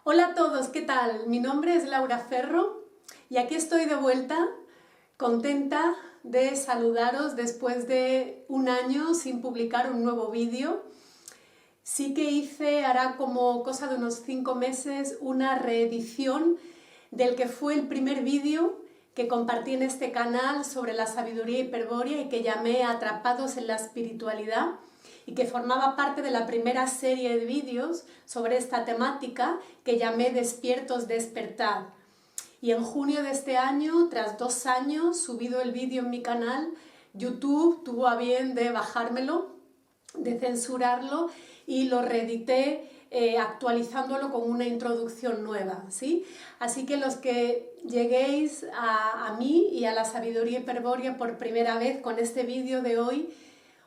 Hola a todos, ¿qué tal? Mi nombre es Laura Ferro y aquí estoy de vuelta, contenta de saludaros después de un año sin publicar un nuevo vídeo. Sí que hice, hará como cosa de unos 5 meses, una reedición del que fue el primer vídeo que compartí en este canal sobre la sabiduría hiperbórea y que llamé Atrapados en la espiritualidad, y que formaba parte de la primera serie de vídeos sobre esta temática que llamé Despiertos Despertad. Y en junio de este año, tras 2 años subido el vídeo en mi canal, YouTube tuvo a bien de bajármelo, de censurarlo, y lo reedité actualizándolo con una introducción nueva, ¿sí? Así que los que lleguéis a mí y a la sabiduría hiperbórea por primera vez con este vídeo de hoy,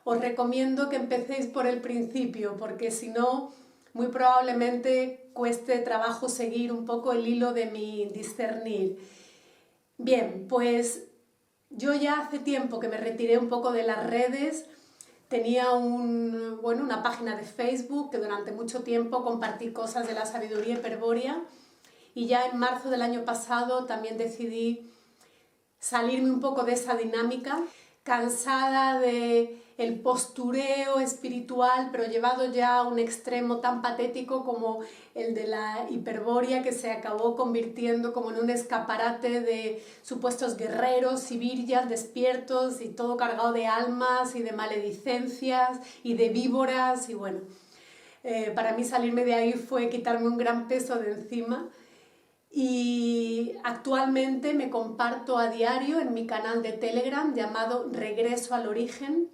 os recomiendo que empecéis por el principio, porque si no, muy probablemente cueste trabajo seguir un poco el hilo de mi discernir. Bien, pues yo ya hace tiempo que me retiré un poco de las redes. Tenía una página de Facebook que durante mucho tiempo compartí cosas de la sabiduría hiperbórea, y ya en marzo del año pasado también decidí salirme un poco de esa dinámica, cansada de el postureo espiritual, pero llevado ya a un extremo tan patético como el de la hiperbórea, que se acabó convirtiendo como en un escaparate de supuestos guerreros y virgas despiertos, y todo cargado de almas y de maledicencias y de víboras. Y bueno, para mí salirme de ahí fue quitarme un gran peso de encima. Y actualmente me comparto a diario en mi canal de Telegram llamado Regreso al Origen,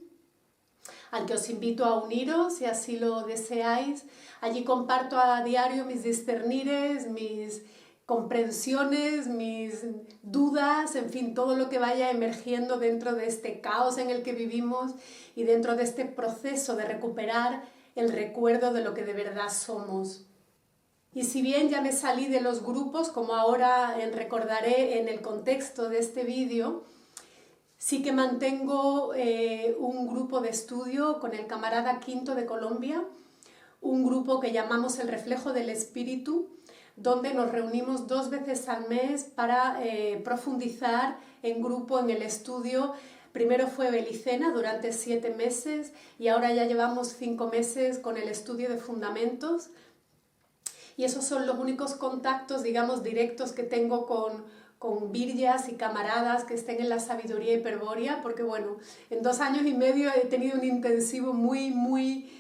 al que os invito a uniros si así lo deseáis. Allí comparto a diario mis discernires, mis comprensiones, mis dudas, en fin, todo lo que vaya emergiendo dentro de este caos en el que vivimos y dentro de este proceso de recuperar el recuerdo de lo que de verdad somos. Y si bien ya me salí de los grupos, como ahora recordaré en el contexto de este vídeo, sí que mantengo un grupo de estudio con el camarada Quinto de Colombia, un grupo que llamamos El Reflejo del Espíritu, donde nos reunimos 2 veces al mes para profundizar en grupo en el estudio. Primero fue Belicena durante 7 meses y ahora ya llevamos 5 meses con el estudio de fundamentos. Y esos son los únicos contactos, digamos, directos que tengo con virgas y camaradas que estén en la sabiduría hiperbórea, porque bueno, en 2 años y medio he tenido un intensivo muy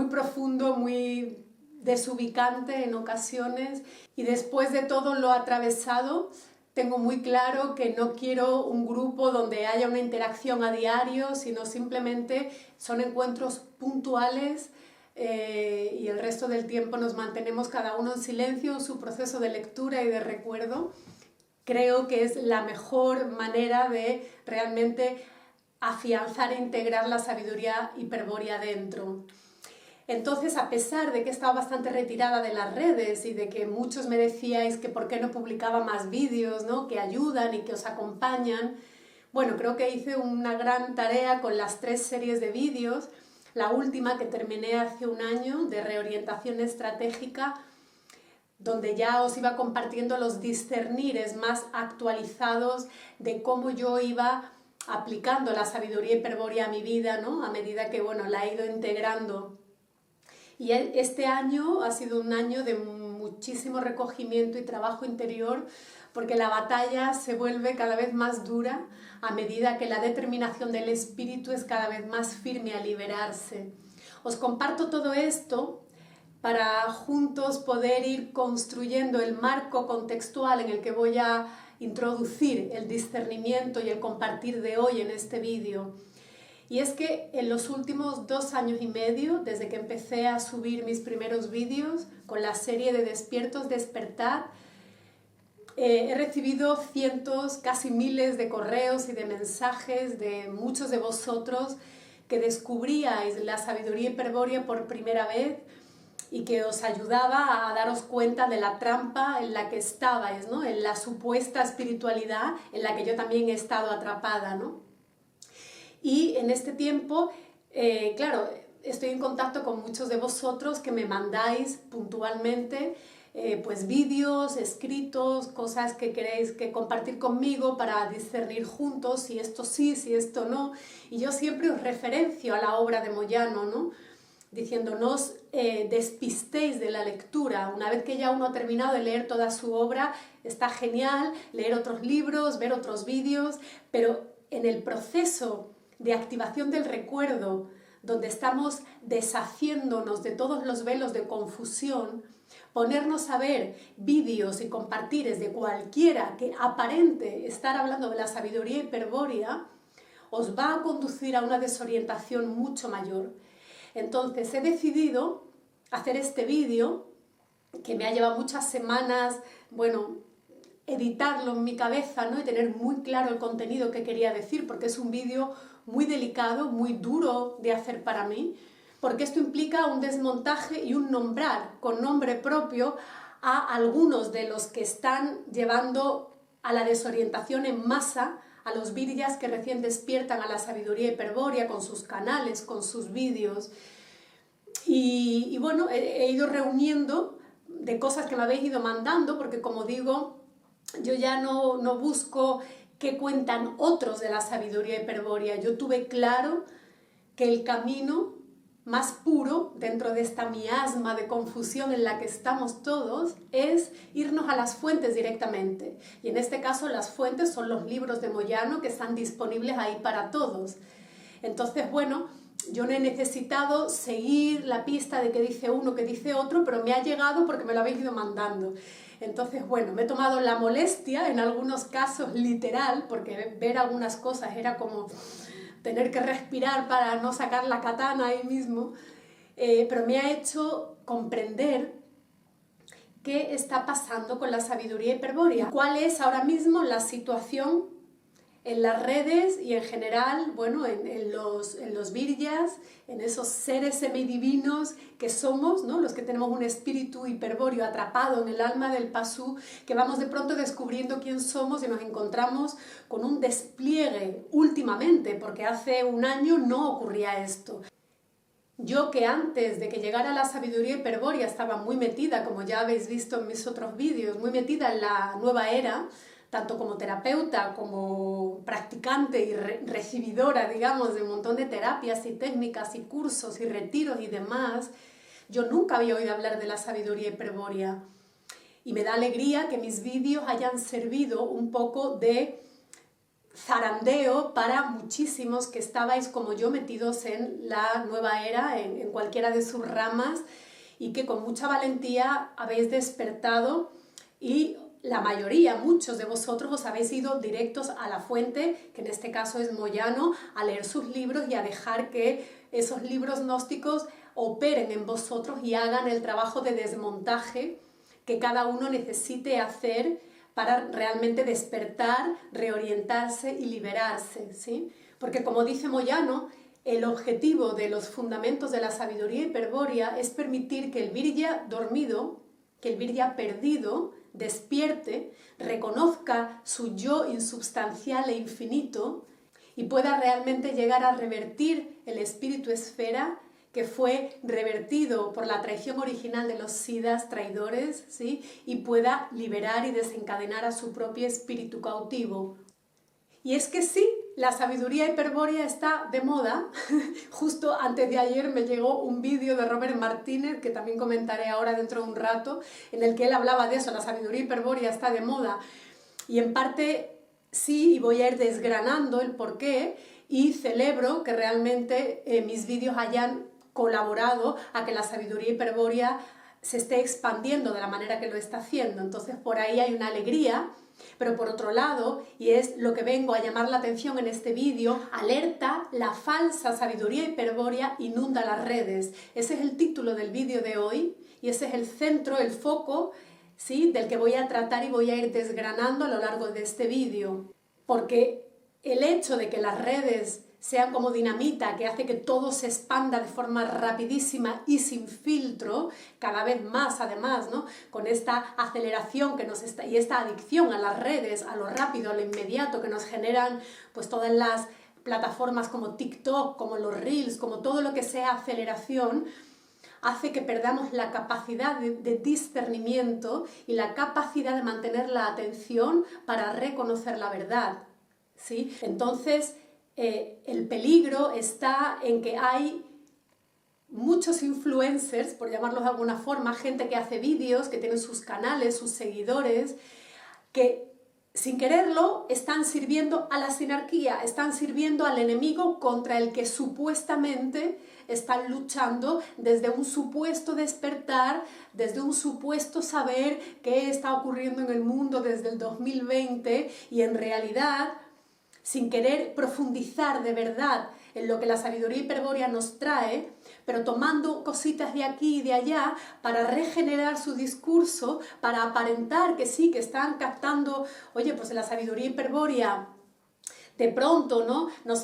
profundo, muy desubicante en ocasiones, y después de todo lo atravesado, tengo muy claro que no quiero un grupo donde haya una interacción a diario, sino simplemente son encuentros puntuales, y el resto del tiempo nos mantenemos cada uno en silencio en su proceso de lectura y de recuerdo. Creo que es la mejor manera de realmente afianzar e integrar la sabiduría hiperbórea dentro. Entonces, a pesar de que estaba bastante retirada de las redes y de que muchos me decíais que por qué no publicaba más vídeos, ¿no?, que ayudan y que os acompañan, bueno, creo que hice una gran tarea con las 3 series de vídeos. La última, que terminé hace un año, de reorientación estratégica, donde ya os iba compartiendo los discernires más actualizados de cómo yo iba aplicando la sabiduría hiperbórea a mi vida, ¿no?, a medida que la he ido integrando. Y este año ha sido un año de muchísimo recogimiento y trabajo interior, porque la batalla se vuelve cada vez más dura a medida que la determinación del espíritu es cada vez más firme a liberarse. Os comparto todo esto para juntos poder ir construyendo el marco contextual en el que voy a introducir el discernimiento y el compartir de hoy en este vídeo. Y es que en los últimos 2 años y medio, desde que empecé a subir mis primeros vídeos con la serie de Despiertos Despertad, he recibido cientos, casi miles de correos y de mensajes de muchos de vosotros que descubríais la sabiduría hiperbórea por primera vez y que os ayudaba a daros cuenta de la trampa en la que estabais, ¿no?, en la supuesta espiritualidad en la que yo también he estado atrapada, ¿no? Y en este tiempo, claro, estoy en contacto con muchos de vosotros que me mandáis puntualmente pues vídeos, escritos, cosas que queréis que compartir conmigo para discernir juntos si esto sí, si esto no. Y yo siempre os referencio a la obra de Moyano, ¿no? Diciendo, no os despistéis de la lectura. Una vez que ya uno ha terminado de leer toda su obra, está genial leer otros libros, ver otros vídeos, pero en el proceso de activación del recuerdo, donde estamos deshaciéndonos de todos los velos de confusión, ponernos a ver vídeos y compartires de cualquiera que aparente estar hablando de la sabiduría hiperbórea, os va a conducir a una desorientación mucho mayor. Entonces he decidido hacer este vídeo, que me ha llevado muchas semanas, bueno, editarlo en mi cabeza, ¿no? Y tener muy claro el contenido que quería decir, porque es un vídeo muy delicado, muy duro de hacer para mí, porque esto implica un desmontaje y un nombrar con nombre propio a algunos de los que están llevando a la desorientación en masa a los viryas que recién despiertan a la sabiduría hiperbórea con sus canales, con sus vídeos. Y bueno, he ido reuniendo de cosas que me habéis ido mandando, porque como digo, yo ya no busco qué cuentan otros de la sabiduría hiperbórea. Yo tuve claro que el camino más puro dentro de esta miasma de confusión en la que estamos todos es irnos a las fuentes directamente. Y en este caso las fuentes son los libros de Moyano que están disponibles ahí para todos. Entonces, bueno, yo no he necesitado seguir la pista de qué dice uno, qué dice otro, pero me ha llegado porque me lo habéis ido mandando. Entonces, bueno, me he tomado la molestia, en algunos casos literal, porque ver algunas cosas era como tener que respirar para no sacar la katana ahí mismo, pero me ha hecho comprender qué está pasando con la sabiduría hiperbórea, cuál es ahora mismo la situación en las redes y en general, bueno, en los viryas, en esos seres semidivinos que somos, ¿no? Los que tenemos un espíritu hiperbóreo atrapado en el alma del pasú, que vamos de pronto descubriendo quién somos y nos encontramos con un despliegue últimamente, porque hace un año no ocurría esto. Yo, que antes de que llegara la sabiduría hiperbórea estaba muy metida, como ya habéis visto en mis otros vídeos, muy metida en la nueva era, tanto como terapeuta, como practicante y recibidora, digamos, de un montón de terapias y técnicas y cursos y retiros y demás, yo nunca había oído hablar de la sabiduría hiperbórea. Y me da alegría que mis vídeos hayan servido un poco de zarandeo para muchísimos que estabais como yo metidos en la nueva era, en cualquiera de sus ramas, y que con mucha valentía habéis despertado y la mayoría, muchos de vosotros os habéis ido directos a la fuente, que en este caso es Moyano, a leer sus libros y a dejar que esos libros gnósticos operen en vosotros y hagan el trabajo de desmontaje que cada uno necesite hacer para realmente despertar, reorientarse y liberarse, ¿sí? Porque como dice Moyano, el objetivo de los fundamentos de la sabiduría hiperbórea es permitir que el virya dormido, que el virya perdido, despierte, reconozca su yo insubstancial e infinito y pueda realmente llegar a revertir el espíritu esfera que fue revertido por la traición original de los siddhas traidores, ¿sí? Y pueda liberar y desencadenar a su propio espíritu cautivo. Y es que sí, la sabiduría hiperbórea está de moda. Justo antes de ayer me llegó un vídeo de Robert Martínez, que también comentaré ahora dentro de un rato, en el que él hablaba de eso, la sabiduría hiperbórea está de moda. Y en parte sí, y voy a ir desgranando el porqué, y celebro que realmente mis vídeos hayan colaborado a que la sabiduría hiperbórea se esté expandiendo de la manera que lo está haciendo. Entonces por ahí hay una alegría. Pero por otro lado, y es lo que vengo a llamar la atención en este vídeo, alerta, la falsa sabiduría hiperbórea inunda las redes. Ese es el título del vídeo de hoy y ese es el centro, el foco, ¿sí?, del que voy a tratar y voy a ir desgranando a lo largo de este vídeo. Porque el hecho de que las redes sean como dinamita, que hace que todo se expanda de forma rapidísima y sin filtro, cada vez más además, ¿no?, con esta aceleración que nos está, y esta adicción a las redes, a lo rápido, a lo inmediato que nos generan pues todas las plataformas como TikTok, como los Reels, como todo lo que sea aceleración, hace que perdamos la capacidad de discernimiento y la capacidad de mantener la atención para reconocer la verdad, ¿sí? Entonces, el peligro está en que hay muchos influencers, por llamarlos de alguna forma, gente que hace vídeos, que tienen sus canales, sus seguidores, que sin quererlo están sirviendo a la sinarquía, están sirviendo al enemigo contra el que supuestamente están luchando desde un supuesto despertar, desde un supuesto saber qué está ocurriendo en el mundo desde el 2020 y en realidad, sin querer profundizar de verdad en lo que la sabiduría hiperbórea nos trae, pero tomando cositas de aquí y de allá para regenerar su discurso, para aparentar que sí, que están captando, oye, pues la sabiduría hiperbórea de pronto, ¿no? nos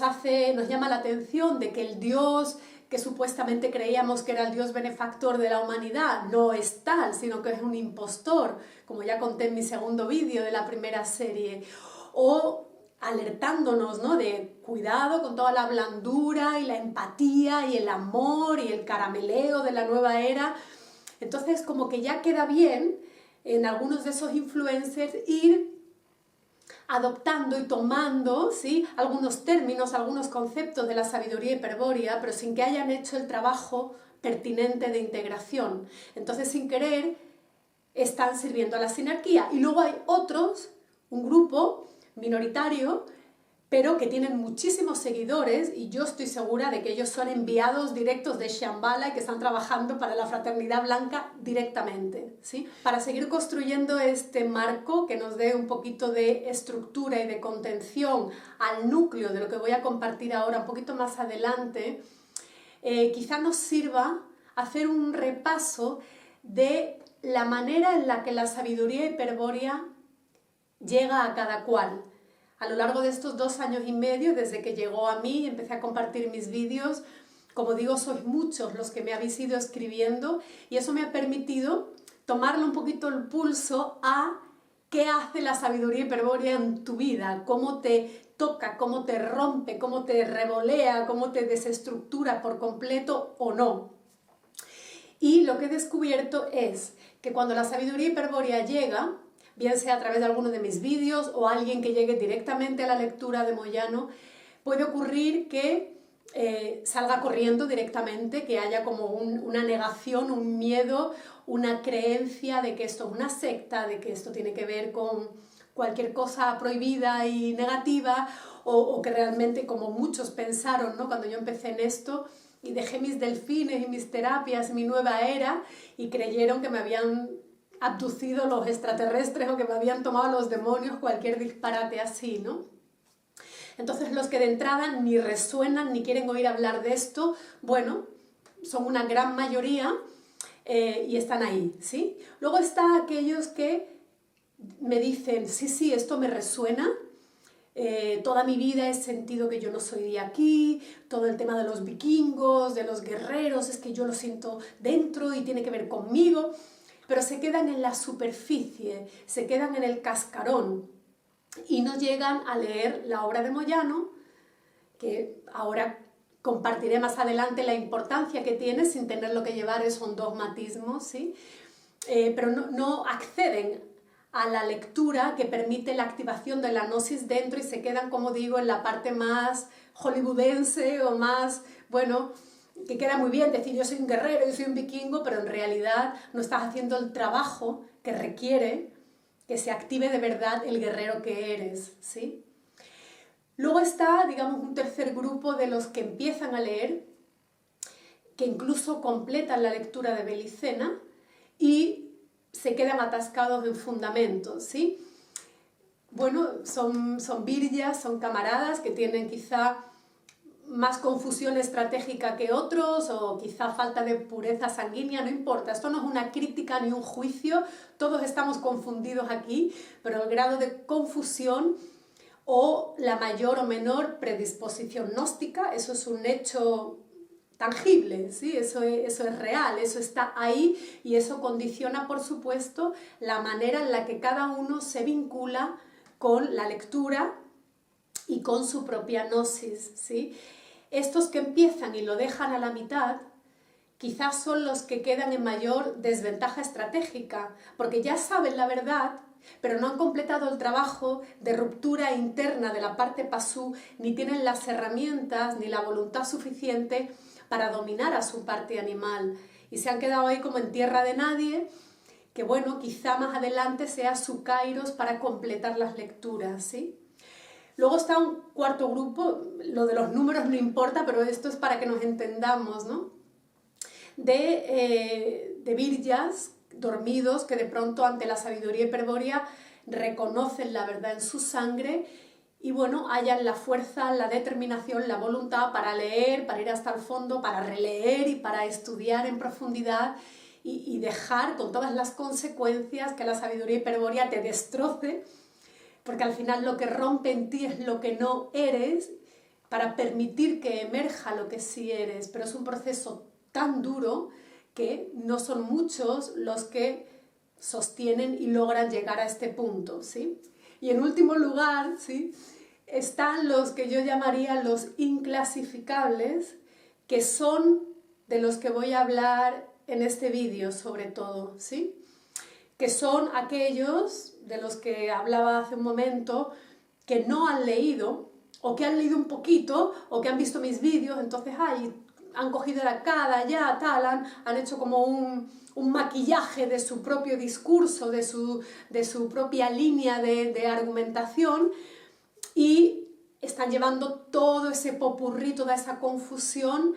llama la atención de que el Dios que supuestamente creíamos que era el Dios benefactor de la humanidad no es tal, sino que es un impostor, como ya conté en mi segundo vídeo de la primera serie, o alertándonos, ¿no? de cuidado con toda la blandura y la empatía y el amor y el carameleo de la nueva era. Entonces, como que ya queda bien en algunos de esos influencers ir adoptando y tomando, ¿sí? algunos términos, algunos conceptos de la sabiduría hiperbórea, pero sin que hayan hecho el trabajo pertinente de integración. Entonces, sin querer, están sirviendo a la sinarquía. Y luego hay otros, un grupo minoritario, pero que tienen muchísimos seguidores y yo estoy segura de que ellos son enviados directos de Shambhala y que están trabajando para la fraternidad blanca directamente, ¿sí? Para seguir construyendo este marco que nos dé un poquito de estructura y de contención al núcleo de lo que voy a compartir ahora un poquito más adelante, quizá nos sirva hacer un repaso de la manera en la que la sabiduría hiperbórea llega a cada cual. A lo largo de estos 2 años y medio, desde que llegó a mí y empecé a compartir mis vídeos, como digo, sois muchos los que me habéis ido escribiendo y eso me ha permitido tomarle un poquito el pulso a qué hace la sabiduría hiperbórea en tu vida, cómo te toca, cómo te rompe, cómo te revolea, cómo te desestructura por completo o no. Y lo que he descubierto es que cuando la sabiduría hiperbórea llega, bien sea a través de alguno de mis vídeos o alguien que llegue directamente a la lectura de Moyano, puede ocurrir que salga corriendo directamente, que haya como una negación, un miedo, una creencia de que esto es una secta, de que esto tiene que ver con cualquier cosa prohibida y negativa, o que realmente, como muchos pensaron, ¿no? Cuando yo empecé en esto y dejé mis delfines y mis terapias, mi nueva era, y creyeron que me habían abducido los extraterrestres o que me habían tomado los demonios, cualquier disparate así, ¿no? Entonces los que de entrada ni resuenan ni quieren oír hablar de esto, bueno, son una gran mayoría y están ahí, ¿sí? Luego está aquellos que me dicen, sí, esto me resuena, toda mi vida he sentido que yo no soy de aquí, todo el tema de los vikingos, de los guerreros, es que yo lo siento dentro y tiene que ver conmigo, pero se quedan en la superficie, se quedan en el cascarón y no llegan a leer la obra de Moyano, que ahora compartiré más adelante la importancia que tiene sin tenerlo que llevar esos dogmatismos, ¿sí? Pero no acceden a la lectura que permite la activación de la gnosis dentro y se quedan, como digo, en la parte más hollywoodense o más, bueno, que queda muy bien decir yo soy un guerrero, yo soy un vikingo, pero en realidad no estás haciendo el trabajo que requiere que se active de verdad el guerrero que eres, ¿sí? Luego está, digamos, un tercer grupo de los que empiezan a leer, que incluso completan la lectura de Belicena y se quedan atascados en fundamentos, ¿sí? Bueno, son virjas, son camaradas que tienen quizá más confusión estratégica que otros o quizá falta de pureza sanguínea, no importa, esto no es una crítica ni un juicio, todos estamos confundidos aquí, pero el grado de confusión o la mayor o menor predisposición gnóstica, eso es un hecho tangible, ¿sí? Eso es real, eso está ahí y eso condiciona, por supuesto, la manera en la que cada uno se vincula con la lectura y con su propia gnosis, ¿sí? Estos que empiezan y lo dejan a la mitad, quizás son los que quedan en mayor desventaja estratégica, porque ya saben la verdad, pero no han completado el trabajo de ruptura interna de la parte pasú, ni tienen las herramientas ni la voluntad suficiente para dominar a su parte animal. Y se han quedado ahí como en tierra de nadie, que bueno, quizá más adelante sea su kairos para completar las lecturas, ¿sí? Luego está un cuarto grupo, lo de los números no importa, pero esto es para que nos entendamos, ¿no? De viryas dormidos que de pronto ante la sabiduría hiperbórea reconocen la verdad en su sangre y bueno, hallan la fuerza, la determinación, la voluntad para leer, para ir hasta el fondo, para releer y para estudiar en profundidad y dejar con todas las consecuencias que la sabiduría hiperbórea te destroce, porque al final lo que rompe en ti es lo que no eres, para permitir que emerja lo que sí eres, pero es un proceso tan duro que no son muchos los que sostienen y logran llegar a este punto, ¿sí? Y en último lugar, ¿sí?, están los que yo llamaría los inclasificables, que son de los que voy a hablar en este vídeo sobre todo, ¿sí?, que son aquellos de los que hablaba hace un momento que no han leído, o que han leído un poquito, o que han visto mis vídeos, entonces han cogido la cara, ya, tal, han hecho como un maquillaje de su propio discurso, de su propia línea de argumentación, y están llevando todo ese popurrí, toda esa confusión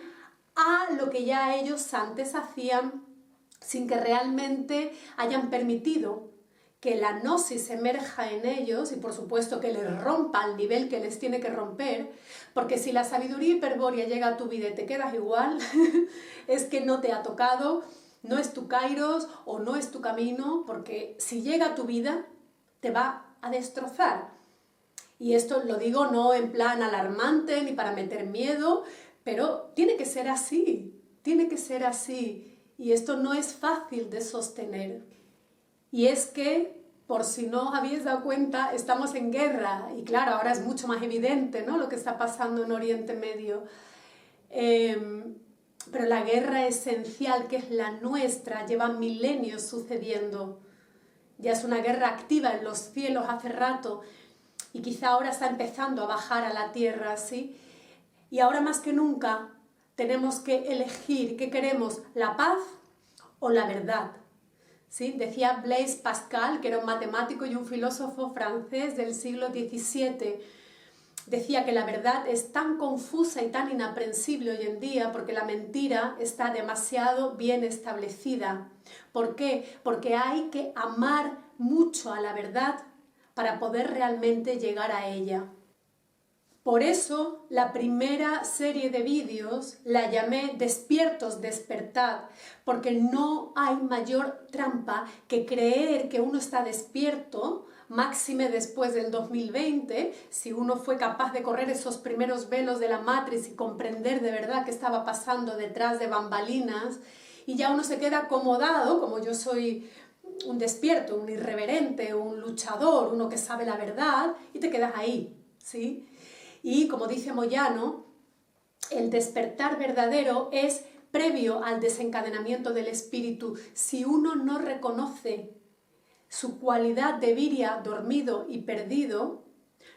a lo que ya ellos antes hacían sin que realmente hayan permitido que la gnosis emerja en ellos y por supuesto que les rompa al nivel que les tiene que romper, porque si la sabiduría hiperbórea llega a tu vida y te quedas igual, es que no te ha tocado, no es tu kairos o no es tu camino, porque si llega a tu vida te va a destrozar. Y esto lo digo no en plan alarmante ni para meter miedo, pero tiene que ser así, tiene que ser así. Y esto no es fácil de sostener. Y es que, por si no os habéis dado cuenta, estamos en guerra. Y claro, ahora es mucho más evidente, ¿no?, lo que está pasando en Oriente Medio. Pero la guerra esencial, que es la nuestra, lleva milenios sucediendo. Ya es una guerra activa en los cielos hace rato. Y quizá ahora está empezando a bajar a la tierra, ¿sí? Y ahora más que nunca tenemos que elegir qué queremos, la paz o la verdad, ¿sí? Decía Blaise Pascal, que era un matemático y un filósofo francés del siglo XVII, decía que la verdad es tan confusa y tan inaprensible hoy en día porque la mentira está demasiado bien establecida. ¿Por qué? Porque hay que amar mucho a la verdad para poder realmente llegar a ella. Por eso, la primera serie de vídeos la llamé Despiertos, despertad, porque no hay mayor trampa que creer que uno está despierto, máxime después del 2020, si uno fue capaz de correr esos primeros velos de la Matrix y comprender de verdad qué estaba pasando detrás de bambalinas, y ya uno se queda acomodado, como yo soy un despierto, un irreverente, un luchador, uno que sabe la verdad, y te quedas ahí, ¿sí? Y como dice Moyano, el despertar verdadero es previo al desencadenamiento del espíritu. Si uno no reconoce su cualidad de viria dormido y perdido,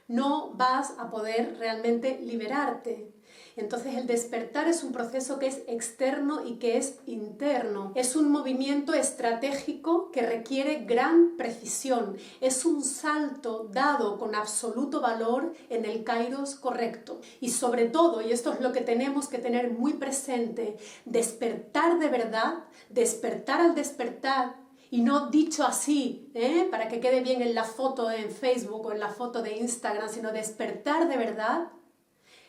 no vas a poder realmente liberarte. Entonces el despertar es un proceso que es externo y que es interno. Es un movimiento estratégico que requiere gran precisión. Es un salto dado con absoluto valor en el kairos correcto. Y sobre todo, y esto es lo que tenemos que tener muy presente, despertar de verdad, despertar al despertar, y no dicho así, para que quede bien en la foto en Facebook o en la foto de Instagram, sino despertar de verdad,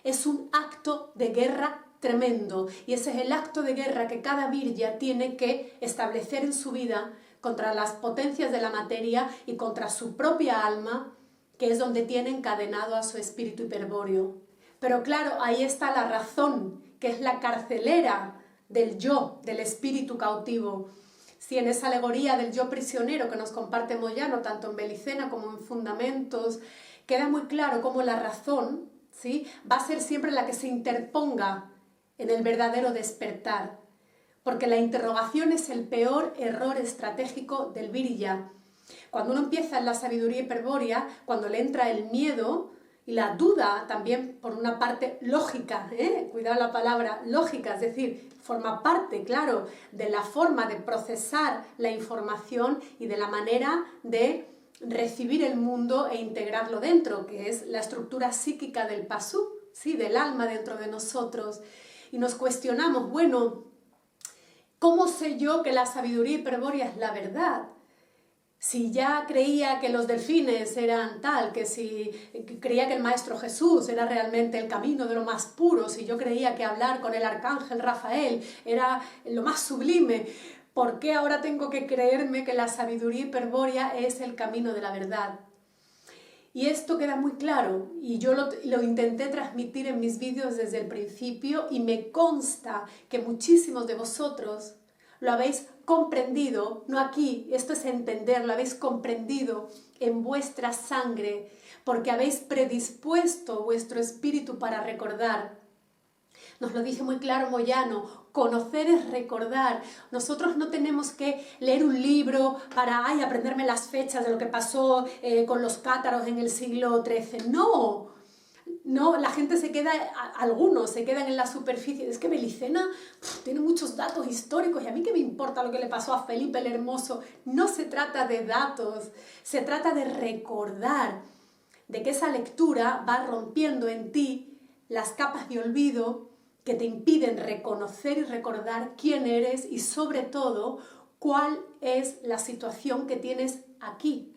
es un acto de guerra tremendo. Y ese es el acto de guerra que cada virya tiene que establecer en su vida contra las potencias de la materia y contra su propia alma, que es donde tiene encadenado a su espíritu hiperbóreo. Pero claro, ahí está la razón, que es la carcelera del yo, del espíritu cautivo. Si en esa alegoría del yo prisionero que nos comparte Moyano, tanto en Belicena como en Fundamentos, queda muy claro cómo la razón, ¿sí?, va a ser siempre la que se interponga en el verdadero despertar. porque la interrogación es el peor error estratégico del Viriya. Cuando uno empieza en la sabiduría hiperbórea, cuando le entra el miedo y la duda, también por una parte lógica, cuidado la palabra lógica, es decir, forma parte, claro, de la forma de procesar la información y de la manera de recibir el mundo e integrarlo dentro, que es la estructura psíquica del pasú, ¿sí? Del alma dentro de nosotros. Y nos cuestionamos, bueno, ¿cómo sé yo que la sabiduría hiperbórea es la verdad? Si ya creía que los delfines eran tal, que si creía que el Maestro Jesús era realmente el camino de lo más puro, si yo creía que hablar con el Arcángel Rafael era lo más sublime, ¿por qué ahora tengo que creerme que la sabiduría hiperbórea es el camino de la verdad? Y esto queda muy claro, y yo lo intenté transmitir en mis vídeos desde el principio, y me consta que muchísimos de vosotros lo habéis comprendido, no aquí, esto es entender, lo habéis comprendido en vuestra sangre, porque habéis predispuesto vuestro espíritu para recordar. Nos lo dice muy claro Moyano, conocer es recordar. Nosotros no tenemos que leer un libro para aprenderme las fechas de lo que pasó con los cátaros en el siglo XIII. No, no, la gente se queda, algunos se quedan en la superficie. Es que Belicena tiene muchos datos históricos y a mí qué me importa lo que le pasó a Felipe el Hermoso. No se trata de datos, se trata de recordar, de que esa lectura va rompiendo en ti las capas de olvido que te impiden reconocer y recordar quién eres y sobre todo cuál es la situación que tienes aquí.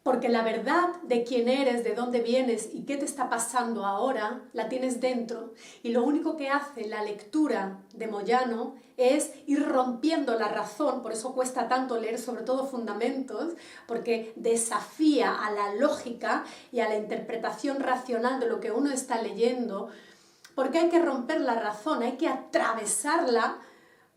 Porque la verdad de quién eres, de dónde vienes y qué te está pasando ahora, la tienes dentro. Y lo único que hace la lectura de Moyano es ir rompiendo la razón, por eso cuesta tanto leer sobre todo fundamentos, porque desafía a la lógica y a la interpretación racional de lo que uno está leyendo, porque hay que romper la razón, hay que atravesarla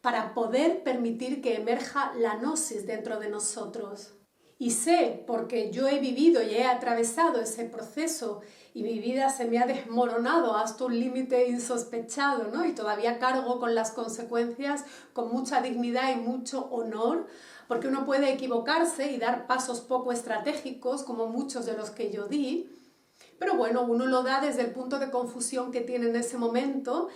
para poder permitir que emerja la gnosis dentro de nosotros. Y sé, porque yo he vivido y he atravesado ese proceso y mi vida se me ha desmoronado hasta un límite insospechado, ¿no? Y todavía cargo con las consecuencias con mucha dignidad y mucho honor, porque uno puede equivocarse y dar pasos poco estratégicos, como muchos de los que yo di, pero bueno, uno lo da desde el punto de confusión que tiene en ese momento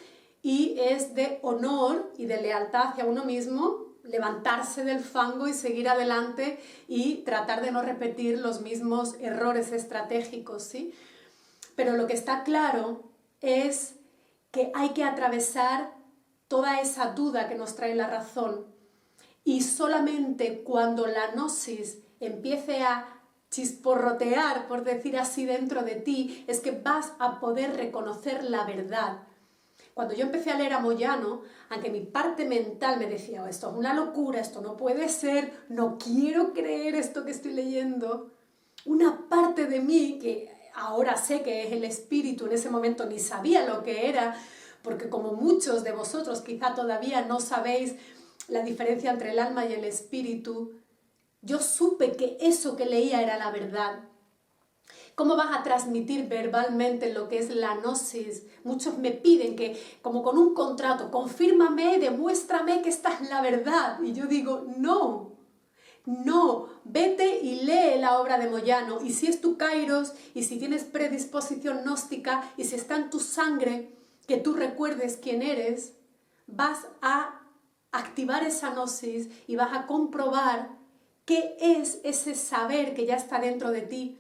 y es de honor y de lealtad hacia uno mismo levantarse del fango y seguir adelante y tratar de no repetir los mismos errores estratégicos, ¿sí? Pero lo que está claro es que hay que atravesar toda esa duda que nos trae la razón y solamente cuando la gnosis empiece a chisporrotear, por decir así, dentro de ti, es que vas a poder reconocer la verdad. Cuando yo empecé a leer a Moyano, aunque mi parte mental me decía, oh, esto es una locura, esto no puede ser, no quiero creer esto que estoy leyendo, una parte de mí, que ahora sé que es el espíritu, en ese momento ni sabía lo que era, porque como muchos de vosotros quizá todavía no sabéis la diferencia entre el alma y el espíritu, yo supe que eso que leía era la verdad. ¿Cómo vas a transmitir verbalmente lo que es la gnosis? Muchos me piden que, como con un contrato, confírmame, demuéstrame que esta es la verdad. Y yo digo, no, no, vete y lee la obra de Moyano. Y si es tu kairos, y si tienes predisposición gnóstica, y si está en tu sangre, que tú recuerdes quién eres, vas a activar esa gnosis y vas a comprobar qué es ese saber que ya está dentro de ti,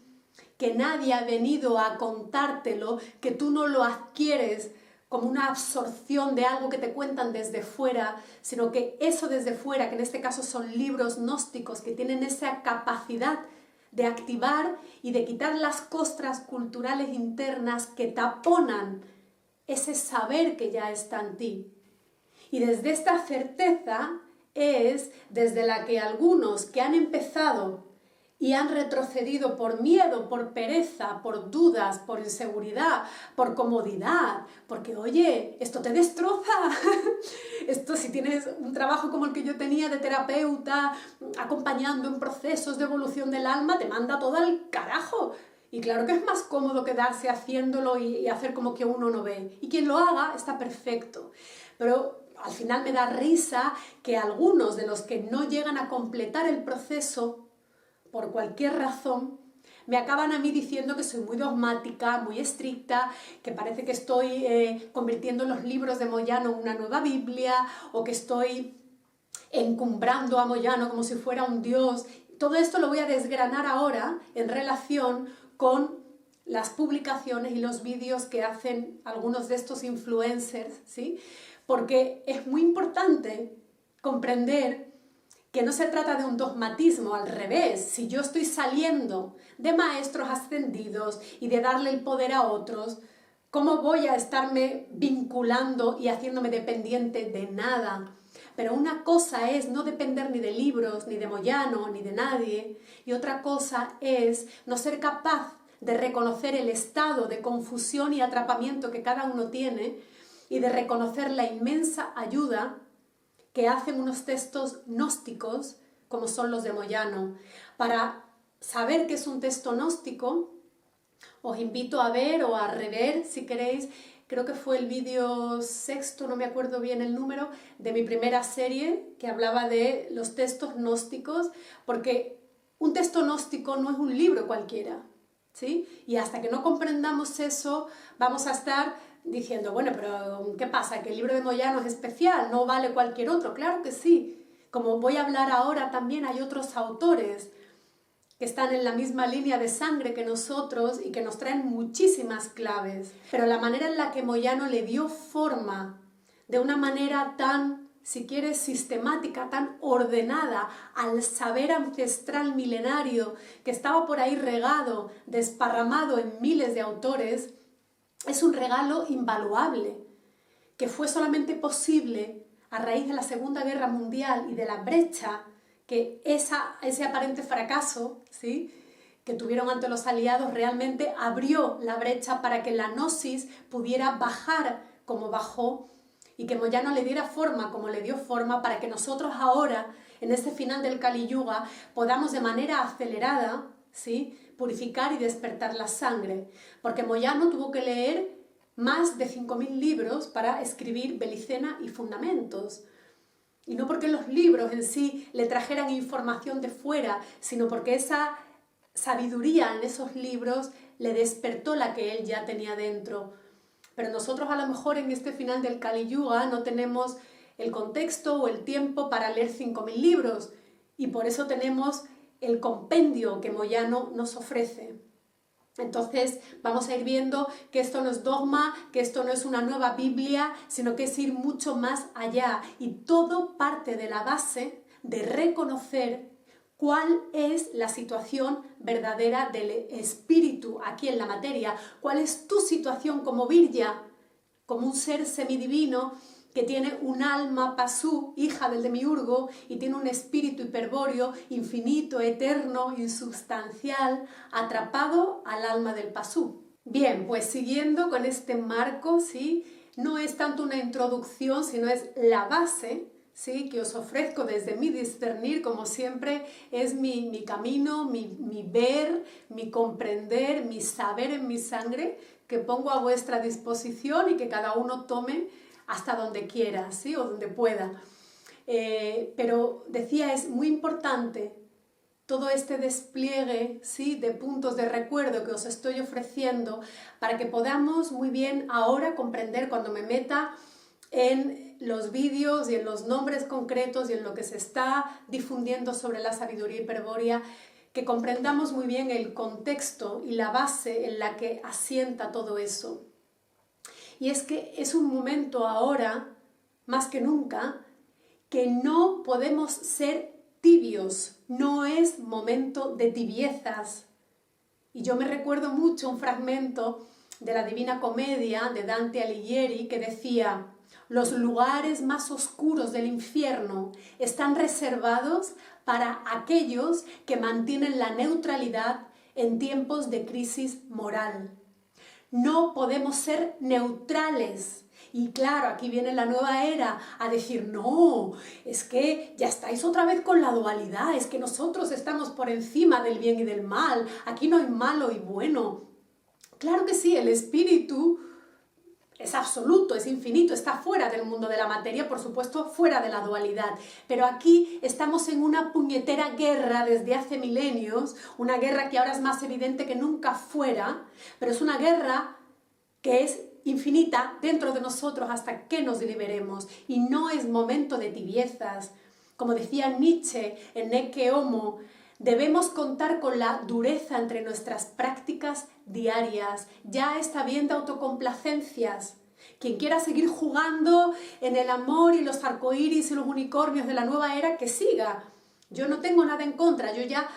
que nadie ha venido a contártelo, que tú no lo adquieres como una absorción de algo que te cuentan desde fuera, sino que eso desde fuera, que en este caso son libros gnósticos, que tienen esa capacidad de activar y de quitar las costras culturales internas que taponan ese saber que ya está en ti. Y desde esta certeza es desde la que algunos que han empezado y han retrocedido por miedo, por pereza, por dudas, por inseguridad, por comodidad, porque oye, esto te destroza. Esto, si tienes un trabajo como el que yo tenía de terapeuta, acompañando en procesos de evolución del alma, te manda todo al carajo. Y claro que es más cómodo quedarse haciéndolo y hacer como que uno no ve. Y quien lo haga está perfecto. Pero al final me da risa que algunos de los que no llegan a completar el proceso, por cualquier razón, me acaban a mí diciendo que soy muy dogmática, muy estricta, que parece que estoy convirtiendo los libros de Moyano en una nueva Biblia, o que estoy encumbrando a Moyano como si fuera un dios. Todo esto lo voy a desgranar ahora en relación con las publicaciones y los vídeos que hacen algunos de estos influencers, ¿sí? Porque es muy importante comprender que no se trata de un dogmatismo, al revés. Si yo estoy saliendo de maestros ascendidos y de darle el poder a otros, ¿cómo voy a estarme vinculando y haciéndome dependiente de nada? Pero una cosa es no depender ni de libros, ni de Moyano, ni de nadie, y otra cosa es no ser capaz de reconocer el estado de confusión y atrapamiento que cada uno tiene y de reconocer la inmensa ayuda que hacen unos textos gnósticos como son los de Moyano. Para saber qué es un texto gnóstico, os invito a ver o a rever, si queréis, creo que fue el vídeo sexto, no me acuerdo bien el número, de mi primera serie que hablaba de los textos gnósticos, porque un texto gnóstico no es un libro cualquiera, ¿sí? Y hasta que no comprendamos eso, vamos a estar diciendo, bueno, pero ¿qué pasa? ¿Que el libro de Moyano es especial? ¿No vale cualquier otro? Claro que sí. Como voy a hablar ahora, también hay otros autores que están en la misma línea de sangre que nosotros y que nos traen muchísimas claves. Pero la manera en la que Moyano le dio forma, de una manera tan, si quieres, sistemática, tan ordenada, al saber ancestral milenario que estaba por ahí regado, desparramado en miles de autores, es un regalo invaluable, que fue solamente posible a raíz de la Segunda Guerra Mundial y de la brecha que ese aparente fracaso, ¿sí?, que tuvieron ante los aliados realmente abrió la brecha para que la gnosis pudiera bajar como bajó y que Moyano le diera forma como le dio forma para que nosotros ahora, en este final del Kali Yuga, podamos de manera acelerada, ¿sí?, purificar y despertar la sangre. Porque Moyano tuvo que leer más de 5.000 libros para escribir Belicena y Fundamentos. Y no porque los libros en sí le trajeran información de fuera, sino porque esa sabiduría en esos libros le despertó la que él ya tenía dentro. Pero nosotros a lo mejor en este final del Kali Yuga no tenemos el contexto o el tiempo para leer 5.000 libros y por eso tenemos el compendio que Moyano nos ofrece. Entonces vamos a ir viendo que esto no es dogma, que esto no es una nueva Biblia, sino que es ir mucho más allá. Y todo parte de la base de reconocer cuál es la situación verdadera del espíritu aquí en la materia, cuál es tu situación como Virya, como un ser semidivino que tiene un alma pasú, hija del demiurgo, y tiene un espíritu hiperbóreo, infinito, eterno, insubstancial, atrapado al alma del pasú. Bien, pues siguiendo con este marco, ¿sí?, no es tanto una introducción, sino es la base, ¿sí?, que os ofrezco desde mi discernir, como siempre, es mi camino, mi ver, mi comprender, mi saber en mi sangre, que pongo a vuestra disposición y que cada uno tome hasta donde quiera, ¿sí?, o donde pueda. Pero decía, es muy importante todo este despliegue, ¿sí?, de puntos de recuerdo que os estoy ofreciendo para que podamos muy bien ahora comprender cuando me meta en los vídeos y en los nombres concretos y en lo que se está difundiendo sobre la sabiduría hiperbórea, que comprendamos muy bien el contexto y la base en la que asienta todo eso. Y es que es un momento ahora, más que nunca, que no podemos ser tibios, no es momento de tibiezas. Y yo me recuerdo mucho un fragmento de la Divina Comedia de Dante Alighieri que decía: los lugares más oscuros del infierno están reservados para aquellos que mantienen la neutralidad en tiempos de crisis moral. No podemos ser neutrales. Y claro, aquí viene la nueva era a decir, no, es que ya estáis otra vez con la dualidad, es que nosotros estamos por encima del bien y del mal, aquí no hay malo y bueno. Claro que sí, el espíritu es absoluto, es infinito, está fuera del mundo de la materia, por supuesto, fuera de la dualidad. Pero aquí estamos en una puñetera guerra desde hace milenios, una guerra que ahora es más evidente que nunca fuera, pero es una guerra que es infinita dentro de nosotros hasta que nos liberemos. Y no es momento de tibiezas. Como decía Nietzsche en Ecce Homo, debemos contar con la dureza entre nuestras prácticas diarias. Ya está bien de autocomplacencias. Quien quiera seguir jugando en el amor y los arcoíris y los unicornios de la nueva era, que siga. Yo no tengo nada en contra. Yo ya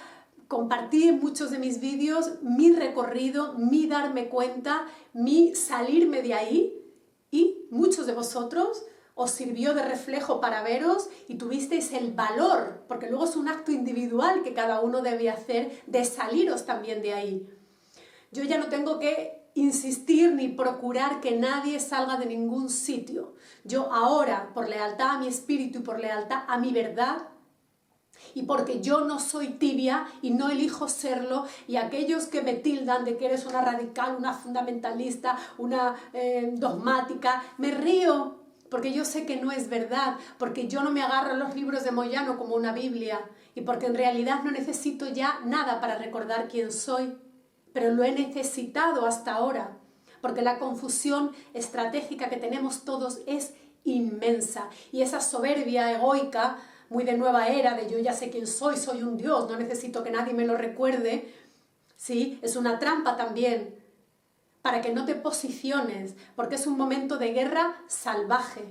compartí en muchos de mis vídeos mi recorrido, mi darme cuenta, mi salirme de ahí, y muchos de vosotros os sirvió de reflejo para veros y tuvisteis el valor, porque luego es un acto individual que cada uno debe hacer, de saliros también de ahí. Yo ya no tengo que insistir ni procurar que nadie salga de ningún sitio. Yo ahora, por lealtad a mi espíritu y por lealtad a mi verdad, y porque yo no soy tibia y no elijo serlo, y aquellos que me tildan de que eres una radical, una fundamentalista, una dogmática, me río, porque yo sé que no es verdad, porque yo no me agarro a los libros de Moyano como una Biblia, y porque en realidad no necesito ya nada para recordar quién soy, pero lo he necesitado hasta ahora, porque la confusión estratégica que tenemos todos es inmensa, y esa soberbia egoica, muy de nueva era, de yo ya sé quién soy un dios, no necesito que nadie me lo recuerde, ¿sí? Es una trampa también, para que no te posiciones, porque es un momento de guerra salvaje,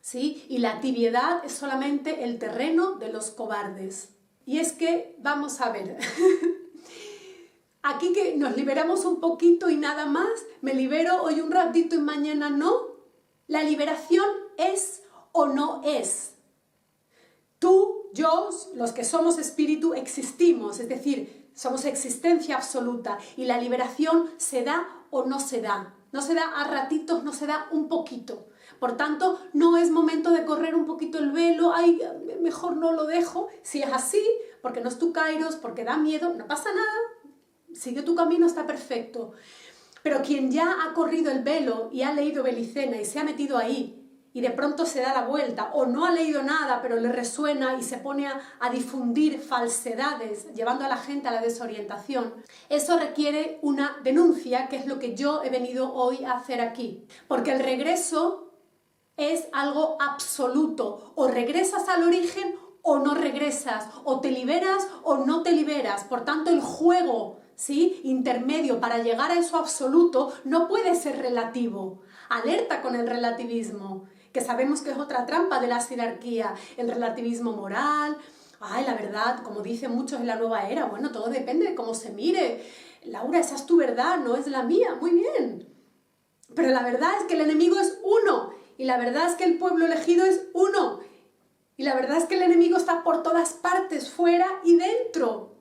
¿sí? Y la tibiedad es solamente el terreno de los cobardes. Y es que, vamos a ver, aquí que nos liberamos un poquito y nada más, me libero hoy un ratito y mañana no, la liberación es o no es. Tú, yo, los que somos espíritu, existimos, es decir, somos existencia absoluta, y la liberación se da o no se da. No se da a ratitos, no se da un poquito. Por tanto, no es momento de correr un poquito el velo, ay, mejor no lo dejo. Si es así, porque no es tu kairos, porque da miedo, no pasa nada, sigue tu camino, está perfecto. Pero quien ya ha corrido el velo y ha leído Belicena y se ha metido ahí, y de pronto se da la vuelta, o no ha leído nada pero le resuena y se pone a difundir falsedades, llevando a la gente a la desorientación, eso requiere una denuncia, que es lo que yo he venido hoy a hacer aquí. Porque el regreso es algo absoluto, o regresas al origen o no regresas, o te liberas o no te liberas. Por tanto, el juego, ¿sí?, intermedio para llegar a eso absoluto no puede ser relativo. Alerta con el relativismo, que sabemos que es otra trampa de la jerarquía, el relativismo moral. Ay, la verdad, como dicen muchos en la nueva era, bueno, todo depende de cómo se mire. Laura, esa es tu verdad, no es la mía, muy bien. Pero la verdad es que el enemigo es uno, y la verdad es que el pueblo elegido es uno, y la verdad es que el enemigo está por todas partes, fuera y dentro.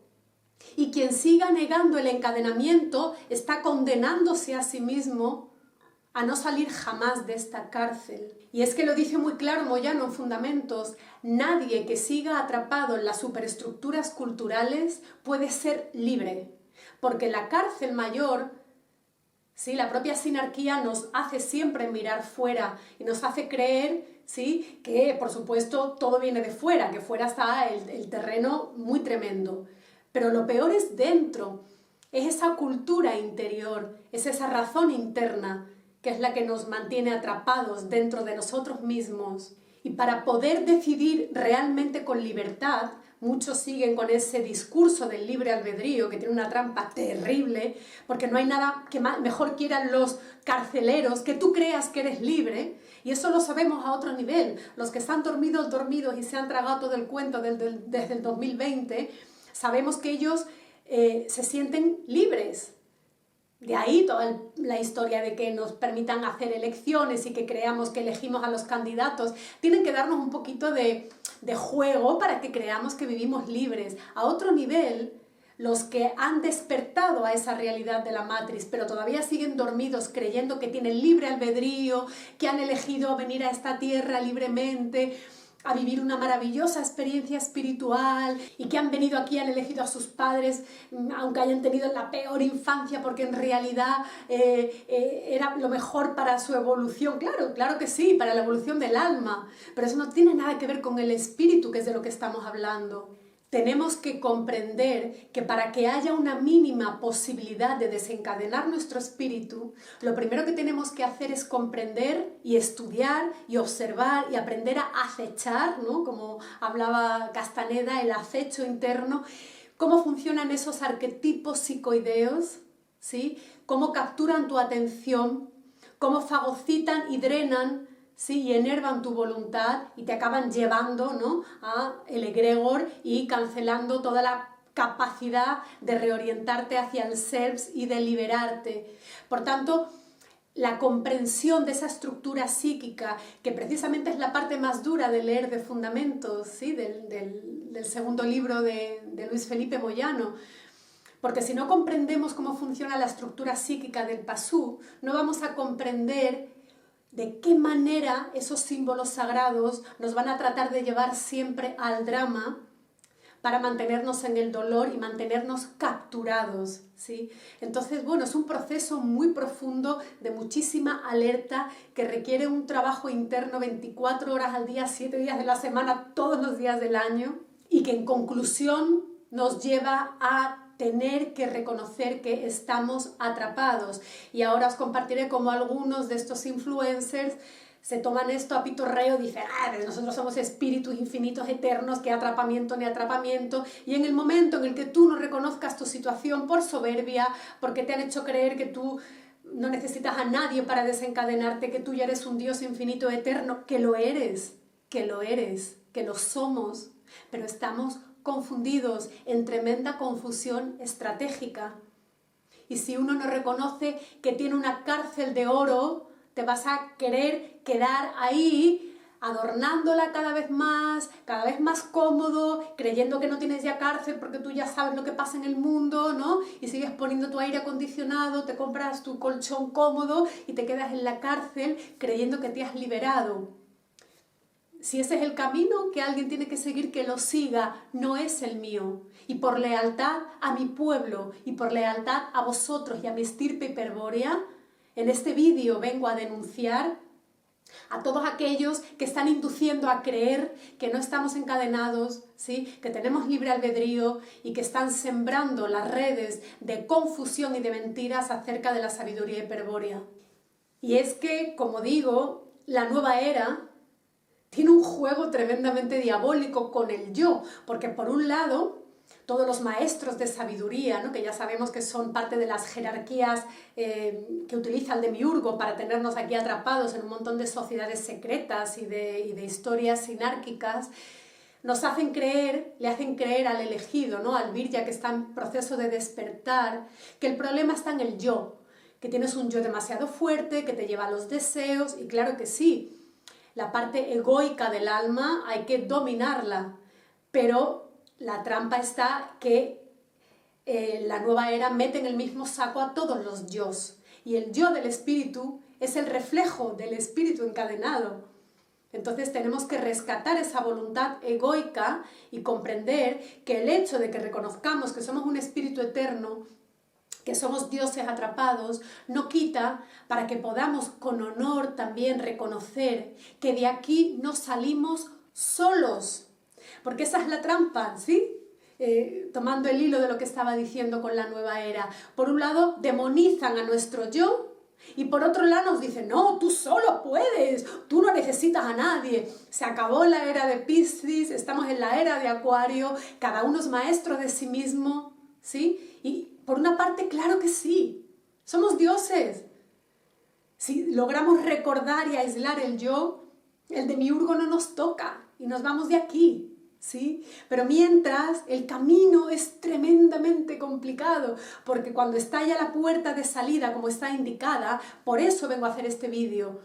Y quien siga negando el encadenamiento está condenándose a sí mismo a no salir jamás de esta cárcel. Y es que lo dice muy claro Moyano en Fundamentos: nadie que siga atrapado en las superestructuras culturales puede ser libre, porque la cárcel mayor, ¿sí?, la propia sinarquía nos hace siempre mirar fuera y nos hace creer, ¿sí?, que por supuesto todo viene de fuera, que fuera está el terreno muy tremendo. Pero lo peor es dentro, es esa cultura interior, es esa razón interna, que es la que nos mantiene atrapados dentro de nosotros mismos. Y para poder decidir realmente con libertad, muchos siguen con ese discurso del libre albedrío, que tiene una trampa terrible, porque no hay nada que mejor quieran los carceleros que tú creas que eres libre, y eso lo sabemos a otro nivel. Los que están dormidos y se han tragado todo el cuento desde el 2020, sabemos que ellos se sienten libres. De ahí toda la historia de que nos permitan hacer elecciones y que creamos que elegimos a los candidatos. Tienen que darnos un poquito de juego para que creamos que vivimos libres. A otro nivel, los que han despertado a esa realidad de la Matrix, pero todavía siguen dormidos creyendo que tienen libre albedrío, que han elegido venir a esta tierra libremente, a vivir una maravillosa experiencia espiritual y que han venido aquí, han elegido a sus padres, aunque hayan tenido la peor infancia, porque en realidad era lo mejor para su evolución. Claro, claro que sí, para la evolución del alma, pero eso no tiene nada que ver con el espíritu, que es de lo que estamos hablando. Tenemos que comprender que para que haya una mínima posibilidad de desencadenar nuestro espíritu, lo primero que tenemos que hacer es comprender y estudiar y observar y aprender a acechar, ¿no? Como hablaba Castaneda, el acecho interno, cómo funcionan esos arquetipos psicoideos, ¿sí? Cómo capturan tu atención, cómo fagocitan y drenan, ¿sí? Y enervan tu voluntad y te acaban llevando, ¿no? A el egregor y cancelando toda la capacidad de reorientarte hacia el self y de liberarte. Por tanto, la comprensión de esa estructura psíquica, que precisamente es la parte más dura de leer de Fundamentos, ¿sí? del segundo libro de Luis Felipe Moyano, porque si no comprendemos cómo funciona la estructura psíquica del Pasú, no vamos a comprender de qué manera esos símbolos sagrados nos van a tratar de llevar siempre al drama para mantenernos en el dolor y mantenernos capturados, ¿sí? Entonces, bueno, es un proceso muy profundo de muchísima alerta que requiere un trabajo interno 24 horas al día, 7 días de la semana, todos los días del año, y que en conclusión nos lleva a tener que reconocer que estamos atrapados. Y ahora os compartiré cómo algunos de estos influencers se toman esto a pitorreo, dicen, nosotros somos espíritus infinitos, eternos, que atrapamiento ni atrapamiento, y en el momento en el que tú no reconozcas tu situación por soberbia, porque te han hecho creer que tú no necesitas a nadie para desencadenarte, que tú ya eres un Dios infinito, eterno, que lo eres, que lo somos, pero estamos confundidos en tremenda confusión estratégica. Y si uno no reconoce que tiene una cárcel de oro, te vas a querer quedar ahí adornándola cada vez más cómodo, creyendo que no tienes ya cárcel porque tú ya sabes lo que pasa en el mundo, ¿no? Y sigues poniendo tu aire acondicionado, te compras tu colchón cómodo y te quedas en la cárcel creyendo que te has liberado. Si ese es el camino que alguien tiene que seguir, que lo siga, no es el mío. Y por lealtad a mi pueblo y por lealtad a vosotros y a mi estirpe hiperbórea, en este vídeo vengo a denunciar a todos aquellos que están induciendo a creer que no estamos encadenados, ¿sí? Que tenemos libre albedrío y que están sembrando las redes de confusión y de mentiras acerca de la sabiduría hiperbórea. Y es que, como digo, la nueva era tiene un juego tremendamente diabólico con el yo, porque por un lado, todos los maestros de sabiduría, ¿no? Que ya sabemos que son parte de las jerarquías que utiliza el demiurgo para tenernos aquí atrapados en un montón de sociedades secretas y de historias sinárquicas, nos hacen creer, le hacen creer al elegido, ¿no? Al virya que está en proceso de despertar, que el problema está en el yo, que tienes un yo demasiado fuerte, que te lleva a los deseos, y claro que sí, la parte egoica del alma hay que dominarla, pero la trampa está que la nueva era mete en el mismo saco a todos los yos, y el yo del espíritu es el reflejo del espíritu encadenado. Entonces tenemos que rescatar esa voluntad egoica y comprender que el hecho de que reconozcamos que somos un espíritu eterno, que somos dioses atrapados, no quita para que podamos con honor también reconocer que de aquí no salimos solos. Porque esa es la trampa, ¿sí? Tomando el hilo de lo que estaba diciendo con la nueva era. Por un lado, demonizan a nuestro yo, y por otro lado nos dicen, no, tú solo puedes, tú no necesitas a nadie. Se acabó la era de Piscis, estamos en la era de Acuario, cada uno es maestro de sí mismo, ¿sí? Y por una parte, claro que sí, somos dioses. Si logramos recordar y aislar el yo, el demiurgo no nos toca y nos vamos de aquí, ¿sí? Pero mientras, el camino es tremendamente complicado, porque cuando está ya la puerta de salida como está indicada, por eso vengo a hacer este vídeo.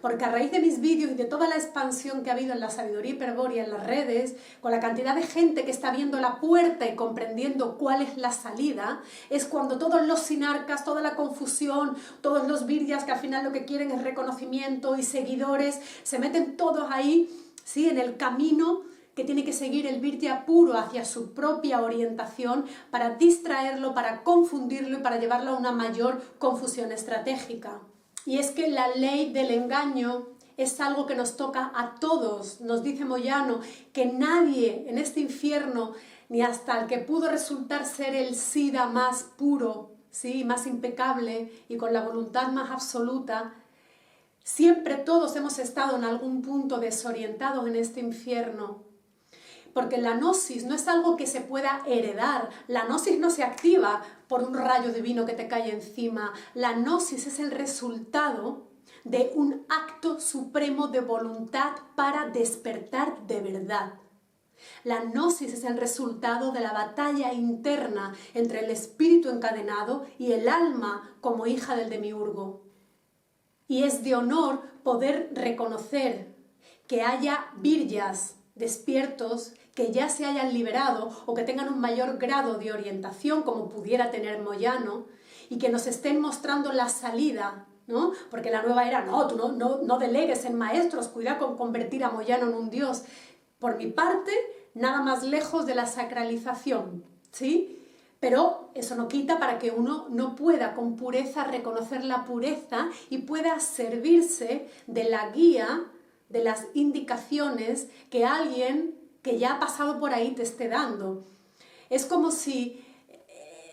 Porque a raíz de mis vídeos y de toda la expansión que ha habido en la sabiduría hiperbórea en las redes, con la cantidad de gente que está viendo la puerta y comprendiendo cuál es la salida, es cuando todos los sinarcas, toda la confusión, todos los viryas que al final lo que quieren es reconocimiento y seguidores, se meten todos ahí ¿sí? En el camino que tiene que seguir el Virya puro hacia su propia orientación para distraerlo, para confundirlo y para llevarlo a una mayor confusión estratégica. Y es que la ley del engaño es algo que nos toca a todos. Nos dice Moyano que nadie en este infierno, ni hasta el que pudo resultar ser el Siddha más puro, ¿sí? Más impecable y con la voluntad más absoluta, siempre todos hemos estado en algún punto desorientados en este infierno. Porque la gnosis no es algo que se pueda heredar, la gnosis no se activa por un rayo divino que te cae encima, la gnosis es el resultado de un acto supremo de voluntad para despertar de verdad. La gnosis es el resultado de la batalla interna entre el espíritu encadenado y el alma como hija del demiurgo. Y es de honor poder reconocer que haya viryas despiertos que ya se hayan liberado o que tengan un mayor grado de orientación como pudiera tener Moyano y que nos estén mostrando la salida, ¿no? Porque la nueva era, no, tú no delegues en maestros, cuida con convertir a Moyano en un dios. Por mi parte, nada más lejos de la sacralización, ¿sí? Pero eso no quita para que uno no pueda con pureza reconocer la pureza y pueda servirse de la guía, de las indicaciones que alguien que ya ha pasado por ahí te esté dando. Es como si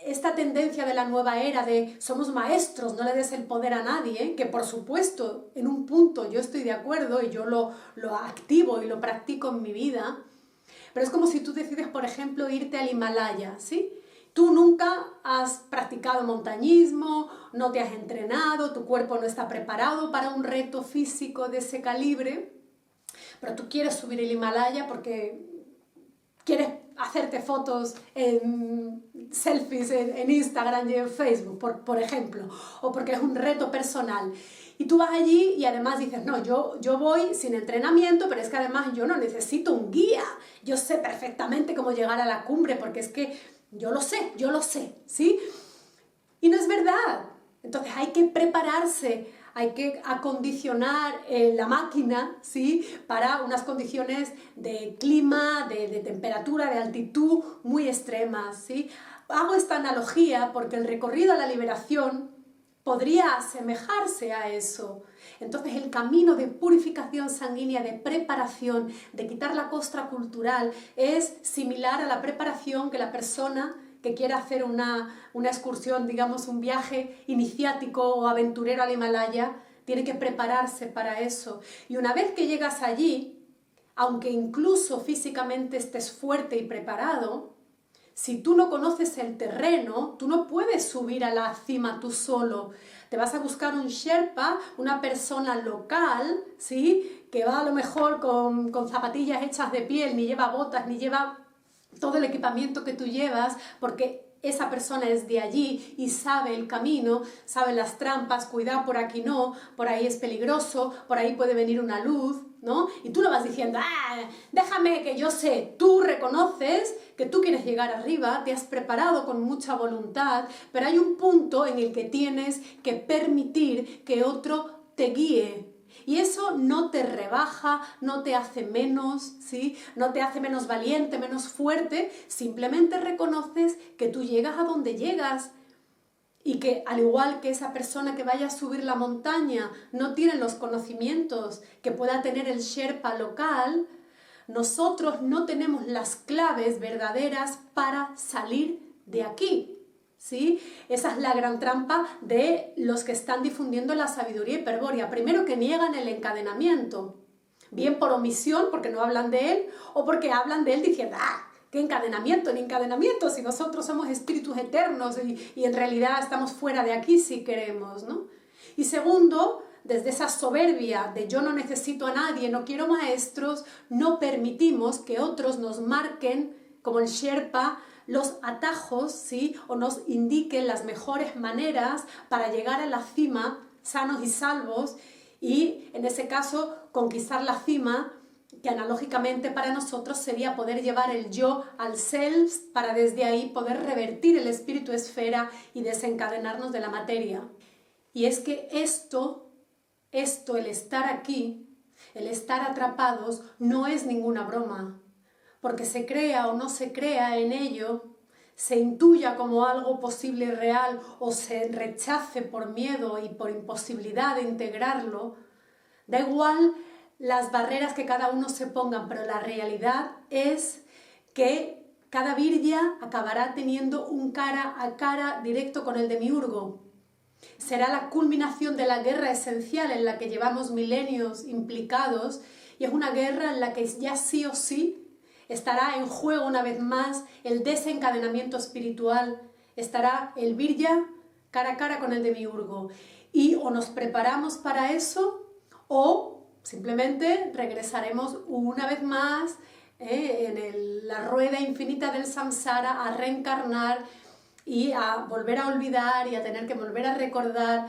esta tendencia de la nueva era de somos maestros, no le des el poder a nadie, que por supuesto en un punto yo estoy de acuerdo y yo lo activo y lo practico en mi vida, pero es como si tú decides, por ejemplo, irte al Himalaya, ¿sí? Tú nunca has practicado montañismo, no te has entrenado, tu cuerpo no está preparado para un reto físico de ese calibre, pero tú quieres subir el Himalaya porque quieres hacerte fotos en selfies en Instagram y en Facebook, por ejemplo, o porque es un reto personal. Y tú vas allí y además dices, no, yo voy sin entrenamiento, pero es que además yo no necesito un guía. Yo sé perfectamente cómo llegar a la cumbre porque es que yo lo sé, ¿sí? Y no es verdad. Entonces hay que prepararse, hay que acondicionar la máquina, ¿sí? Para unas condiciones de clima, de temperatura, de altitud muy extremas, ¿sí? Hago esta analogía porque el recorrido a la liberación podría asemejarse a eso. Entonces el camino de purificación sanguínea, de preparación, de quitar la costra cultural, es similar a la preparación que la persona que quiera hacer una excursión, digamos un viaje iniciático o aventurero al Himalaya, tiene que prepararse para eso. Y una vez que llegas allí, aunque incluso físicamente estés fuerte y preparado, si tú no conoces el terreno, tú no puedes subir a la cima tú solo. Te vas a buscar un Sherpa, una persona local, ¿sí? Que va a lo mejor con zapatillas hechas de piel, ni lleva botas, ni lleva todo el equipamiento que tú llevas, porque esa persona es de allí y sabe el camino, sabe las trampas, cuidado, por aquí no, por ahí es peligroso, por ahí puede venir una luz, ¿no? Y tú no vas diciendo, déjame que yo sé, tú reconoces que tú quieres llegar arriba, te has preparado con mucha voluntad, pero hay un punto en el que tienes que permitir que otro te guíe. Y eso no te rebaja, no te hace menos, ¿sí? No te hace menos valiente, menos fuerte, simplemente reconoces que tú llegas a donde llegas y que al igual que esa persona que vaya a subir la montaña no tiene los conocimientos que pueda tener el Sherpa local, nosotros no tenemos las claves verdaderas para salir de aquí. ¿Sí? Esa es la gran trampa de los que están difundiendo la sabiduría hiperbórea. Primero, que niegan el encadenamiento, bien por omisión, porque no hablan de él, o porque hablan de él diciendo, ¿qué encadenamiento? Ni encadenamiento, si nosotros somos espíritus eternos y en realidad estamos fuera de aquí si queremos, ¿no? Y segundo, desde esa soberbia de yo no necesito a nadie, no quiero maestros, no permitimos que otros nos marquen, como el Sherpa, los atajos, ¿sí? O nos indiquen las mejores maneras para llegar a la cima sanos y salvos y, en ese caso, conquistar la cima, que analógicamente para nosotros sería poder llevar el yo al self para desde ahí poder revertir el espíritu esfera y desencadenarnos de la materia. Y es que esto, el estar aquí, el estar atrapados no es ninguna broma, porque se crea o no se crea en ello, se intuya como algo posible y real o se rechace por miedo y por imposibilidad de integrarlo, da igual las barreras que cada uno se pongan, pero la realidad es que cada virya acabará teniendo un cara a cara directo con el demiurgo. Será la culminación de la guerra esencial en la que llevamos milenios implicados, y es una guerra en la que ya sí o sí estará en juego una vez más el desencadenamiento espiritual, estará el virya cara a cara con el demiurgo, y o nos preparamos para eso o simplemente regresaremos una vez más la rueda infinita del samsara a reencarnar y a volver a olvidar y a tener que volver a recordar,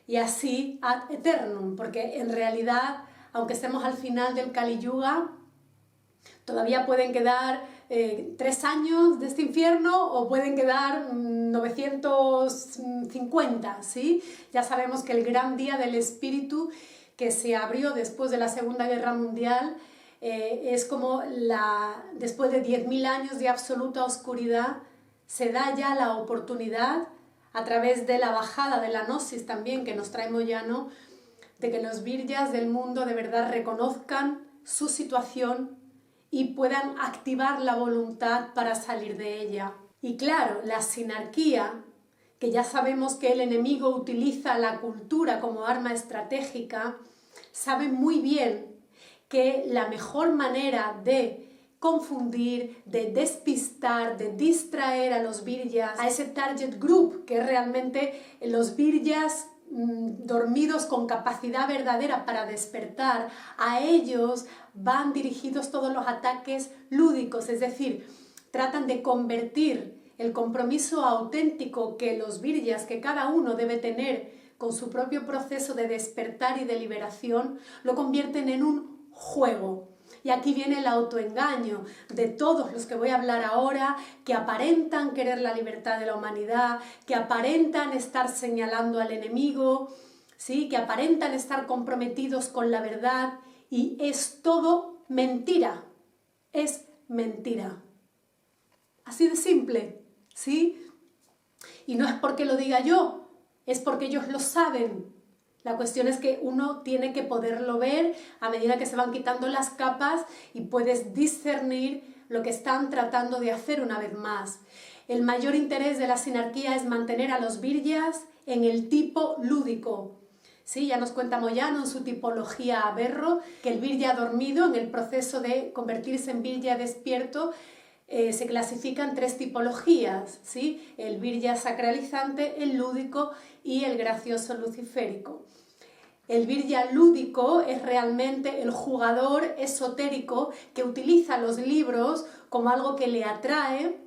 y así ad eternum, porque en realidad, aunque estemos al final del Kali Yuga, todavía pueden quedar 3 años de este infierno o pueden quedar 950, ¿sí? Ya sabemos que el gran día del espíritu que se abrió después de la Segunda Guerra Mundial es como después de 10.000 años de absoluta oscuridad, se da ya la oportunidad, a través de la bajada de la gnosis también que nos trae Moyano, de que los viryas del mundo de verdad reconozcan su situación y puedan activar la voluntad para salir de ella. Y claro, la sinarquía, que ya sabemos que el enemigo utiliza la cultura como arma estratégica, sabe muy bien que la mejor manera de confundir, de despistar, de distraer a los viryas, a ese target group, que es realmente los viryas dormidos con capacidad verdadera para despertar, a ellos van dirigidos todos los ataques lúdicos, es decir, tratan de convertir el compromiso auténtico que los viryas, que cada uno debe tener con su propio proceso de despertar y de liberación, lo convierten en un juego. Y aquí viene el autoengaño de todos los que voy a hablar ahora, que aparentan querer la libertad de la humanidad, que aparentan estar señalando al enemigo, ¿sí? Que aparentan estar comprometidos con la verdad, y es todo mentira, es mentira. Así de simple, ¿sí? Y no es porque lo diga yo, es porque ellos lo saben. La cuestión es que uno tiene que poderlo ver a medida que se van quitando las capas y puedes discernir lo que están tratando de hacer una vez más. El mayor interés de la sinarquía es mantener a los viryas en el tipo lúdico. Sí, ya nos cuenta Moyano en su tipología aberro que el virya dormido, en el proceso de convertirse en virya despierto, se clasifican 3 tipologías, ¿sí? El virya sacralizante, el lúdico y el gracioso luciférico. El virya lúdico es realmente el jugador esotérico que utiliza los libros como algo que le atrae,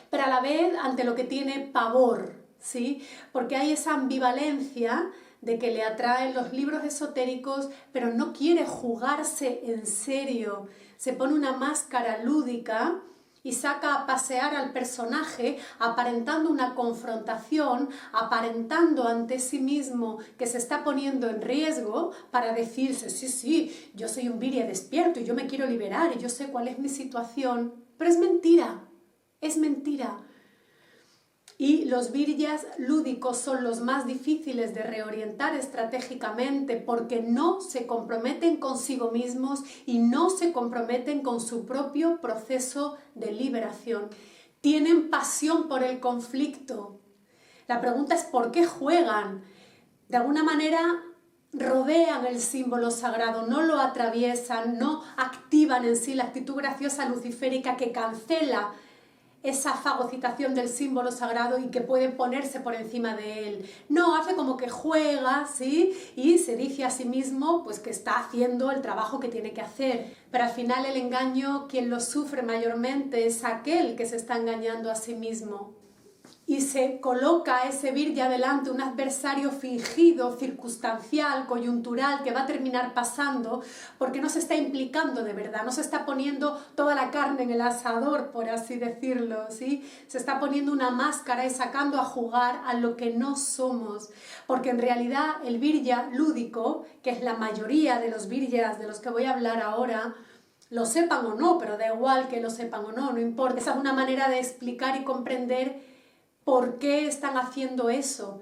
pero a la vez ante lo que tiene pavor, ¿sí? Porque hay esa ambivalencia de que le atraen los libros esotéricos, pero no quiere jugarse en serio. Se pone una máscara lúdica y saca a pasear al personaje aparentando una confrontación, aparentando ante sí mismo que se está poniendo en riesgo para decirse, sí, yo soy un virya despierto y yo me quiero liberar y yo sé cuál es mi situación. Pero es mentira, es mentira. Y los viryas lúdicos son los más difíciles de reorientar estratégicamente porque no se comprometen consigo mismos y no se comprometen con su propio proceso de liberación. Tienen pasión por el conflicto. La pregunta es ¿por qué juegan? De alguna manera rodean el símbolo sagrado, no lo atraviesan, no activan en sí la actitud graciosa luciférica que cancela esa fagocitación del símbolo sagrado y que puede ponerse por encima de él. No, hace como que juega, ¿sí? Y se dice a sí mismo pues, que está haciendo el trabajo que tiene que hacer. Pero al final el engaño, quien lo sufre mayormente es aquel que se está engañando a sí mismo. y se coloca a ese virya delante, un adversario fingido, circunstancial, coyuntural, que va a terminar pasando, porque no se está implicando de verdad, no se está poniendo toda la carne en el asador, por así decirlo, ¿sí? Se está poniendo una máscara y sacando a jugar a lo que no somos, porque en realidad el virya lúdico, que es la mayoría de los viryas de los que voy a hablar ahora, lo sepan o no, pero da igual que lo sepan o no, no importa. Esa es una manera de explicar y comprender ¿por qué están haciendo eso?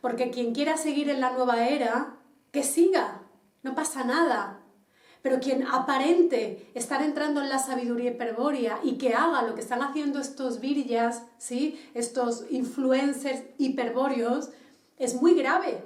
Porque quien quiera seguir en la nueva era, que siga, no pasa nada. Pero quien aparente estar entrando en la sabiduría hiperbórea y que haga lo que están haciendo estos viryas, ¿sí? Estos influencers hiperbóreos, es muy grave.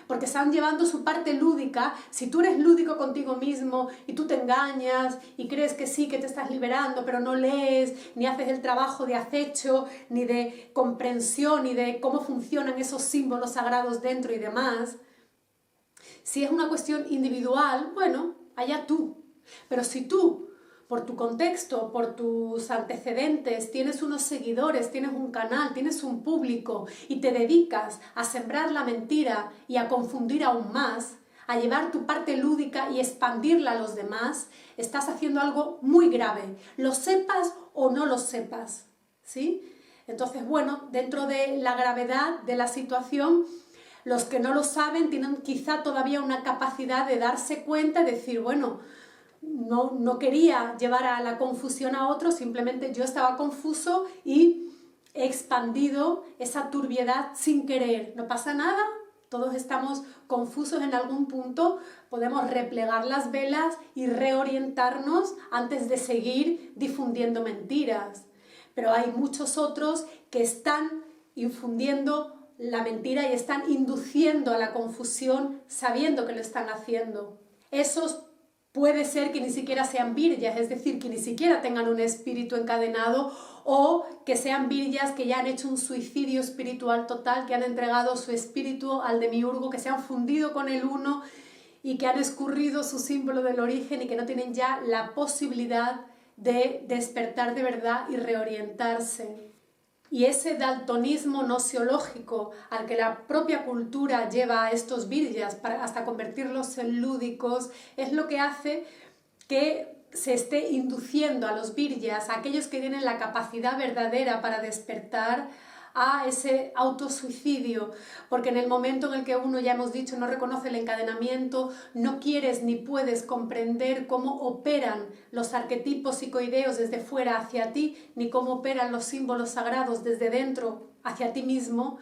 Porque están llevando su parte lúdica. Si tú eres lúdico contigo mismo y tú te engañas y crees que sí, que te estás liberando, pero no lees, ni haces el trabajo de acecho, ni de comprensión, ni de cómo funcionan esos símbolos sagrados dentro y demás, si es una cuestión individual, bueno, allá tú. Pero si tú, por tu contexto, por tus antecedentes, tienes unos seguidores, tienes un canal, tienes un público y te dedicas a sembrar la mentira y a confundir aún más, a llevar tu parte lúdica y expandirla a los demás, estás haciendo algo muy grave, lo sepas o no lo sepas, ¿sí? Entonces, bueno, dentro de la gravedad de la situación, los que no lo saben tienen quizá todavía una capacidad de darse cuenta y decir, bueno, no quería llevar a la confusión a otros, simplemente yo estaba confuso y he expandido esa turbiedad sin querer. No pasa nada, todos estamos confusos en algún punto, podemos replegar las velas y reorientarnos antes de seguir difundiendo mentiras. Pero hay muchos otros que están infundiendo la mentira y están induciendo a la confusión sabiendo que lo están haciendo. Esos puede ser que ni siquiera sean viryas, es decir, que ni siquiera tengan un espíritu encadenado o que sean viryas que ya han hecho un suicidio espiritual total, que han entregado su espíritu al demiurgo, que se han fundido con el uno y que han escurrido su símbolo del origen y que no tienen ya la posibilidad de despertar de verdad y reorientarse. Y ese daltonismo nociológico al que la propia cultura lleva a estos viryas hasta convertirlos en lúdicos es lo que hace que se esté induciendo a los viryas, a aquellos que tienen la capacidad verdadera para despertar, a ese autosuicidio, porque en el momento en el que uno, ya hemos dicho, no reconoce el encadenamiento, no quieres ni puedes comprender cómo operan los arquetipos psicoideos desde fuera hacia ti, ni cómo operan los símbolos sagrados desde dentro hacia ti mismo,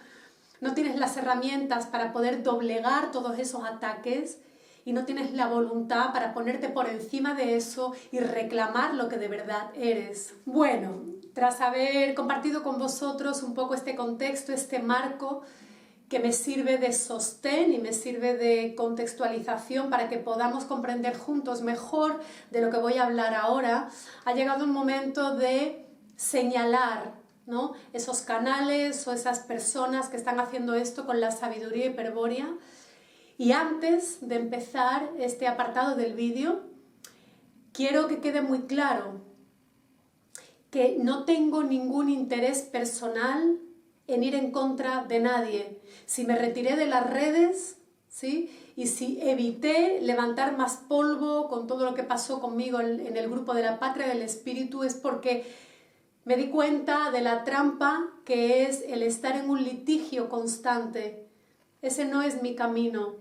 no tienes las herramientas para poder doblegar todos esos ataques y no tienes la voluntad para ponerte por encima de eso y reclamar lo que de verdad eres. Bueno, tras haber compartido con vosotros un poco este contexto, este marco que me sirve de sostén y me sirve de contextualización para que podamos comprender juntos mejor de lo que voy a hablar ahora, ha llegado un momento de señalar, ¿no?, esos canales o esas personas que están haciendo esto con la sabiduría hiperbórea. Y antes de empezar este apartado del vídeo, quiero que quede muy claro que no tengo ningún interés personal en ir en contra de nadie. Si me retiré de las redes, ¿sí?, y si evité levantar más polvo con todo lo que pasó conmigo en el grupo de la Patria del Espíritu, es porque me di cuenta de la trampa que es el estar en un litigio constante. Ese no es mi camino.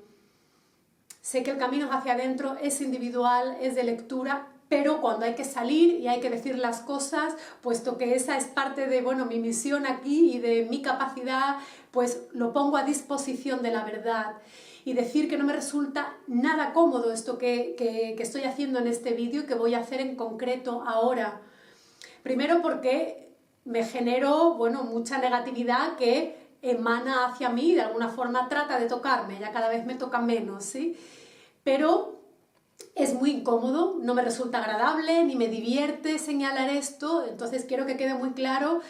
Sé que el camino hacia adentro es individual, es de lectura, pero cuando hay que salir y hay que decir las cosas, puesto que esa es parte de, bueno, mi misión aquí y de mi capacidad, pues lo pongo a disposición de la verdad. Y decir que no me resulta nada cómodo esto que estoy haciendo en este vídeo y que voy a hacer en concreto ahora. Primero porque me generó, bueno, mucha negatividad que emana hacia mí y de alguna forma trata de tocarme, ya cada vez me toca menos, ¿sí? Pero es muy incómodo, no me resulta agradable, ni me divierte señalar esto, entonces quiero que quede muy claro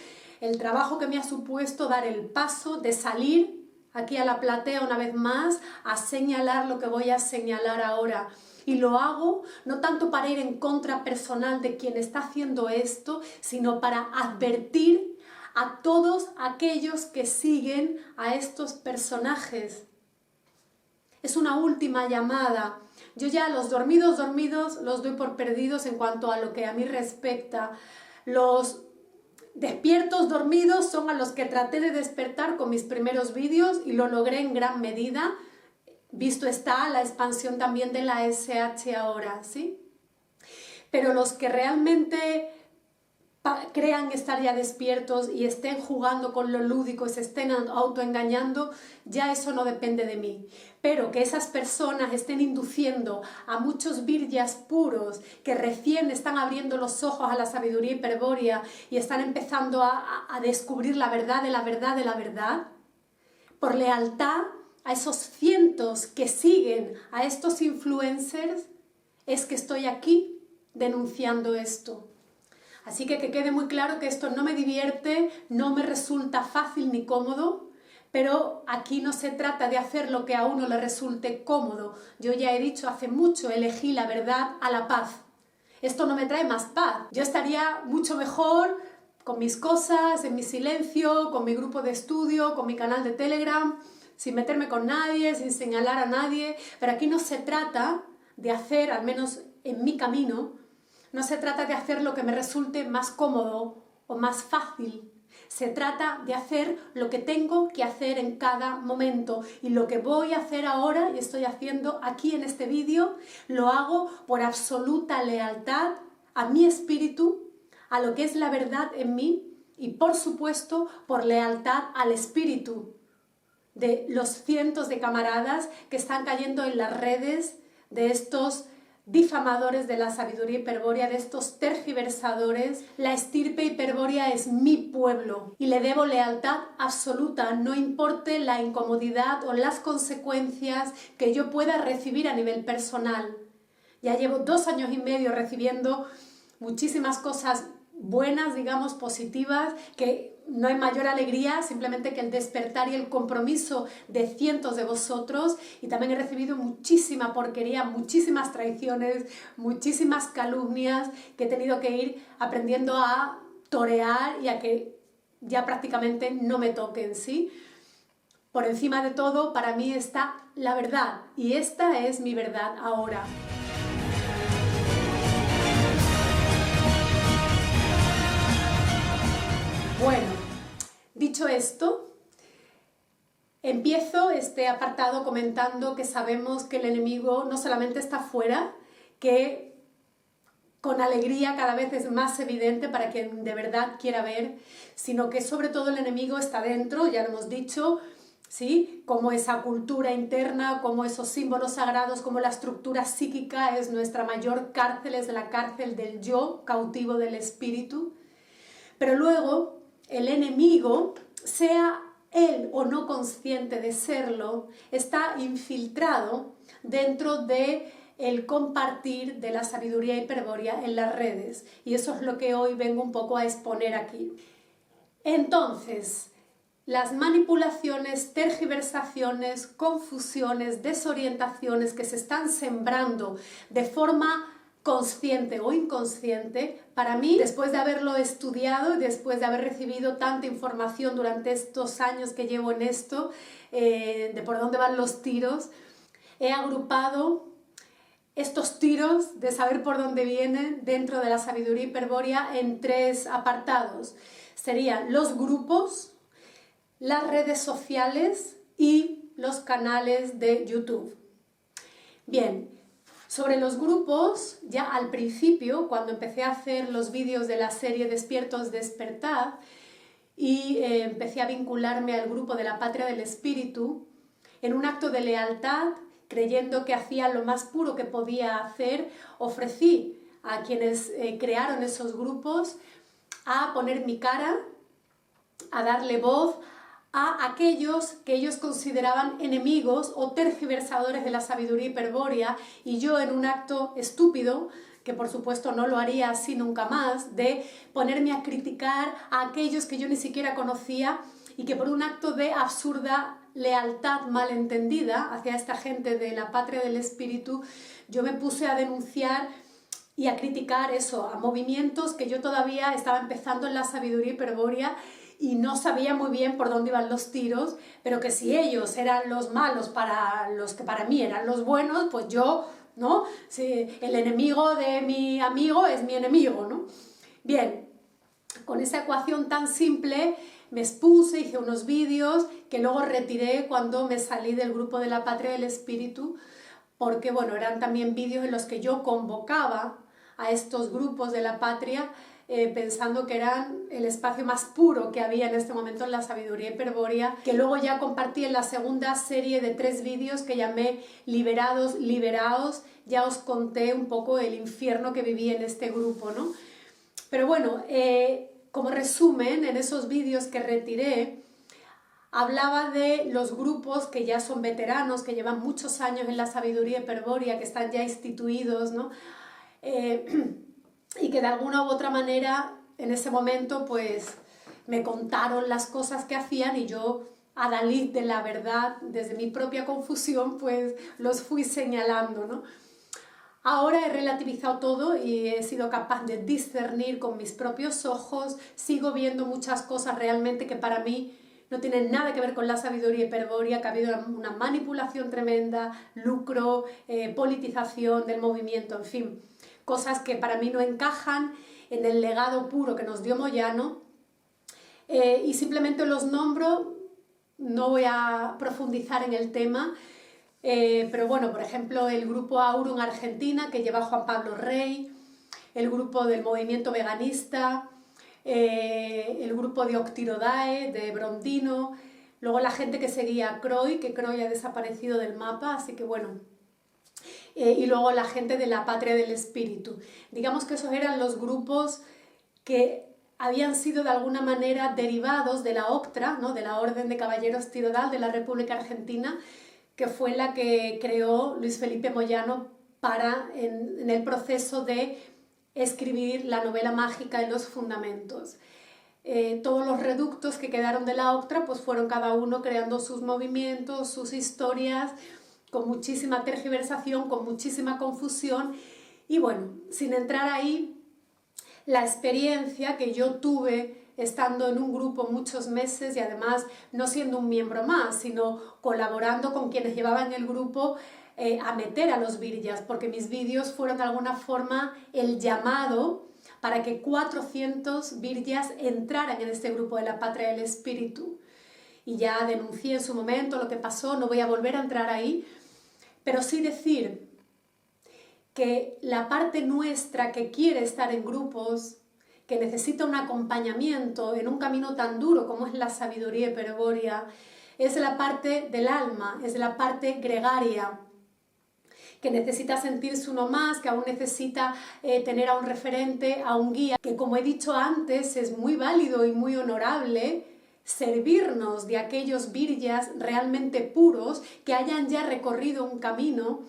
el trabajo que me ha supuesto dar el paso de salir aquí a la platea una vez más a señalar lo que voy a señalar ahora. Y lo hago no tanto para ir en contra personal de quien está haciendo esto, sino para advertir a todos aquellos que siguen a estos personajes. Es una última llamada. Yo ya los dormidos los doy por perdidos en cuanto a lo que a mí respecta. Los despiertos dormidos son a los que traté de despertar con mis primeros vídeos y lo logré en gran medida. Visto está la expansión también de la SH ahora, ¿sí? Pero los que realmente crean estar ya despiertos y estén jugando con lo lúdico y se estén autoengañando, ya eso no depende de mí. Pero que esas personas estén induciendo a muchos virjas puros que recién están abriendo los ojos a la sabiduría hiperbórea y están empezando a descubrir la verdad de la verdad de la verdad, por lealtad a esos cientos que siguen a estos influencers, es que estoy aquí denunciando esto. Así que quede muy claro que esto no me divierte, no me resulta fácil ni cómodo, pero aquí no se trata de hacer lo que a uno le resulte cómodo. Yo ya he dicho hace mucho, elegí la verdad a la paz. Esto no me trae más paz. Yo estaría mucho mejor con mis cosas, en mi silencio, con mi grupo de estudio, con mi canal de Telegram, sin meterme con nadie, sin señalar a nadie. Pero aquí no se trata de hacer, al menos en mi camino, no se trata de hacer lo que me resulte más cómodo o más fácil. Se trata de hacer lo que tengo que hacer en cada momento. Y lo que voy a hacer ahora, y estoy haciendo aquí en este vídeo, lo hago por absoluta lealtad a mi espíritu, a lo que es la verdad en mí y, por supuesto, por lealtad al espíritu de los cientos de camaradas que están cayendo en las redes de estos difamadores de la sabiduría hiperbórea, de estos tergiversadores. La estirpe hiperbórea es mi pueblo y le debo lealtad absoluta, no importe la incomodidad o las consecuencias que yo pueda recibir a nivel personal. Ya llevo 2 años y medio recibiendo muchísimas cosas buenas, digamos, positivas, que no hay mayor alegría simplemente que el despertar y el compromiso de cientos de vosotros, y también he recibido muchísima porquería, muchísimas traiciones, muchísimas calumnias que he tenido que ir aprendiendo a torear y a que ya prácticamente no me toquen, ¿sí? Por encima de todo, para mí está la verdad, y esta es mi verdad ahora. Bueno, dicho esto, empiezo este apartado comentando que sabemos que el enemigo no solamente está fuera, que con alegría cada vez es más evidente para quien de verdad quiera ver, sino que sobre todo el enemigo está dentro, ya lo hemos dicho, ¿sí? Como esa cultura interna, como esos símbolos sagrados, como la estructura psíquica es nuestra mayor cárcel, es la cárcel del yo, cautivo del espíritu. Pero luego el enemigo, sea él o no consciente de serlo, está infiltrado dentro de el compartir de la sabiduría hiperbórea en las redes. Y eso es lo que hoy vengo un poco a exponer aquí. Entonces, las manipulaciones, tergiversaciones, confusiones, desorientaciones que se están sembrando de forma consciente o inconsciente, para mí, después de haberlo estudiado y después de haber recibido tanta información durante estos años que llevo en esto, de por dónde van los tiros, he agrupado estos tiros de saber por dónde vienen dentro de la sabiduría hiperbórea en 3 apartados. Serían los grupos, las redes sociales y los canales de YouTube. Bien, sobre los grupos, ya al principio, cuando empecé a hacer los vídeos de la serie Despiertos Despertad y empecé a vincularme al grupo de la Patria del Espíritu, en un acto de lealtad, creyendo que hacía lo más puro que podía hacer, ofrecí a quienes crearon esos grupos a poner mi cara, a darle voz a aquellos que ellos consideraban enemigos o tergiversadores de la sabiduría hiperbórea, y yo, en un acto estúpido, que por supuesto no lo haría así nunca más, de ponerme a criticar a aquellos que yo ni siquiera conocía y que por un acto de absurda lealtad malentendida hacia esta gente de la Patria del Espíritu, yo me puse a denunciar y a criticar eso, a movimientos que yo todavía estaba empezando en la sabiduría hiperbórea y no sabía muy bien por dónde iban los tiros, pero que si ellos eran los malos para los que para mí eran los buenos, pues yo, ¿no? Si el enemigo de mi amigo es mi enemigo, ¿no? Bien, con esa ecuación tan simple me expuse, hice unos vídeos que luego retiré cuando me salí del grupo de la Patria del Espíritu, porque bueno, eran también vídeos en los que yo convocaba a estos grupos de la Patria pensando que eran el espacio más puro que había en este momento en la sabiduría hiperbórea, que luego ya compartí en la segunda serie de 3 vídeos que llamé Liberados, Liberaos. Ya os conté un poco el infierno que viví en este grupo, ¿no? Pero bueno, como resumen, en esos vídeos que retiré, hablaba de los grupos que ya son veteranos, que llevan muchos años en la sabiduría hiperbórea, que están ya instituidos, ¿no? Y que de alguna u otra manera en ese momento pues me contaron las cosas que hacían y yo, adalid de la verdad, desde mi propia confusión, pues los fui señalando, ¿no? Ahora he relativizado todo y he sido capaz de discernir con mis propios ojos, sigo viendo muchas cosas realmente que para mí no tienen nada que ver con la sabiduría hiperbórea, que ha habido una manipulación tremenda, lucro, politización del movimiento, en fin, cosas que para mí no encajan en el legado puro que nos dio Moyano, y simplemente los nombro, no voy a profundizar en el tema. Pero bueno, por ejemplo, el grupo Aurum Argentina, que lleva Juan Pablo Rey, el grupo del movimiento veganista, el grupo de Octirodae, de Brondino, luego la gente que seguía a Croy, que Croy ha desaparecido del mapa, así que bueno, y luego la gente de la Patria del Espíritu. Digamos que esos eran los grupos que habían sido de alguna manera derivados de la OCTRA, ¿no? De la Orden de Caballeros Tirodal de la República Argentina, que fue la que creó Luis Felipe Moyano en el proceso de escribir la novela mágica de los fundamentos. Todos los reductos que quedaron de la OCTRA pues fueron cada uno creando sus movimientos, sus historias, con muchísima tergiversación, con muchísima confusión, y bueno, sin entrar ahí, la experiencia que yo tuve estando en un grupo muchos meses y además no siendo un miembro más, sino colaborando con quienes llevaban el grupo a meter a los viryas, porque mis vídeos fueron de alguna forma el llamado para que 400 viryas entraran en este grupo de la Patria del Espíritu. Y ya denuncié en su momento lo que pasó, no voy a volver a entrar ahí, pero sí decir que la parte nuestra que quiere estar en grupos, que necesita un acompañamiento en un camino tan duro como es la sabiduría hiperbórea, es la parte del alma, es la parte gregaria, que necesita sentirse uno más, que aún necesita tener a un referente, a un guía, que como he dicho antes es muy válido y muy honorable servirnos de aquellos viryas realmente puros que hayan ya recorrido un camino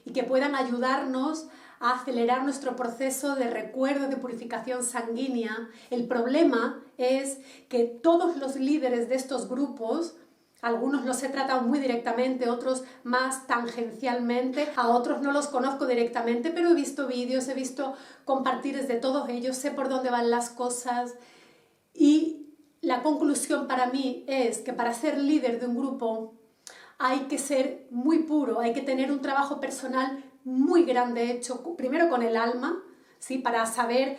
y que puedan ayudarnos a acelerar nuestro proceso de recuerdo, de purificación sanguínea. El problema es que todos los líderes de estos grupos, algunos los he tratado muy directamente, otros más tangencialmente, a otros no los conozco directamente, pero he visto vídeos, he visto compartires de todos ellos, sé por dónde van las cosas, y la conclusión para mí es que para ser líder de un grupo hay que ser muy puro, hay que tener un trabajo personal muy grande hecho, primero con el alma, ¿sí? Para saber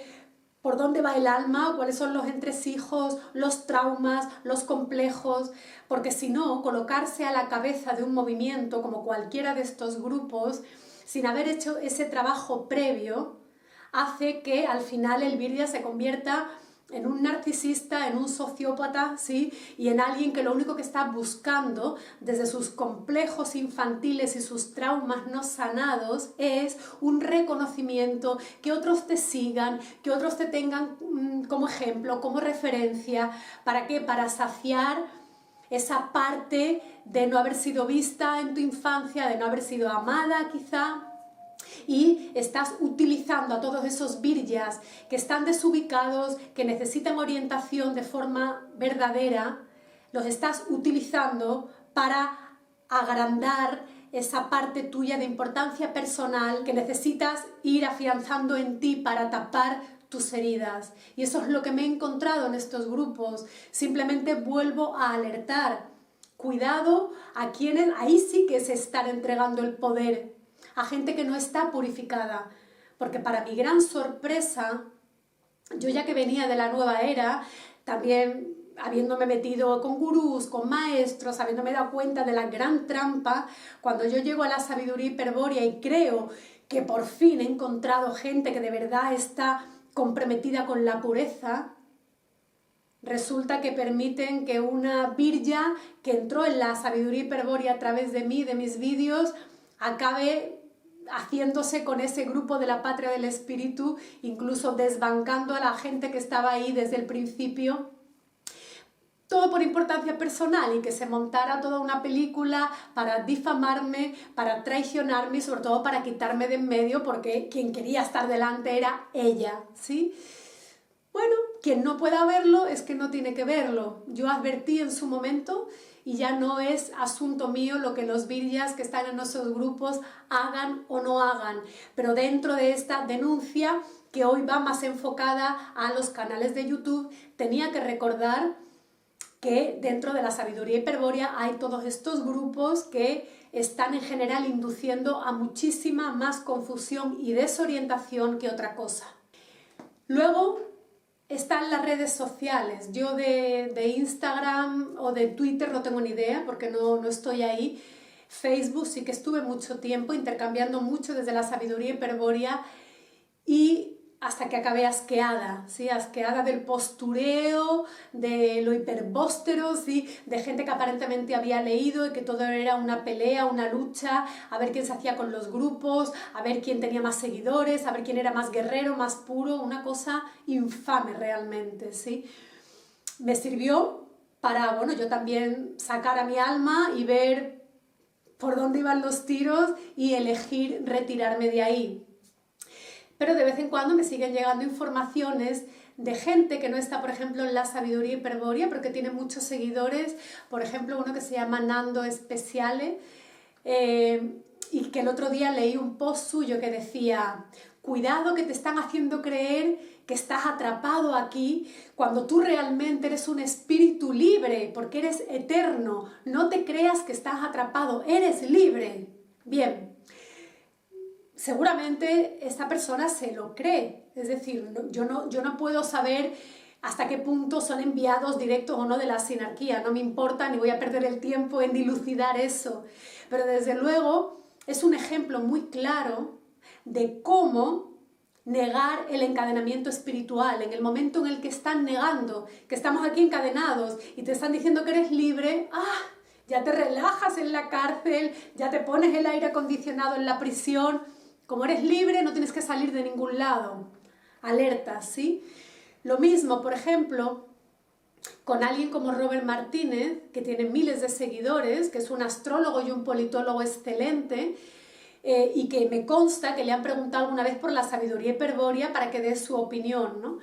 por dónde va el alma, cuáles son los entresijos, los traumas, los complejos, porque si no, colocarse a la cabeza de un movimiento como cualquiera de estos grupos, sin haber hecho ese trabajo previo, hace que al final el virya se convierta en un narcisista, en un sociópata, ¿sí? Y en alguien que lo único que está buscando desde sus complejos infantiles y sus traumas no sanados es un reconocimiento, que otros te sigan, que otros te tengan como ejemplo, como referencia. ¿Para qué? Para saciar esa parte de no haber sido vista en tu infancia, de no haber sido amada quizá. Y estás utilizando a todos esos viryas que están desubicados, que necesitan orientación de forma verdadera, los estás utilizando para agrandar esa parte tuya de importancia personal que necesitas ir afianzando en ti para tapar tus heridas. Y eso es lo que me he encontrado en estos grupos. Simplemente vuelvo a alertar. Cuidado a quienes, ahí sí que se están entregando el poder, a gente que no está purificada. Porque para mi gran sorpresa, yo ya que venía de la nueva era, también habiéndome metido con gurús, con maestros, habiéndome dado cuenta de la gran trampa, cuando yo llego a la sabiduría hiperbórea y creo que por fin he encontrado gente que de verdad está comprometida con la pureza, resulta que permiten que una virya que entró en la sabiduría hiperbórea a través de mí, de mis vídeos, acabe haciéndose con ese grupo de la patria del espíritu, incluso desbancando a la gente que estaba ahí desde el principio, todo por importancia personal, y que se montara toda una película para difamarme, para traicionarme y sobre todo para quitarme de en medio, porque quien quería estar delante era ella, ¿sí? Bueno, quien no pueda verlo es que no tiene que verlo. Yo advertí en su momento y ya no es asunto mío lo que los viryas que están en esos grupos hagan o no hagan. Pero dentro de esta denuncia, que hoy va más enfocada a los canales de YouTube, tenía que recordar que dentro de la sabiduría hiperbórea hay todos estos grupos que están en general induciendo a muchísima más confusión y desorientación que otra cosa. Luego están las redes sociales. Yo de Instagram o de Twitter no tengo ni idea porque no estoy ahí. Facebook sí que estuve mucho tiempo intercambiando mucho desde la sabiduría hiperbórea y hasta que acabé asqueada, ¿sí? Asqueada del postureo, de lo hiperbóstero, ¿sí? De gente que aparentemente había leído y que todo era una pelea, una lucha, a ver quién se hacía con los grupos, a ver quién tenía más seguidores, a ver quién era más guerrero, más puro, una cosa infame realmente, ¿sí? Me sirvió para, bueno, yo también sacar a mi alma y ver por dónde iban los tiros y elegir retirarme de ahí. Pero de vez en cuando me siguen llegando informaciones de gente que no está, por ejemplo, en la sabiduría hiperbórea, pero que tiene muchos seguidores, por ejemplo, uno que se llama Nando Speciale, y que el otro día leí un post suyo que decía: cuidado que te están haciendo creer que estás atrapado aquí cuando tú realmente eres un espíritu libre, porque eres eterno, no te creas que estás atrapado, eres libre. Bien. Seguramente esta persona se lo cree, es decir, yo no puedo saber hasta qué punto son enviados directos o no de la sinarquía, no me importa ni voy a perder el tiempo en dilucidar eso, pero desde luego es un ejemplo muy claro de cómo negar el encadenamiento espiritual. En el momento en el que están negando, que estamos aquí encadenados y te están diciendo que eres libre, ya te relajas en la cárcel, ya te pones el aire acondicionado en la prisión. Como eres libre, no tienes que salir de ningún lado. Alerta, ¿sí? Lo mismo, por ejemplo, con alguien como Robert Martínez, que tiene miles de seguidores, que es un astrólogo y un politólogo excelente, y que me consta que le han preguntado alguna vez por la sabiduría hiperbórea para que dé su opinión, ¿no?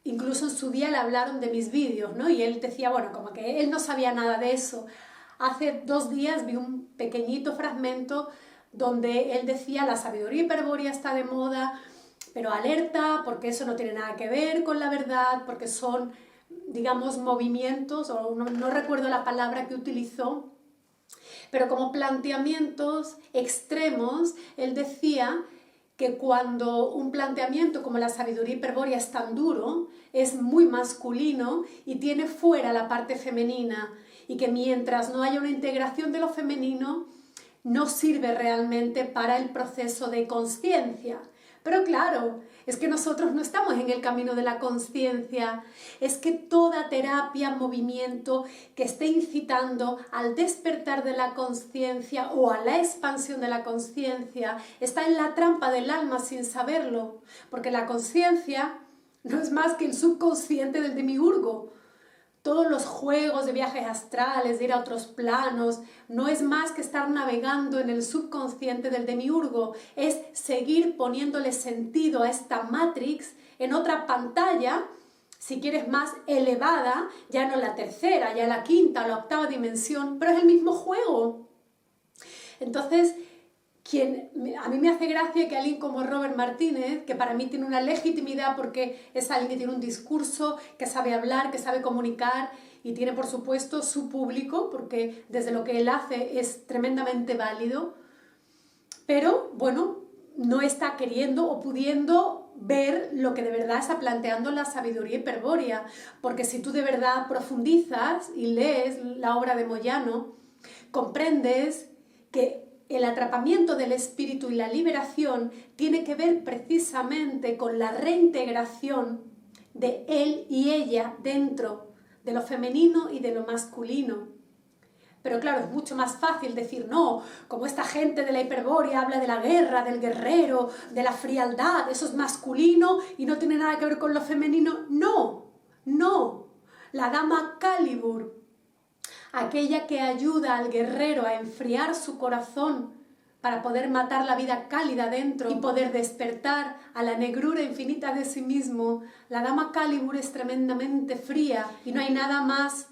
Incluso en su día le hablaron de mis vídeos, ¿no? Y él decía, bueno, como que él no sabía nada de eso. Hace 2 días vi un pequeñito fragmento donde él decía: la sabiduría hiperbórea está de moda, pero alerta, porque eso no tiene nada que ver con la verdad, porque son, digamos, movimientos, o no recuerdo la palabra que utilizó, pero como planteamientos extremos. Él decía que cuando un planteamiento como la sabiduría hiperbórea es tan duro, es muy masculino y tiene fuera la parte femenina, y que mientras no haya una integración de lo femenino, no sirve realmente para el proceso de consciencia. Pero claro, es que nosotros no estamos en el camino de la consciencia. Es que toda terapia, movimiento que esté incitando al despertar de la consciencia o a la expansión de la consciencia está en la trampa del alma sin saberlo. Porque la consciencia no es más que el subconsciente del demiurgo. Todos los juegos de viajes astrales, de ir a otros planos, no es más que estar navegando en el subconsciente del demiurgo. Es seguir poniéndole sentido a esta Matrix en otra pantalla, si quieres más elevada, ya no la tercera, ya la quinta, la octava dimensión, pero es el mismo juego. Entonces, a mí me hace gracia que alguien como Robert Martínez, que para mí tiene una legitimidad porque es alguien que tiene un discurso, que sabe hablar, que sabe comunicar y tiene por supuesto su público, porque desde lo que él hace es tremendamente válido, pero bueno, no está queriendo o pudiendo ver lo que de verdad está planteando la sabiduría hiperbórea, porque si tú de verdad profundizas y lees la obra de Moyano, comprendes que el atrapamiento del espíritu y la liberación tiene que ver precisamente con la reintegración de él y ella dentro de lo femenino y de lo masculino. Pero claro, es mucho más fácil decir, no, como esta gente de la hiperbórea habla de la guerra, del guerrero, de la frialdad, eso es masculino y no tiene nada que ver con lo femenino. No, no. La dama Calibur, aquella que ayuda al guerrero a enfriar su corazón para poder matar la vida cálida dentro y poder despertar a la negrura infinita de sí mismo, la dama Calibur es tremendamente fría y no hay nada más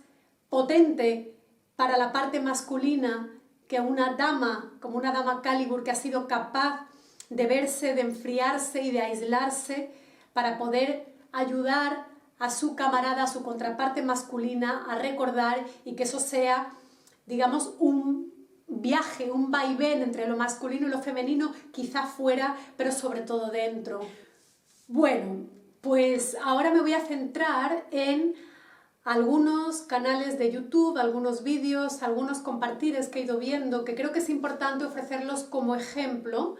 potente para la parte masculina que una dama, como una dama Calibur que ha sido capaz de verse, de enfriarse y de aislarse para poder ayudar a su camarada, a su contraparte masculina a recordar y que eso sea, digamos, un viaje, un vaivén entre lo masculino y lo femenino, quizá fuera, pero sobre todo dentro. Bueno, pues ahora me voy a centrar en algunos canales de YouTube, algunos vídeos, algunos compartires que he ido viendo, que creo que es importante ofrecerlos como ejemplo.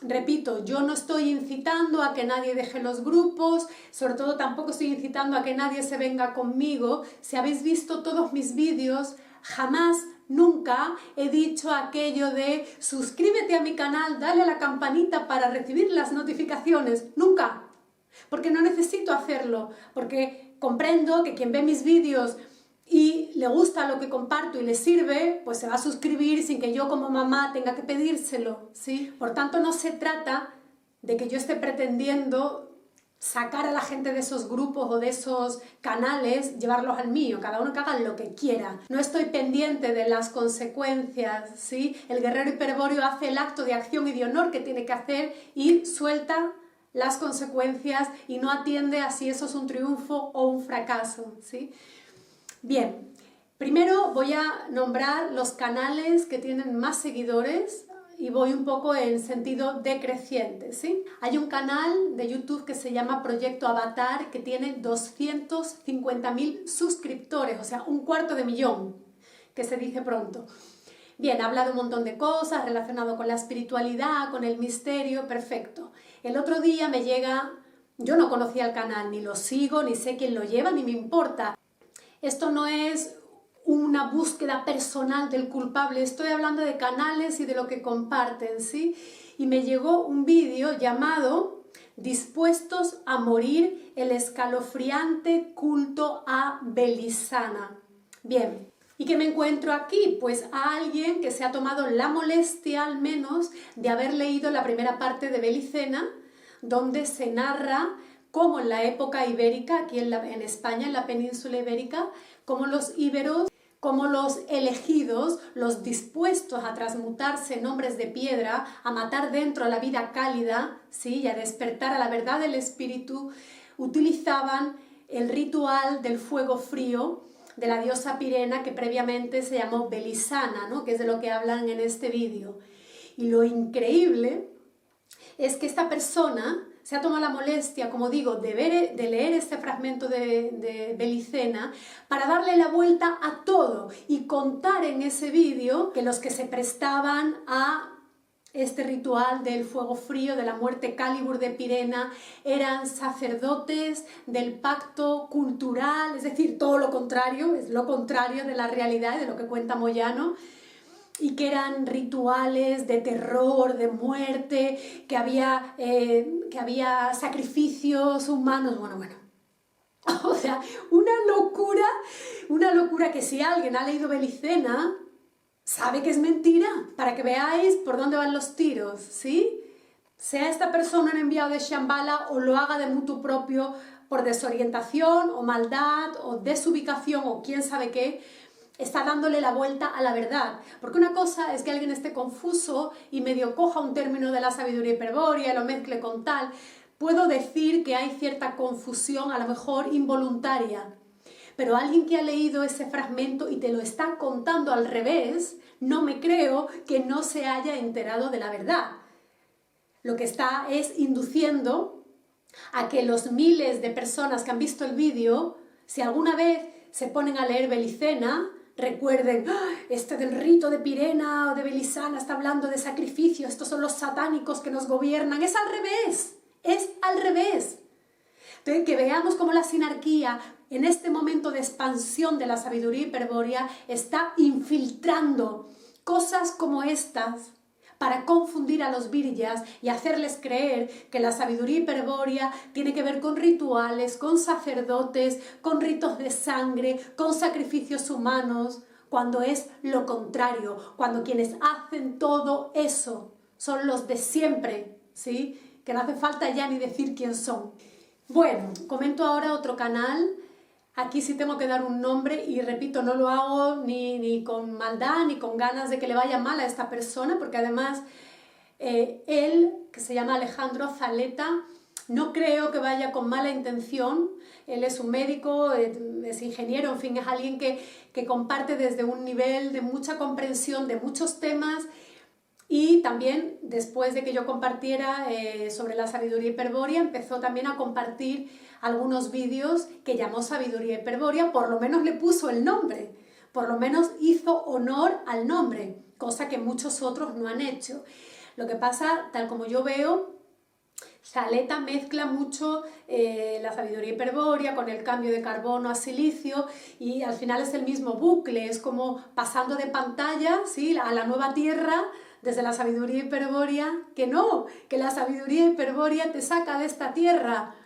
Repito, yo no estoy incitando a que nadie deje los grupos, sobre todo tampoco estoy incitando a que nadie se venga conmigo. Si habéis visto todos mis vídeos, jamás, nunca he dicho aquello de suscríbete a mi canal, dale a la campanita para recibir las notificaciones. Nunca, porque no necesito hacerlo, porque comprendo que quien ve mis vídeos y le gusta lo que comparto y le sirve, pues se va a suscribir sin que yo como mamá tenga que pedírselo, ¿sí? Por tanto, no se trata de que yo esté pretendiendo sacar a la gente de esos grupos o de esos canales, llevarlos al mío, cada uno que haga lo que quiera. No estoy pendiente de las consecuencias, ¿sí? El guerrero hiperbóreo hace el acto de acción y de honor que tiene que hacer y suelta las consecuencias y no atiende a si eso es un triunfo o un fracaso, ¿sí? Bien, primero voy a nombrar los canales que tienen más seguidores y voy un poco en sentido decreciente, ¿sí? Hay un canal de YouTube que se llama Proyecto Avatar que tiene 250.000 suscriptores, o sea, 250.000, que se dice pronto. Bien, habla de un montón de cosas relacionado con la espiritualidad, con el misterio, perfecto. El otro día me llega, yo no conocía el canal, ni lo sigo, ni sé quién lo lleva, ni me importa. Esto no es una búsqueda personal del culpable, estoy hablando de canales y de lo que comparten, ¿sí? Y me llegó un vídeo llamado Dispuestos a morir, el escalofriante culto a Belisana. Bien, ¿y qué me encuentro aquí? Pues a alguien que se ha tomado la molestia, al menos, de haber leído la primera parte de Belicena, donde se narra cómo en la época ibérica, aquí en España, en la península ibérica, cómo los íberos, como los elegidos, los dispuestos a transmutarse en hombres de piedra, a matar dentro a la vida cálida, ¿sí? Y a despertar a la verdad del espíritu, utilizaban el ritual del fuego frío de la diosa Pirena, que previamente se llamó Belisana, ¿no? Que es de lo que hablan en este vídeo. Y lo increíble es que esta persona se ha tomado la molestia, como digo, de leer este fragmento de Belicena para darle la vuelta a todo y contar en ese vídeo que los que se prestaban a este ritual del fuego frío, de la muerte Calibur de Pirena, eran sacerdotes del pacto cultural, es decir, todo lo contrario, es lo contrario de la realidad y de lo que cuenta Moyano, y que eran rituales de terror, de muerte, que había sacrificios humanos, bueno. O sea, una locura que si alguien ha leído Belicena, sabe que es mentira, para que veáis por dónde van los tiros, ¿sí? sea esta persona un enviado de Shambhala o lo haga de mutuo propio por desorientación o maldad o desubicación o quién sabe qué, está dándole la vuelta a la verdad. Porque una cosa es que alguien esté confuso y medio coja un término de la sabiduría hiperbórea y lo mezcle con tal. Puedo decir que hay cierta confusión, a lo mejor involuntaria. Pero alguien que ha leído ese fragmento y te lo está contando al revés, no me creo que no se haya enterado de la verdad. Lo que está es induciendo a que los miles de personas que han visto el vídeo, si alguna vez se ponen a leer Belicena, recuerden, este del rito de Pirena o de Belisana está hablando de sacrificio, estos son los satánicos que nos gobiernan. Es al revés, es al revés. Entonces, que veamos cómo la sinarquía, en este momento de expansión de la sabiduría hiperbórea, está infiltrando cosas como estas para confundir a los viryas y hacerles creer que la sabiduría hiperbórea tiene que ver con rituales, con sacerdotes, con ritos de sangre, con sacrificios humanos, cuando es lo contrario, cuando quienes hacen todo eso son los de siempre, ¿sí? Que no hace falta ya ni decir quién son. Bueno, comento ahora otro canal. Aquí sí tengo que dar un nombre y repito, no lo hago ni con maldad ni con ganas de que le vaya mal a esta persona, porque además él, que se llama Alejandro Zaleta, no creo que vaya con mala intención. Él es un médico, es ingeniero, en fin, es alguien que comparte desde un nivel de mucha comprensión de muchos temas. Y también, después de que yo compartiera sobre la sabiduría hiperbórea, empezó también a compartir algunos vídeos que llamó sabiduría hiperbórea, por lo menos le puso el nombre, por lo menos hizo honor al nombre, cosa que muchos otros no han hecho. Lo que pasa, tal como yo veo, Zaleta mezcla mucho la sabiduría hiperbórea con el cambio de carbono a silicio y al final es el mismo bucle, es como pasando de pantalla, ¿sí?, a la nueva tierra desde la sabiduría hiperbórea, que no, que la sabiduría hiperbórea te saca de esta tierra.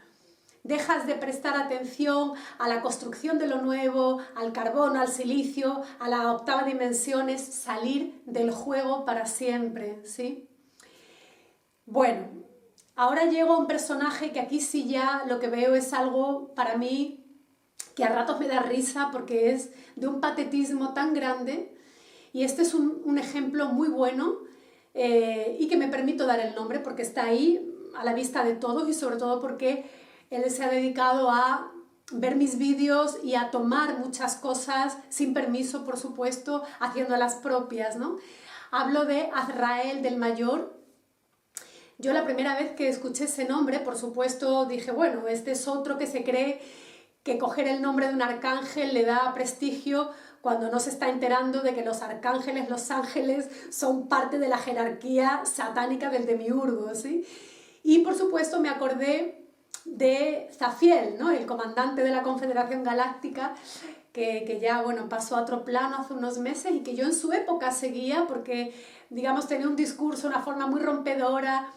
Dejas de prestar atención a la construcción de lo nuevo, al carbono, al silicio, a la octava dimensión, es salir del juego para siempre, ¿sí? Bueno, ahora llego a un personaje que aquí sí ya lo que veo es algo para mí que a ratos me da risa porque es de un patetismo tan grande y este es un ejemplo muy bueno y que me permito dar el nombre porque está ahí a la vista de todos y sobre todo porque él se ha dedicado a ver mis vídeos y a tomar muchas cosas sin permiso, por supuesto, haciéndolas propias, ¿no? Hablo de Azrael del Mayor. Yo la primera vez que escuché ese nombre, por supuesto, dije, bueno, este es otro que se cree que coger el nombre de un arcángel le da prestigio cuando no se está enterando de que los arcángeles, los ángeles, son parte de la jerarquía satánica del demiurgo, ¿sí? Y por supuesto me acordé de Zafiel, ¿no?, el comandante de la Confederación Galáctica, que ya, bueno, pasó a otro plano hace unos meses y que yo en su época seguía porque, digamos, tenía un discurso, una forma muy rompedora,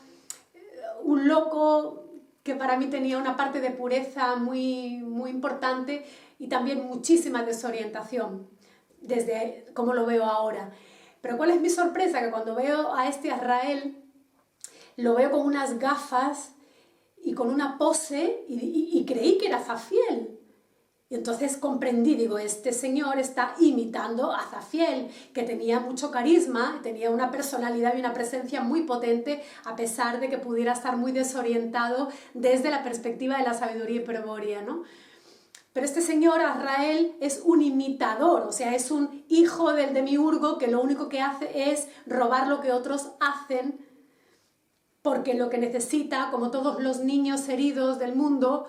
un loco que para mí tenía una parte de pureza muy, muy importante y también muchísima desorientación, desde cómo lo veo ahora. Pero ¿cuál es mi sorpresa? Que cuando veo a este Azrael, lo veo con unas gafas y con una pose y creí que era Zafiel. Y entonces comprendí, digo, este señor está imitando a Zafiel, que tenía mucho carisma, tenía una personalidad y una presencia muy potente, a pesar de que pudiera estar muy desorientado desde la perspectiva de la sabiduría hiperbórea, ¿no? Pero este señor Azrael es un imitador, o sea, es un hijo del demiurgo que lo único que hace es robar lo que otros hacen, porque lo que necesita, como todos los niños heridos del mundo,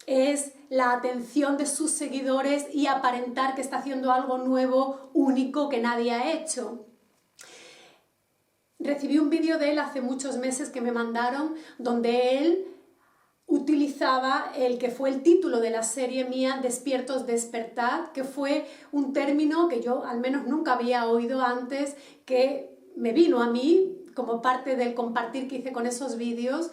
es la atención de sus seguidores y aparentar que está haciendo algo nuevo, único, que nadie ha hecho. Recibí un vídeo de él hace muchos meses que me mandaron, donde él utilizaba el que fue el título de la serie mía, Despiertos, Despertad, que fue un término que yo al menos nunca había oído antes, que me vino a mí como parte del compartir que hice con esos vídeos.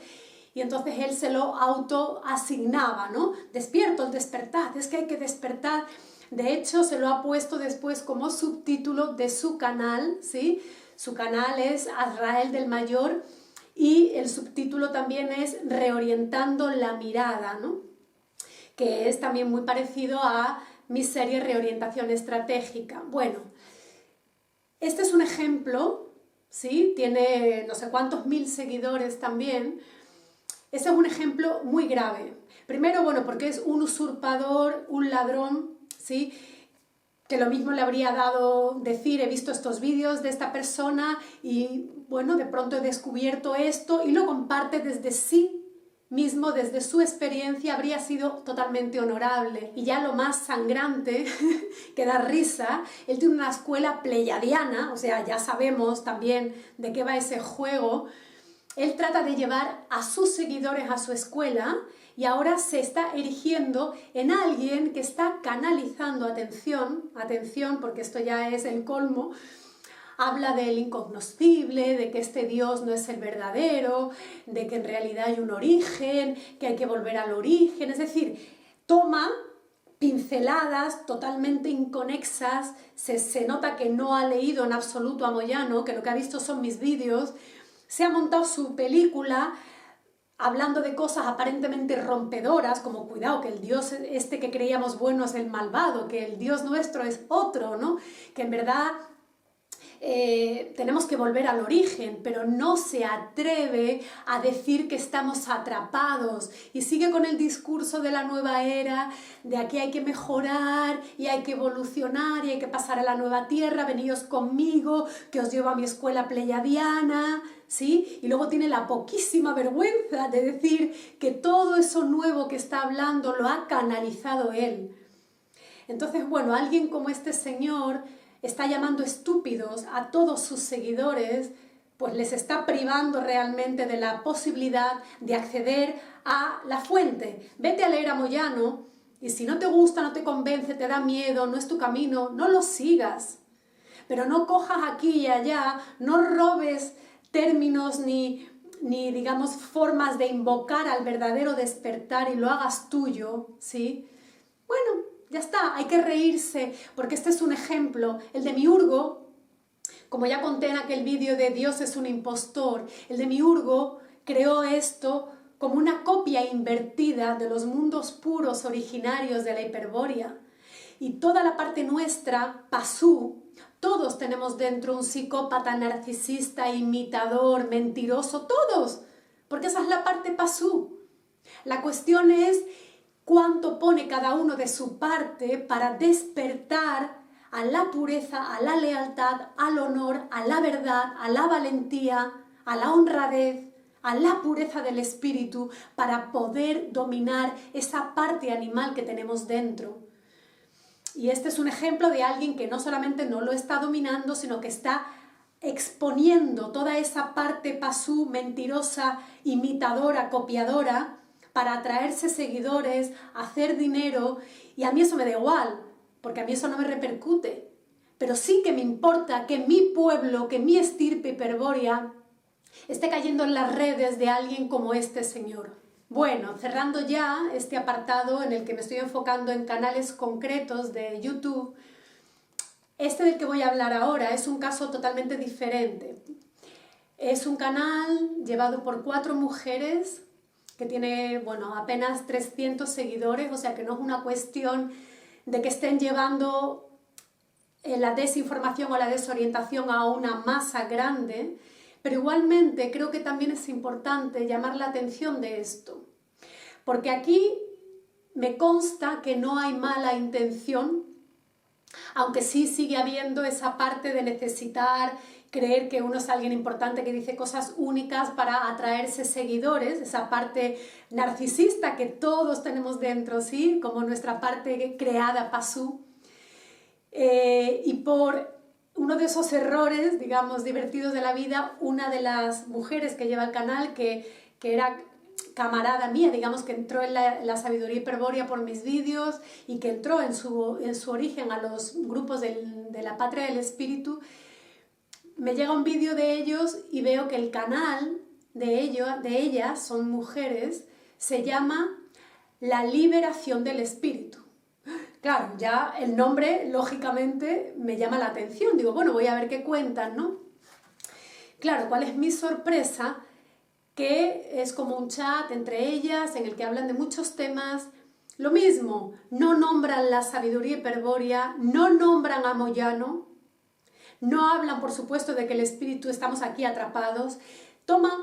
Y entonces él se lo autoasignaba, ¿no? Despiertos, despertad, es que hay que despertar. De hecho, se lo ha puesto después como subtítulo de su canal, ¿sí? Su canal es Azrael del Mayor y el subtítulo también es Reorientando la mirada, ¿no? Que es también muy parecido a mi serie Reorientación Estratégica. Bueno, este es un ejemplo, ¿sí? Tiene no sé cuántos mil seguidores también. Este es un ejemplo muy grave. Primero, bueno, porque es un usurpador, un ladrón, ¿sí? Que lo mismo le habría dado decir, he visto estos vídeos de esta persona y, bueno, de pronto he descubierto esto, y lo comparte desde sí mismo, desde su experiencia, habría sido totalmente honorable. Y ya lo más sangrante, que da risa, él tiene una escuela pleyadiana, o sea, ya sabemos también de qué va ese juego. Él trata de llevar a sus seguidores a su escuela y ahora se está erigiendo en alguien que está canalizando atención, porque esto ya es el colmo. Habla del incognoscible, de que este Dios no es el verdadero, de que en realidad hay un origen, que hay que volver al origen. Es decir, toma pinceladas totalmente inconexas, se nota que no ha leído en absoluto a Moyano, que lo que ha visto son mis vídeos, se ha montado su película hablando de cosas aparentemente rompedoras, como cuidado, que el Dios este que creíamos bueno es el malvado, que el Dios nuestro es otro, ¿no? Que en verdad tenemos que volver al origen, pero no se atreve a decir que estamos atrapados y sigue con el discurso de la nueva era, de aquí hay que mejorar y hay que evolucionar y hay que pasar a la nueva tierra, veníos conmigo, que os llevo a mi escuela pleyadiana, ¿sí? Y luego tiene la poquísima vergüenza de decir que todo eso nuevo que está hablando lo ha canalizado él. Entonces, bueno, alguien como este señor está llamando estúpidos a todos sus seguidores, pues les está privando realmente de la posibilidad de acceder a la fuente. Vete a leer a Moyano y si no te gusta, no te convence, te da miedo, no es tu camino, no lo sigas. Pero no cojas aquí y allá, no robes términos ni digamos formas de invocar al verdadero despertar y lo hagas tuyo, ¿sí? Bueno, ya está, hay que reírse, porque este es un ejemplo. El demiurgo, como ya conté en aquel vídeo de Dios es un impostor, el demiurgo creó esto como una copia invertida de los mundos puros originarios de la Hiperbórea. Y toda la parte nuestra, Pasú, todos tenemos dentro un psicópata, narcisista, imitador, mentiroso, todos, porque esa es la parte Pasú. La cuestión es cuánto pone cada uno de su parte para despertar a la pureza, a la lealtad, al honor, a la verdad, a la valentía, a la honradez, a la pureza del espíritu, para poder dominar esa parte animal que tenemos dentro. Y este es un ejemplo de alguien que no solamente no lo está dominando, sino que está exponiendo toda esa parte pasú, mentirosa, imitadora, copiadora, para atraerse seguidores, hacer dinero, y a mí eso me da igual, porque a mí eso no me repercute. Pero sí que me importa que mi pueblo, que mi estirpe hiperbórea esté cayendo en las redes de alguien como este señor. Bueno, cerrando ya este apartado en el que me estoy enfocando en canales concretos de YouTube, este del que voy a hablar ahora es un caso totalmente diferente. Es un canal llevado por 4 mujeres que tiene, bueno, apenas 300 seguidores, o sea que no es una cuestión de que estén llevando la desinformación o la desorientación a una masa grande, pero igualmente creo que también es importante llamar la atención de esto, porque aquí me consta que no hay mala intención, aunque sí sigue habiendo esa parte de necesitar creer que uno es alguien importante que dice cosas únicas para atraerse seguidores, esa parte narcisista que todos tenemos dentro, ¿sí? Como nuestra parte creada pasú. Y por uno de esos errores, digamos, divertidos de la vida, una de las mujeres que lleva el canal, que era camarada mía, digamos, que entró en la sabiduría hiperbórea por mis vídeos y que entró en su origen a los grupos de la patria del espíritu, me llega un vídeo de ellos y veo que el canal de ellas, son mujeres, se llama La Liberación del Espíritu. Claro, ya el nombre, lógicamente, me llama la atención. Digo, bueno, voy a ver qué cuentan, ¿no? Claro, ¿cuál es mi sorpresa? que es como un chat entre ellas en el que hablan de muchos temas. Lo mismo, no nombran la sabiduría hiperbórea, no nombran a Moyano, no hablan, por supuesto, de que el espíritu estamos aquí atrapados, toman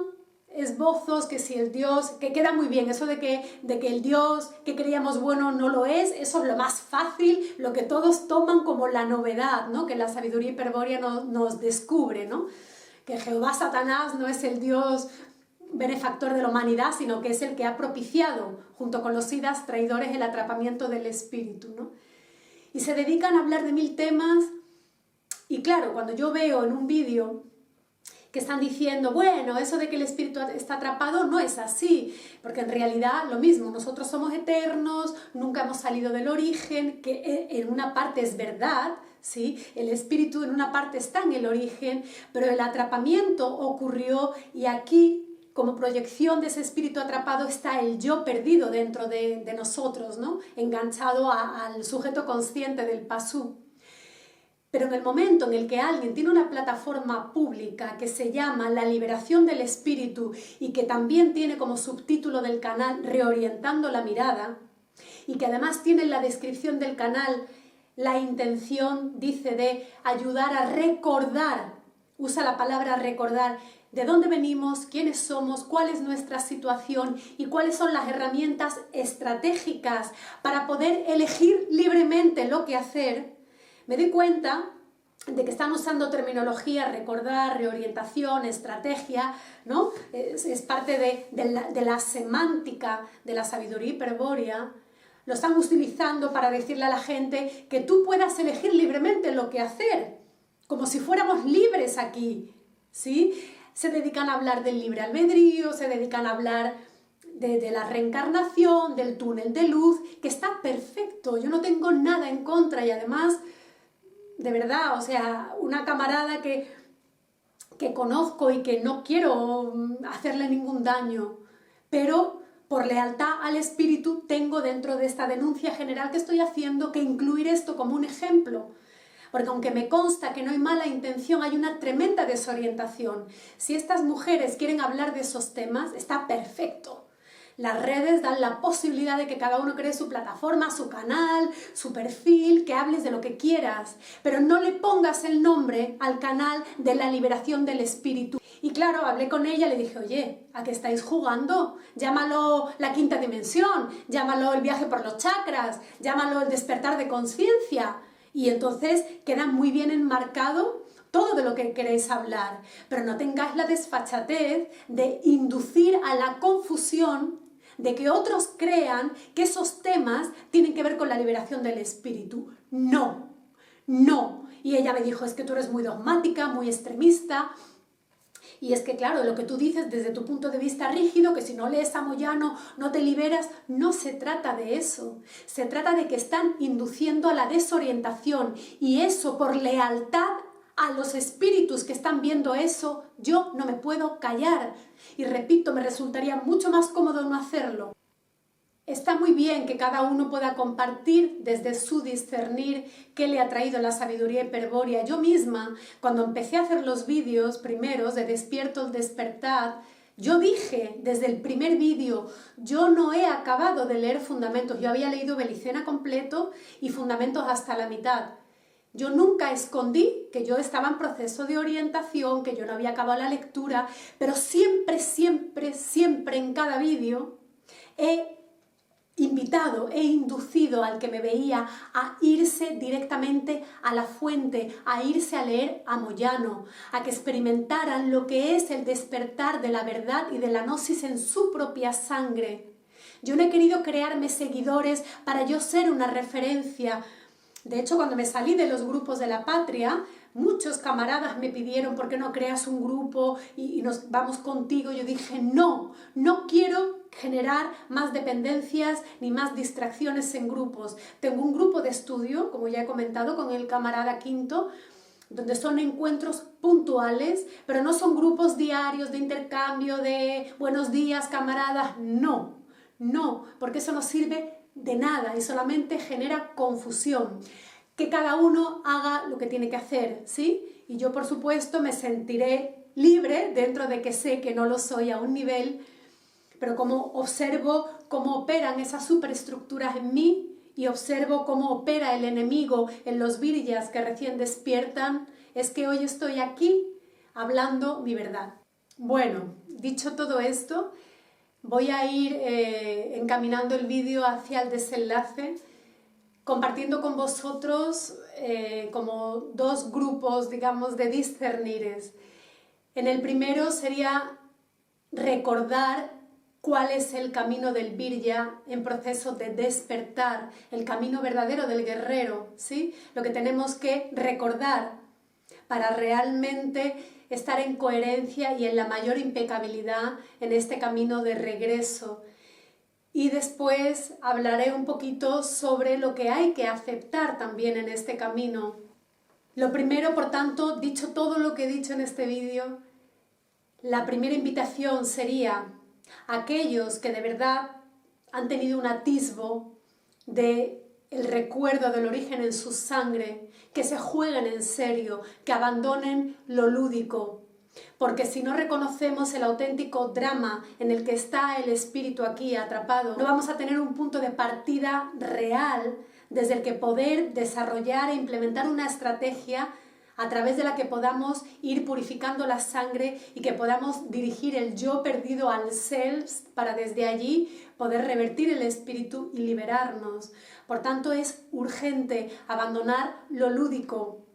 esbozos, que si el Dios, que queda muy bien, eso de que el Dios que creíamos bueno no lo es, eso es lo más fácil, lo que todos toman como la novedad, ¿no? Que la sabiduría hiperbórea nos descubre, ¿no? Que Jehová Satanás no es el Dios benefactor de la humanidad, sino que es el que ha propiciado, junto con los sidas traidores, el atrapamiento del espíritu, ¿no? Y se dedican a hablar de 1000 temas, y claro, cuando yo veo en un vídeo que están diciendo, bueno, eso de que el espíritu está atrapado no es así, porque en realidad lo mismo, nosotros somos eternos, nunca hemos salido del origen, que en una parte es verdad, ¿sí? El espíritu en una parte está en el origen, pero el atrapamiento ocurrió y aquí, como proyección de ese espíritu atrapado, está el yo perdido dentro de nosotros, ¿no? Enganchado al sujeto consciente del pasú. Pero en el momento en el que alguien tiene una plataforma pública que se llama La Liberación del Espíritu y que también tiene como subtítulo del canal Reorientando la Mirada, y que además tiene en la descripción del canal la intención, dice, de ayudar a recordar, usa la palabra recordar, de dónde venimos, quiénes somos, cuál es nuestra situación y cuáles son las herramientas estratégicas para poder elegir libremente lo que hacer, me doy cuenta de que están usando terminología, recordar, reorientación, estrategia, ¿no? Es parte de la semántica de la sabiduría hiperbórea. Lo están utilizando para decirle a la gente que tú puedas elegir libremente lo que hacer, como si fuéramos libres aquí, ¿sí? Se dedican a hablar del libre albedrío, se dedican a hablar de la reencarnación, del túnel de luz, que está perfecto, yo no tengo nada en contra y además, de verdad, o sea, una camarada que conozco y que no quiero hacerle ningún daño, pero por lealtad al espíritu tengo dentro de esta denuncia general que estoy haciendo que incluir esto como un ejemplo. Porque aunque me consta que no hay mala intención, hay una tremenda desorientación. Si estas mujeres quieren hablar de esos temas, está perfecto. Las redes dan la posibilidad de que cada uno cree su plataforma, su canal, su perfil, que hables de lo que quieras, pero no le pongas el nombre al canal de la liberación del espíritu. Y claro, hablé con ella, le dije, oye, ¿a qué estáis jugando? Llámalo la quinta dimensión, llámalo el viaje por los chakras, llámalo el despertar de conciencia. Y entonces queda muy bien enmarcado todo de lo que queréis hablar, pero no tengáis la desfachatez de inducir a la confusión de que otros crean que esos temas tienen que ver con la liberación del espíritu. No, no. Y ella me dijo, es que tú eres muy dogmática, muy extremista. Y es que, claro, lo que tú dices desde tu punto de vista rígido, que si no lees a Moyano no te liberas, no se trata de eso. Se trata de que están induciendo a la desorientación y eso por lealtad a los espíritus que están viendo eso, yo no me puedo callar. Y repito, me resultaría mucho más cómodo no hacerlo. Está muy bien que cada uno pueda compartir desde su discernir qué le ha traído la sabiduría hiperbórea. Yo misma, cuando empecé a hacer los vídeos primeros de Despierto el Despertar, yo dije desde el primer vídeo, yo no he acabado de leer Fundamentos. Yo había leído Belicena completo y Fundamentos hasta la mitad. Yo nunca escondí que yo estaba en proceso de orientación, que yo no había acabado la lectura, pero siempre, siempre, siempre en cada vídeo he invitado, he inducido al que me veía a irse directamente a la fuente, a irse a leer a Moyano, a que experimentaran lo que es el despertar de la verdad y de la gnosis en su propia sangre. Yo no he querido crearme seguidores para yo ser una referencia. De hecho, cuando me salí de los grupos de la patria, muchos camaradas me pidieron, ¿por qué no creas un grupo y nos vamos contigo? Yo dije, no, no quiero generar más dependencias ni más distracciones en grupos. Tengo un grupo de estudio, como ya he comentado, con el camarada Quinto, donde son encuentros puntuales, pero no son grupos diarios de intercambio de buenos días, camaradas, no, no, porque eso no sirve de nada y solamente genera confusión. Que cada uno haga lo que tiene que hacer, ¿sí? Y yo, por supuesto, me sentiré libre, dentro de que sé que no lo soy a un nivel, pero como observo cómo operan esas superestructuras en mí y observo cómo opera el enemigo en los viryas que recién despiertan, es que hoy estoy aquí hablando mi verdad. Bueno, dicho todo esto, voy a ir encaminando el vídeo hacia el desenlace, compartiendo con vosotros como dos grupos, digamos, de discernires. En el primero sería recordar cuál es el camino del virya en proceso de despertar, el camino verdadero del guerrero, ¿sí? Lo que tenemos que recordar para realmente estar en coherencia y en la mayor impecabilidad en este camino de regreso. Y después hablaré un poquito sobre lo que hay que aceptar también en este camino. Lo primero, por tanto, dicho todo lo que he dicho en este vídeo, la primera invitación sería a aquellos que de verdad han tenido un atisbo de el recuerdo del origen en su sangre, que se jueguen en serio, que abandonen lo lúdico. Porque si no reconocemos el auténtico drama en el que está el espíritu aquí atrapado, no vamos a tener un punto de partida real desde el que poder desarrollar e implementar una estrategia a través de la que podamos ir purificando la sangre y que podamos dirigir el yo perdido al self para desde allí poder revertir el espíritu y liberarnos. Por tanto, es urgente abandonar lo lúdico,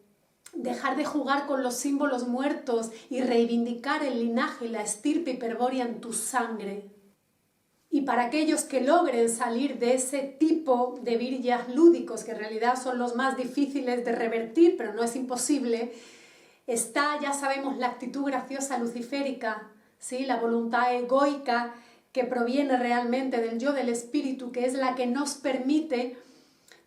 dejar de jugar con los símbolos muertos y reivindicar el linaje y la estirpe hiperbórea en tu sangre. Y para aquellos que logren salir de ese tipo de viryas lúdicos, que en realidad son los más difíciles de revertir, pero no es imposible, está, ya sabemos, la actitud graciosa luciférica, ¿sí? La voluntad egoica que proviene realmente del yo del espíritu, que es la que nos permite,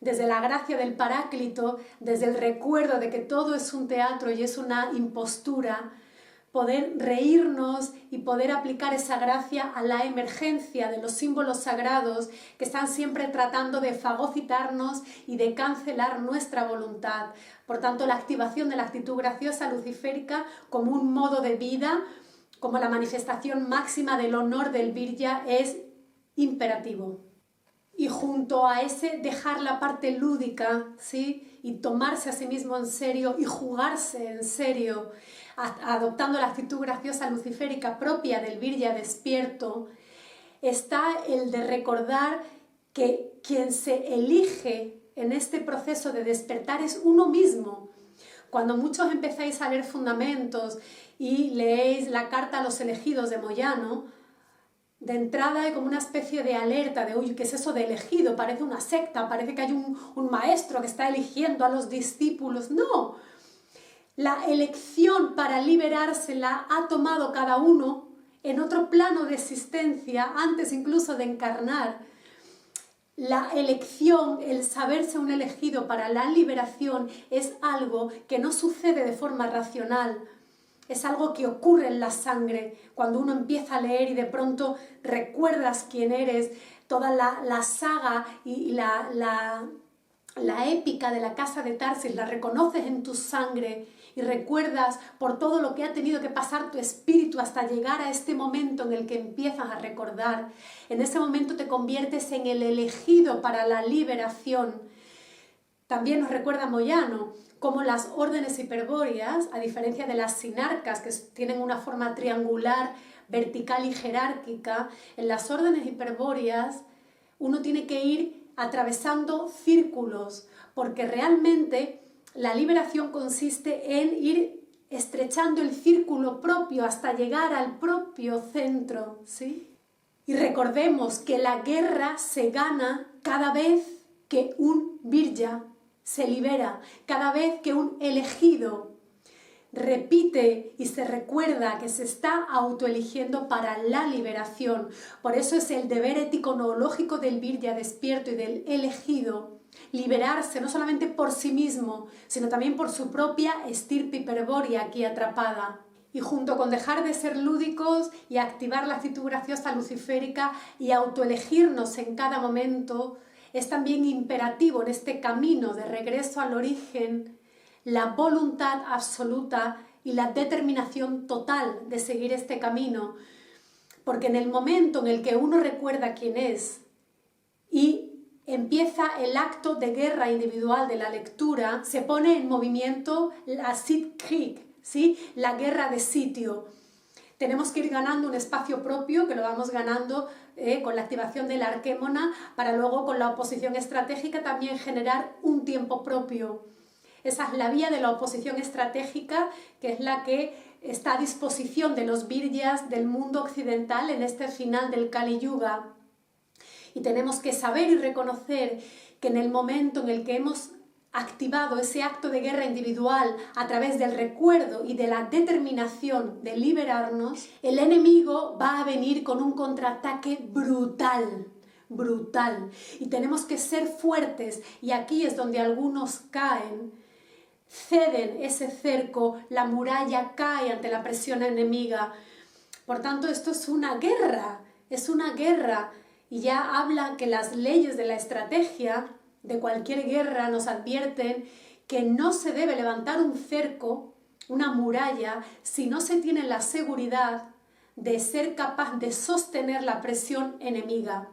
desde la gracia del Paráclito, desde el recuerdo de que todo es un teatro y es una impostura, poder reírnos y poder aplicar esa gracia a la emergencia de los símbolos sagrados que están siempre tratando de fagocitarnos y de cancelar nuestra voluntad. Por tanto, la activación de la actitud graciosa luciférica como un modo de vida, como la manifestación máxima del honor del virya, es imperativo. Y junto a ese dejar la parte lúdica, ¿sí? Y tomarse a sí mismo en serio y jugarse en serio, adoptando la actitud graciosa luciférica propia del virya despierto, está el de recordar que quien se elige en este proceso de despertar es uno mismo. Cuando muchos empezáis a leer fundamentos y leéis la carta a los elegidos de Moyano, de entrada hay como una especie de alerta de, uy, ¿qué es eso de elegido? Parece una secta, parece que hay un maestro que está eligiendo a los discípulos. No, la elección para liberarse la ha tomado cada uno en otro plano de existencia, antes incluso de encarnar. La elección, el saberse un elegido para la liberación es algo que no sucede de forma racional. Es algo que ocurre en la sangre cuando uno empieza a leer y de pronto recuerdas quién eres, toda la saga y la épica de la casa de Tarsis, la reconoces en tu sangre y recuerdas por todo lo que ha tenido que pasar tu espíritu hasta llegar a este momento en el que empiezas a recordar. En ese momento te conviertes en el elegido para la liberación. También nos recuerda Moyano cómo las órdenes hiperbóreas, a diferencia de las sinarcas, que tienen una forma triangular, vertical y jerárquica, en las órdenes hiperbóreas uno tiene que ir atravesando círculos, porque realmente la liberación consiste en ir estrechando el círculo propio hasta llegar al propio centro, ¿sí? Y recordemos que la guerra se gana cada vez que un virya se libera, cada vez que un elegido repite y se recuerda que se está autoeligiendo para la liberación. Por eso es el deber ético noológico del virya despierto y del elegido liberarse no solamente por sí mismo, sino también por su propia estirpe hiperbórea aquí atrapada. Y junto con dejar de ser lúdicos y activar la actitud graciosa luciférica y autoelegirnos en cada momento, es también imperativo en este camino de regreso al origen la voluntad absoluta y la determinación total de seguir este camino. Porque en el momento en el que uno recuerda quién es y empieza el acto de guerra individual de la lectura, se pone en movimiento la Sitkrieg, ¿sí? La guerra de sitio. Tenemos que ir ganando un espacio propio, que lo vamos ganando con la activación de la arquémona, para luego con la oposición estratégica también generar un tiempo propio. Esa es la vía de la oposición estratégica, que es la que está a disposición de los viryas del mundo occidental en este final del Kali Yuga. Y tenemos que saber y reconocer que en el momento en el que hemos activado ese acto de guerra individual a través del recuerdo y de la determinación de liberarnos, el enemigo va a venir con un contraataque brutal, brutal. Y tenemos que ser fuertes, y aquí es donde algunos caen, ceden ese cerco, la muralla cae ante la presión enemiga. Por tanto, esto es una guerra, y ya habla que las leyes de la estrategia de cualquier guerra nos advierten que no se debe levantar un cerco, una muralla, si no se tiene la seguridad de ser capaz de sostener la presión enemiga.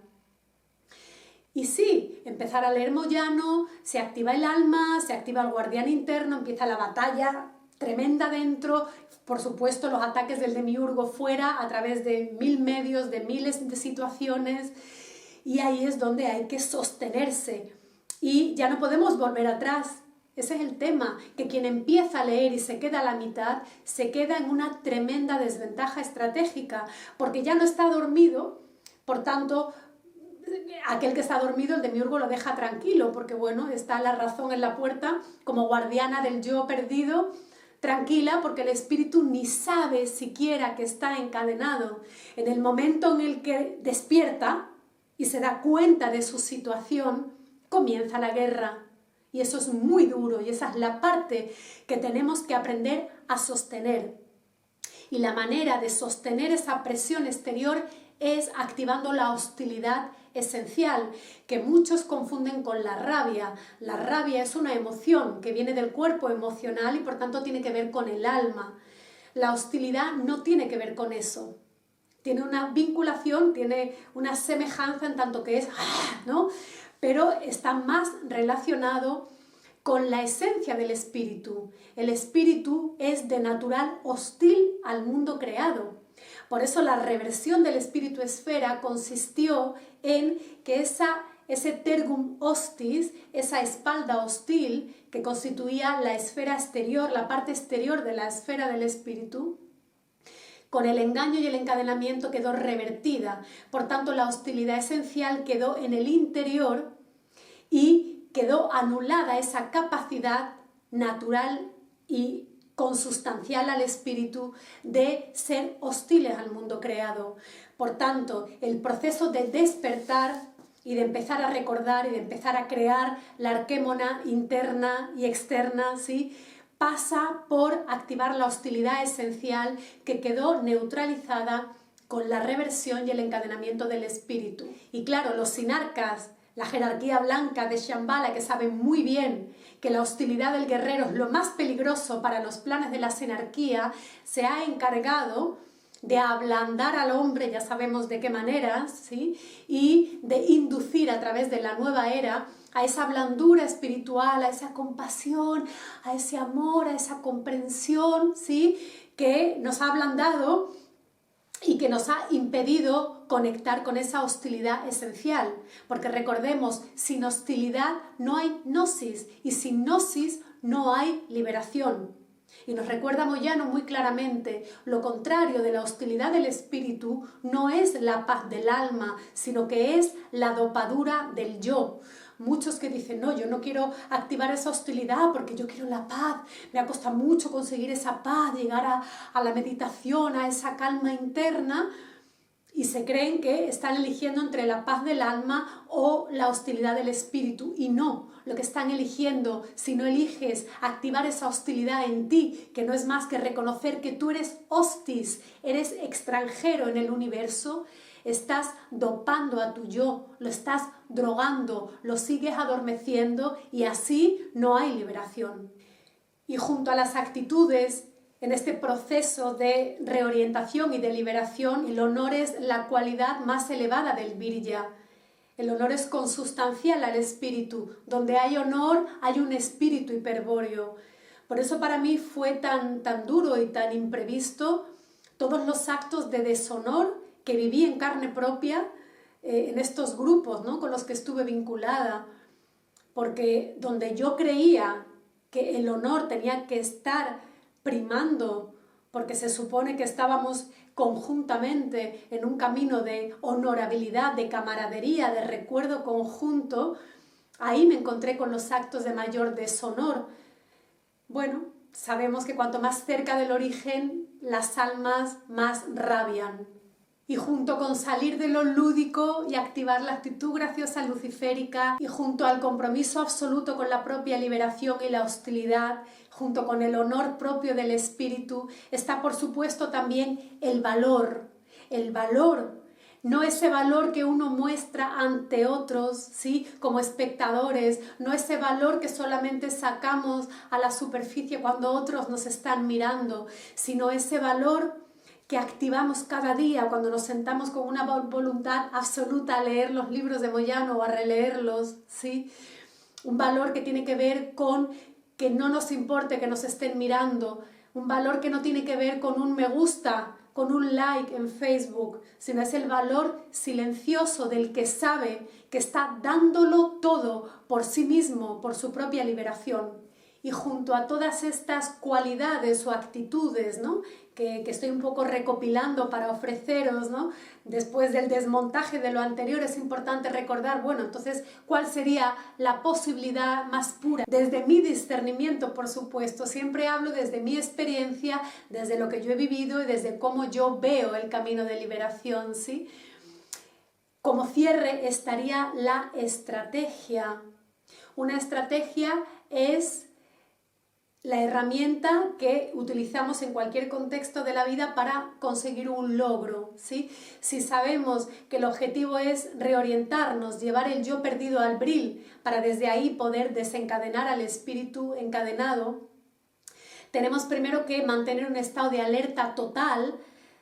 Y sí, empezar a leer Moyano, se activa el alma, se activa el guardián interno, empieza la batalla tremenda dentro, por supuesto los ataques del demiurgo fuera, a través de 1000 medios, de miles de situaciones, y ahí es donde hay que sostenerse. Y ya no podemos volver atrás. Ese es el tema, que quien empieza a leer y se queda a la mitad, se queda en una tremenda desventaja estratégica, porque ya no está dormido, por tanto, aquel que está dormido, el demiurgo lo deja tranquilo, porque bueno, está la razón en la puerta, como guardiana del yo perdido, tranquila, porque el espíritu ni sabe siquiera que está encadenado. En el momento en el que despierta y se da cuenta de su situación, comienza la guerra. Y eso es muy duro, y esa es la parte que tenemos que aprender a sostener. Y la manera de sostener esa presión exterior es activando la hostilidad esencial, que muchos confunden con la rabia. La rabia es una emoción que viene del cuerpo emocional y por tanto tiene que ver con el alma. La hostilidad no tiene que ver con eso. Tiene una vinculación, tiene una semejanza en tanto que es, ¿no? Pero está más relacionado con la esencia del espíritu. El espíritu es de natural hostil al mundo creado. Por eso la reversión del espíritu esfera consistió en que ese tergum hostis, esa espalda hostil que constituía la esfera exterior, la parte exterior de la esfera del espíritu, con el engaño y el encadenamiento quedó revertida. Por tanto, la hostilidad esencial quedó en el interior y quedó anulada esa capacidad natural y consustancial al espíritu de ser hostiles al mundo creado. Por tanto, el proceso de despertar y de empezar a recordar y de empezar a crear la arquémona interna y externa, ¿sí?, pasa por activar la hostilidad esencial que quedó neutralizada con la reversión y el encadenamiento del espíritu. Y claro, los sinarcas, la jerarquía blanca de Shambhala, que saben muy bien que la hostilidad del guerrero es lo más peligroso para los planes de la sinarquía, se ha encargado de ablandar al hombre, ya sabemos de qué manera, ¿sí?, y de inducir a través de la nueva era a esa blandura espiritual, a esa compasión, a ese amor, a esa comprensión, ¿sí?, que nos ha ablandado y que nos ha impedido conectar con esa hostilidad esencial. Porque recordemos, sin hostilidad no hay gnosis, y sin gnosis no hay liberación. Y nos recuerda Moyano muy claramente, lo contrario de la hostilidad del espíritu no es la paz del alma, sino que es la dopadura del yo. Muchos que dicen, no, yo no quiero activar esa hostilidad porque yo quiero la paz, me ha costado mucho conseguir esa paz, llegar a la meditación, a esa calma interna, y se creen que están eligiendo entre la paz del alma o la hostilidad del espíritu, y no, lo que están eligiendo, si no eliges activar esa hostilidad en ti, que no es más que reconocer que tú eres hostis, eres extranjero en el universo, estás dopando a tu yo, lo estás drogando, lo sigues adormeciendo, y así no hay liberación. Y junto a las actitudes en este proceso de reorientación y de liberación, el honor es la cualidad más elevada del virya. El honor es consustancial al espíritu. Donde hay honor, hay un espíritu hiperbóreo. Por eso para mí fue tan duro y tan imprevisto todos los actos de deshonor que viví en carne propia en estos grupos, ¿no?, con los que estuve vinculada. Porque donde yo creía que el honor tenía que estar primando, porque se supone que estábamos conjuntamente en un camino de honorabilidad, de camaradería, de recuerdo conjunto, ahí me encontré con los actos de mayor deshonor. Bueno, sabemos que cuanto más cerca del origen, las almas más rabian. Y junto con salir de lo lúdico y activar la actitud graciosa luciférica, y junto al compromiso absoluto con la propia liberación y la hostilidad, junto con el honor propio del espíritu, está por supuesto también el valor. El valor, no ese valor que uno muestra ante otros, ¿sí?, como espectadores, no ese valor que solamente sacamos a la superficie cuando otros nos están mirando, sino ese valor que activamos cada día cuando nos sentamos con una voluntad absoluta a leer los libros de Moyano o a releerlos, ¿sí? Un valor que tiene que ver con que no nos importe que nos estén mirando, un valor que no tiene que ver con un me gusta, con un like en Facebook, sino es el valor silencioso del que sabe que está dándolo todo por sí mismo, por su propia liberación. Y junto a todas estas cualidades o actitudes, ¿no?, que estoy un poco recopilando para ofreceros, ¿no?, después del desmontaje de lo anterior es importante recordar, bueno, entonces, ¿cuál sería la posibilidad más pura? Desde mi discernimiento, por supuesto, siempre hablo desde mi experiencia, desde lo que yo he vivido y desde cómo yo veo el camino de liberación, ¿sí? Como cierre estaría la estrategia. Una estrategia es la herramienta que utilizamos en cualquier contexto de la vida para conseguir un logro, ¿sí? Si sabemos que el objetivo es reorientarnos, llevar el yo perdido al bril, para desde ahí poder desencadenar al espíritu encadenado, tenemos primero que mantener un estado de alerta total,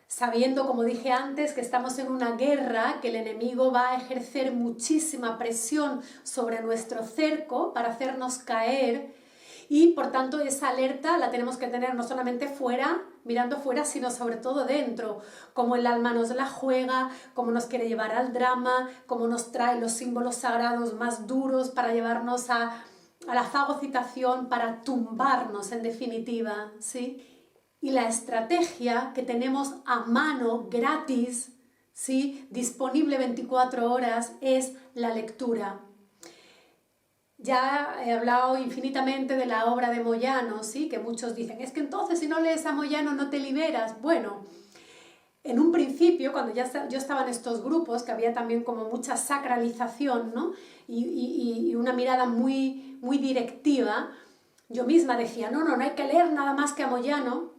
sabiendo, como dije antes, que estamos en una guerra, que el enemigo va a ejercer muchísima presión sobre nuestro cerco para hacernos caer. Y por tanto esa alerta la tenemos que tener no solamente fuera, mirando fuera, sino sobre todo dentro, como el alma nos la juega, cómo nos quiere llevar al drama, cómo nos trae los símbolos sagrados más duros para llevarnos a la fagocitación, para tumbarnos en definitiva, ¿sí? Y la estrategia que tenemos a mano, gratis, ¿sí?, disponible 24 horas, es la lectura. Ya he hablado infinitamente de la obra de Moyano, ¿sí?, que muchos dicen, es que entonces si no lees a Moyano no te liberas. Bueno, en un principio, cuando yo estaba en estos grupos, que había también como mucha sacralización, ¿no?, y una mirada muy, muy directiva, yo misma decía, no hay que leer nada más que a Moyano,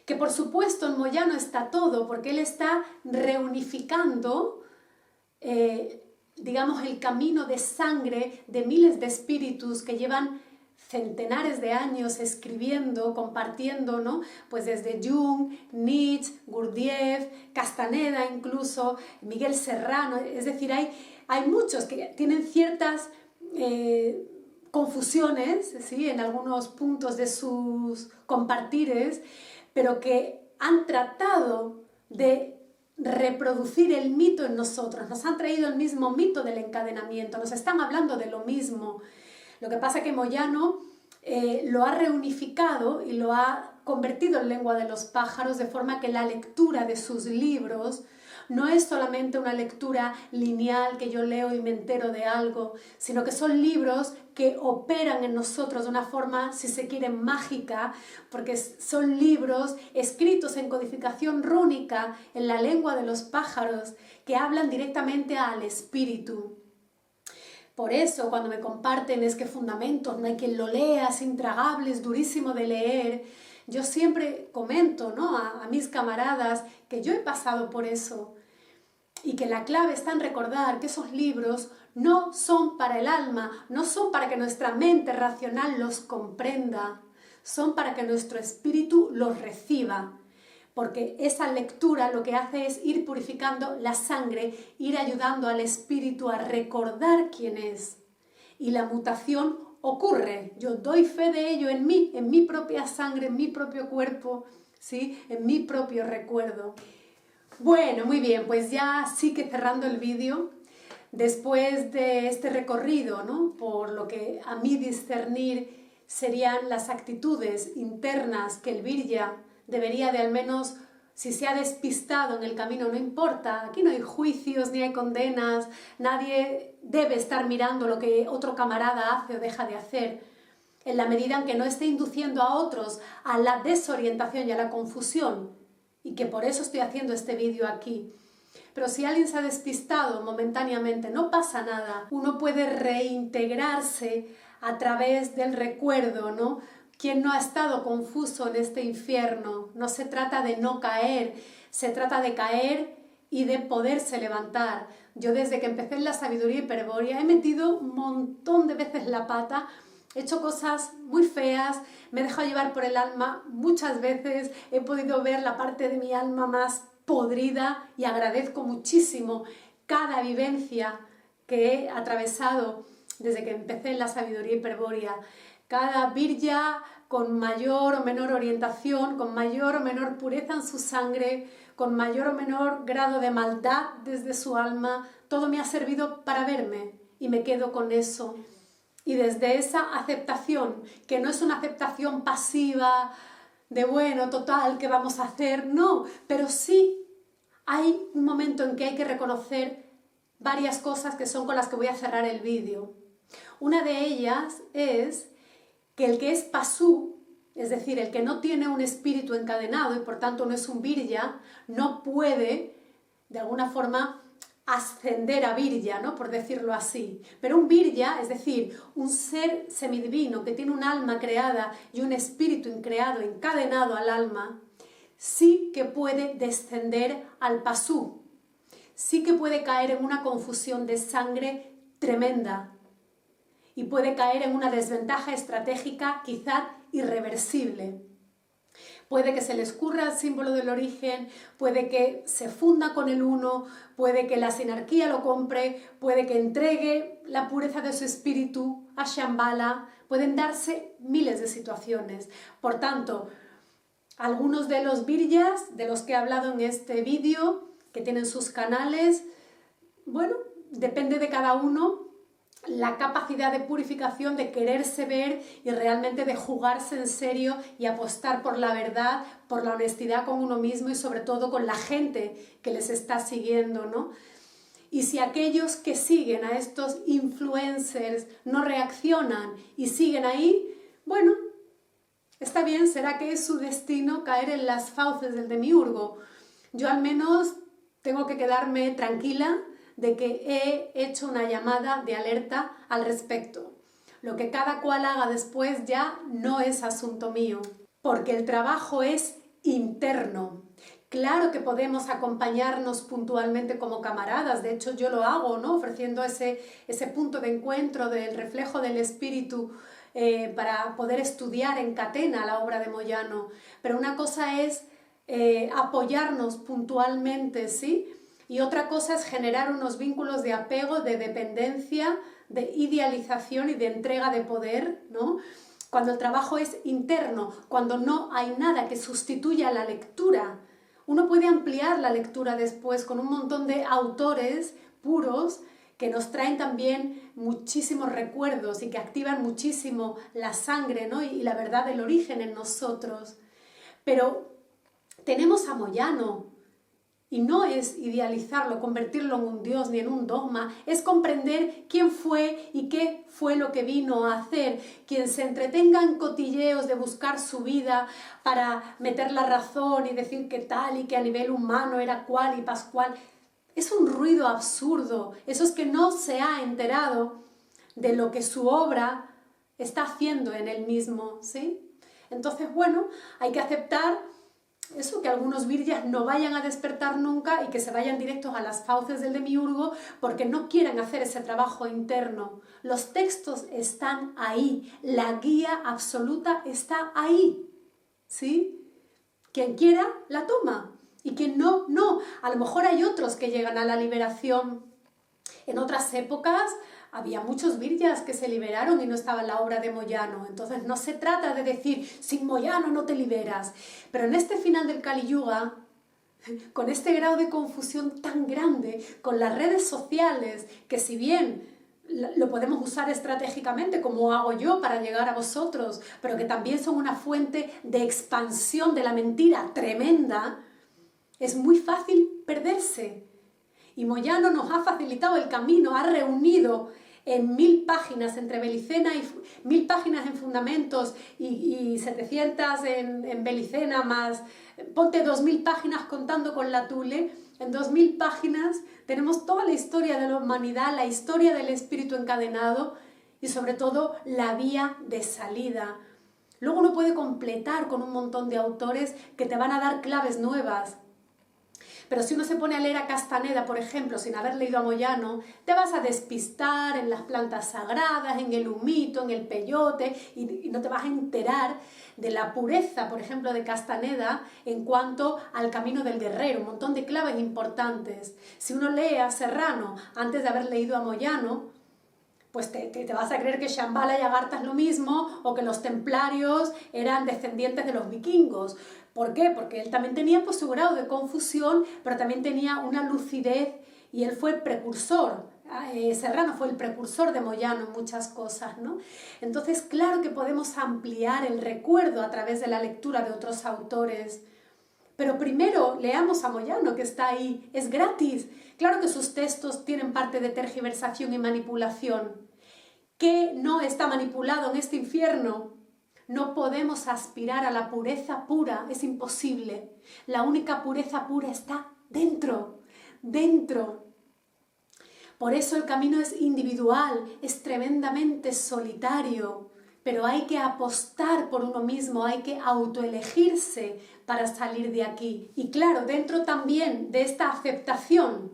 que por supuesto en Moyano está todo, porque él está reunificando digamos, el camino de sangre de miles de espíritus que llevan centenares de años escribiendo, compartiendo, ¿no?, pues desde Jung, Nietzsche, Gurdjieff, Castaneda incluso, Miguel Serrano, es decir, hay muchos que tienen ciertas confusiones, ¿sí?, en algunos puntos de sus compartires, pero que han tratado de reproducir el mito en nosotros, nos han traído el mismo mito del encadenamiento, nos están hablando de lo mismo. Lo que pasa es que Moyano lo ha reunificado y lo ha convertido en lengua de los pájaros, de forma que la lectura de sus libros no es solamente una lectura lineal que yo leo y me entero de algo, sino que son libros que operan en nosotros de una forma, si se quiere, mágica, porque son libros escritos en codificación rúnica en la lengua de los pájaros que hablan directamente al espíritu. Por eso, cuando me comparten es que fundamentos, no hay quien lo lea, es intragable, es durísimo de leer, yo siempre comento, ¿no?, a mis camaradas que yo he pasado por eso y que la clave está en recordar que esos libros no son para el alma, no son para que nuestra mente racional los comprenda, son para que nuestro espíritu los reciba, porque esa lectura lo que hace es ir purificando la sangre, ir ayudando al espíritu a recordar quién es. Y la mutación ocurre, yo doy fe de ello en mi propia sangre, en mi propio cuerpo, ¿sí? En mi propio recuerdo. Bueno, muy bien, pues ya sí que cerrando el vídeo, después de este recorrido, ¿no? Por lo que a mí discernir serían las actitudes internas que el Virya debería de al menos, si se ha despistado en el camino, no importa, aquí no hay juicios ni hay condenas, nadie debe estar mirando lo que otro camarada hace o deja de hacer, en la medida en que no esté induciendo a otros a la desorientación y a la confusión, y que por eso estoy haciendo este vídeo aquí. Pero si alguien se ha despistado momentáneamente, no pasa nada, uno puede reintegrarse a través del recuerdo, ¿no? ¿Quién no ha estado confuso en este infierno? No se trata de no caer, se trata de caer y de poderse levantar. Yo desde que empecé en la sabiduría hiperbórea he metido un montón de veces la pata, he hecho cosas muy feas, me he dejado llevar por el alma muchas veces, he podido ver la parte de mi alma más podrida y agradezco muchísimo cada vivencia que he atravesado desde que empecé en la sabiduría hiperbórea. Cada virya con mayor o menor orientación, con mayor o menor pureza en su sangre, con mayor o menor grado de maldad desde su alma, todo me ha servido para verme y me quedo con eso. Y desde esa aceptación, que no es una aceptación pasiva, de bueno, total, ¿qué vamos a hacer? No, pero sí hay un momento en que hay que reconocer varias cosas que son con las que voy a cerrar el vídeo. Una de ellas es que el que es pasú, es decir, el que no tiene un espíritu encadenado y por tanto no es un virya, no puede, de alguna forma, ascender a virya, ¿no? Por decirlo así. Pero un virya, es decir, un ser semidivino que tiene un alma creada y un espíritu increado, encadenado al alma, sí que puede descender al pasú, sí que puede caer en una confusión de sangre tremenda y puede caer en una desventaja estratégica quizá irreversible. Puede que se le escurra el símbolo del origen, puede que se funda con el uno, puede que la sinarquía lo compre, puede que entregue la pureza de su espíritu a Shambhala, pueden darse miles de situaciones. Por tanto, algunos de los viryas de los que he hablado en este vídeo, que tienen sus canales, bueno, depende de cada uno la capacidad de purificación, de quererse ver y realmente de jugarse en serio y apostar por la verdad, por la honestidad con uno mismo y sobre todo con la gente que les está siguiendo, ¿no? Y si aquellos que siguen a estos influencers no reaccionan y siguen ahí, bueno, está bien, será que es su destino caer en las fauces del demiurgo. Yo al menos tengo que quedarme tranquila de que he hecho una llamada de alerta al respecto. Lo que cada cual haga después ya no es asunto mío, porque el trabajo es interno. Claro que podemos acompañarnos puntualmente como camaradas, de hecho yo lo hago, ¿no? Ofreciendo ese punto de encuentro del reflejo del espíritu para poder estudiar en catena la obra de Moyano. Pero una cosa es apoyarnos puntualmente, ¿sí? Y otra cosa es generar unos vínculos de apego, de dependencia, de idealización y de entrega de poder, ¿no? Cuando el trabajo es interno, cuando no hay nada que sustituya la lectura. Uno puede ampliar la lectura después con un montón de autores puros que nos traen también muchísimos recuerdos y que activan muchísimo la sangre, ¿no? y la verdad del origen en nosotros. Pero tenemos a Moyano, y no es idealizarlo, convertirlo en un dios ni en un dogma, es comprender quién fue y qué fue lo que vino a hacer. Quien se entretenga en cotilleos de buscar su vida para meter la razón y decir que tal y que a nivel humano era cual y pascual, es un ruido absurdo. Eso es que no se ha enterado de lo que su obra está haciendo en él mismo, ¿sí? Entonces, bueno, hay que aceptar eso, que algunos virjas no vayan a despertar nunca y que se vayan directos a las fauces del demiurgo porque no quieren hacer ese trabajo interno. Los textos están ahí, la guía absoluta está ahí, ¿sí? Quien quiera, la toma. Y quien no, no. A lo mejor hay otros que llegan a la liberación. En otras épocas había muchos virjas que se liberaron y no estaba en la obra de Moyano. Entonces no se trata de decir, sin Moyano no te liberas. Pero en este final del Kali Yuga, con este grado de confusión tan grande, con las redes sociales, que si bien lo podemos usar estratégicamente, como hago yo para llegar a vosotros, pero que también son una fuente de expansión de la mentira tremenda, es muy fácil perderse. Y Moyano nos ha facilitado el camino, ha reunido en 1000 páginas entre Belicena y 1000 páginas en Fundamentos y 700 en Belicena, más ponte 2000 páginas contando con la Tule. En 2000 páginas tenemos toda la historia de la humanidad, la historia del espíritu encadenado y sobre todo la vía de salida. Luego uno puede completar con un montón de autores que te van a dar claves nuevas. Pero si uno se pone a leer a Castaneda, por ejemplo, sin haber leído a Moyano, te vas a despistar en las plantas sagradas, en el humito, en el peyote, y no te vas a enterar de la pureza, por ejemplo, de Castaneda en cuanto al camino del guerrero, un montón de claves importantes. Si uno lee a Serrano antes de haber leído a Moyano, pues te vas a creer que Shambhala y Agartha es lo mismo, o que los templarios eran descendientes de los vikingos. ¿Por qué? Porque él también tenía pues, su grado de confusión, pero también tenía una lucidez y él fue precursor. Serrano fue el precursor de Moyano en muchas cosas, ¿no? Entonces, claro que podemos ampliar el recuerdo a través de la lectura de otros autores. Pero primero leamos a Moyano, que está ahí, es gratis. Claro que sus textos tienen parte de tergiversación y manipulación. ¿Qué no está manipulado en este infierno? No podemos aspirar a la pureza pura, es imposible. La única pureza pura está dentro, dentro. Por eso el camino es individual, es tremendamente solitario, pero hay que apostar por uno mismo, hay que autoelegirse para salir de aquí. Y claro, dentro también de esta aceptación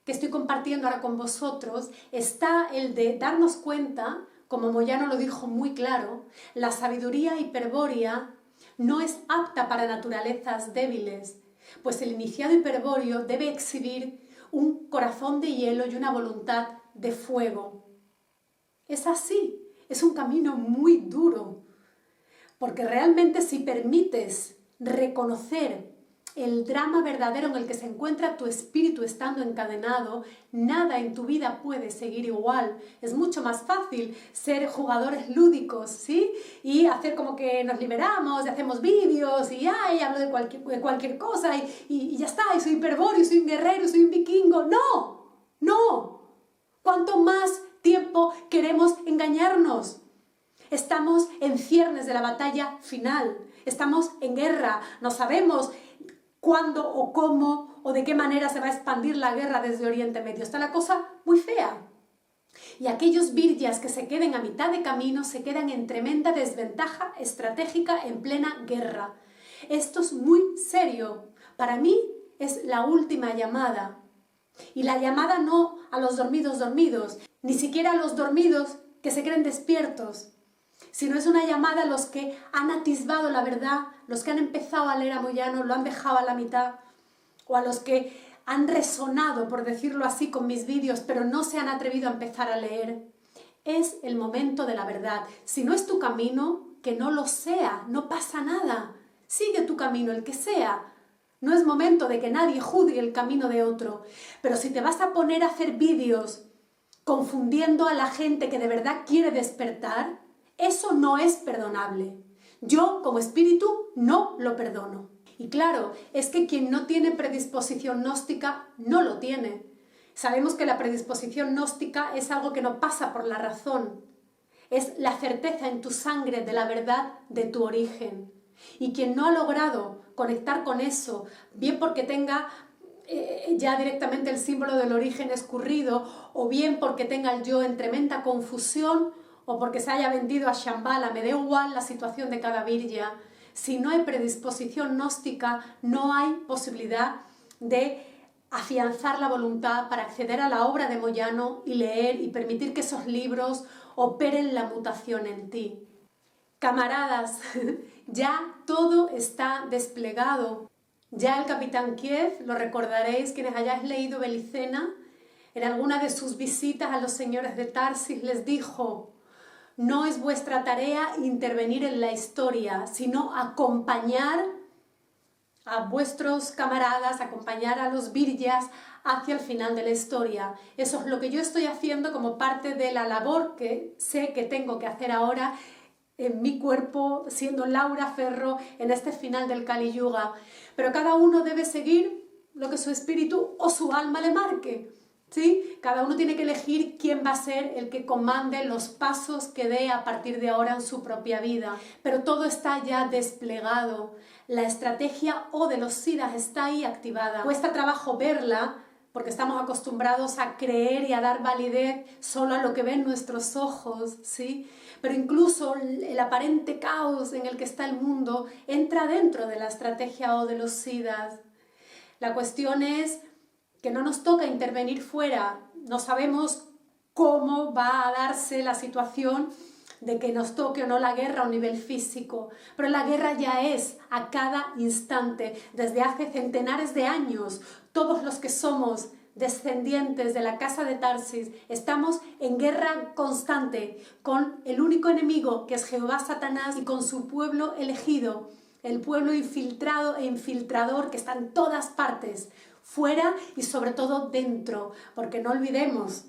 que estoy compartiendo ahora con vosotros, está el de darnos cuenta, como Moyano lo dijo muy claro, la sabiduría hiperbórea no es apta para naturalezas débiles, pues el iniciado hiperbóreo debe exhibir un corazón de hielo y una voluntad de fuego. Es así, es un camino muy duro, porque realmente si permites reconocer el drama verdadero en el que se encuentra tu espíritu estando encadenado, nada en tu vida puede seguir igual. Es mucho más fácil ser jugadores lúdicos, ¿sí? Y hacer como que nos liberamos, y hacemos vídeos, y hablo de cualquier cosa, y ya está, y soy hiperbóreo, soy un guerrero, soy un vikingo. ¡No! ¡No! ¿Cuánto más tiempo queremos engañarnos? Estamos en ciernes de la batalla final, estamos en guerra, no sabemos cuándo o cómo o de qué manera se va a expandir la guerra desde Oriente Medio. Está la cosa muy fea. Y aquellos virjas que se queden a mitad de camino se quedan en tremenda desventaja estratégica en plena guerra. Esto es muy serio. Para mí es la última llamada. Y la llamada no a los dormidos, ni siquiera a los dormidos que se creen despiertos, sino es una llamada a los que han atisbado la verdad, los que han empezado a leer a Moyano, lo han dejado a la mitad, o a los que han resonado, por decirlo así, con mis vídeos, pero no se han atrevido a empezar a leer. Es el momento de la verdad. Si no es tu camino, que no lo sea, no pasa nada. Sigue tu camino, el que sea. No es momento de que nadie juzgue el camino de otro. Pero si te vas a poner a hacer vídeos confundiendo a la gente que de verdad quiere despertar, eso no es perdonable. Yo, como espíritu, no lo perdono. Y claro, es que quien no tiene predisposición gnóstica, no lo tiene. Sabemos que la predisposición gnóstica es algo que no pasa por la razón. Es la certeza en tu sangre de la verdad de tu origen. Y quien no ha logrado conectar con eso, bien porque tenga ya directamente el símbolo del origen escurrido, o bien porque tenga el yo en tremenda confusión, o porque se haya vendido a Shambhala, me da igual la situación de cada virya, Si no hay predisposición gnóstica, no hay posibilidad de afianzar la voluntad para acceder a la obra de Moyano y leer y permitir que esos libros operen la mutación en ti. Camaradas, ya todo está desplegado. Ya el capitán Kiev, lo recordaréis quienes hayáis leído Belicena, en alguna de sus visitas a los señores de Tarsis les dijo: no es vuestra tarea intervenir en la historia, sino acompañar a vuestros camaradas, acompañar a los viryas hacia el final de la historia. Eso es lo que yo estoy haciendo como parte de la labor que sé que tengo que hacer ahora en mi cuerpo, siendo Laura Ferro en este final del Kali Yuga. Pero cada uno debe seguir lo que su espíritu o su alma le marque, ¿sí? Cada uno tiene que elegir quién va a ser el que comande los pasos que dé a partir de ahora en su propia vida. Pero todo está ya desplegado. La estrategia O de los Siddhas está ahí activada. Cuesta trabajo verla, porque estamos acostumbrados a creer y a dar validez solo a lo que ven nuestros ojos, ¿sí? Pero incluso el aparente caos en el que está el mundo entra dentro de la estrategia O de los Siddhas. La cuestión es que no nos toca intervenir fuera, no sabemos cómo va a darse la situación de que nos toque o no la guerra a un nivel físico, pero la guerra ya es a cada instante, desde hace centenares de años. Todos los que somos descendientes de la casa de Tarsis estamos en guerra constante con el único enemigo que es Jehová Satanás y con su pueblo elegido, el pueblo infiltrado e infiltrador que está en todas partes, fuera y sobre todo dentro, porque no olvidemos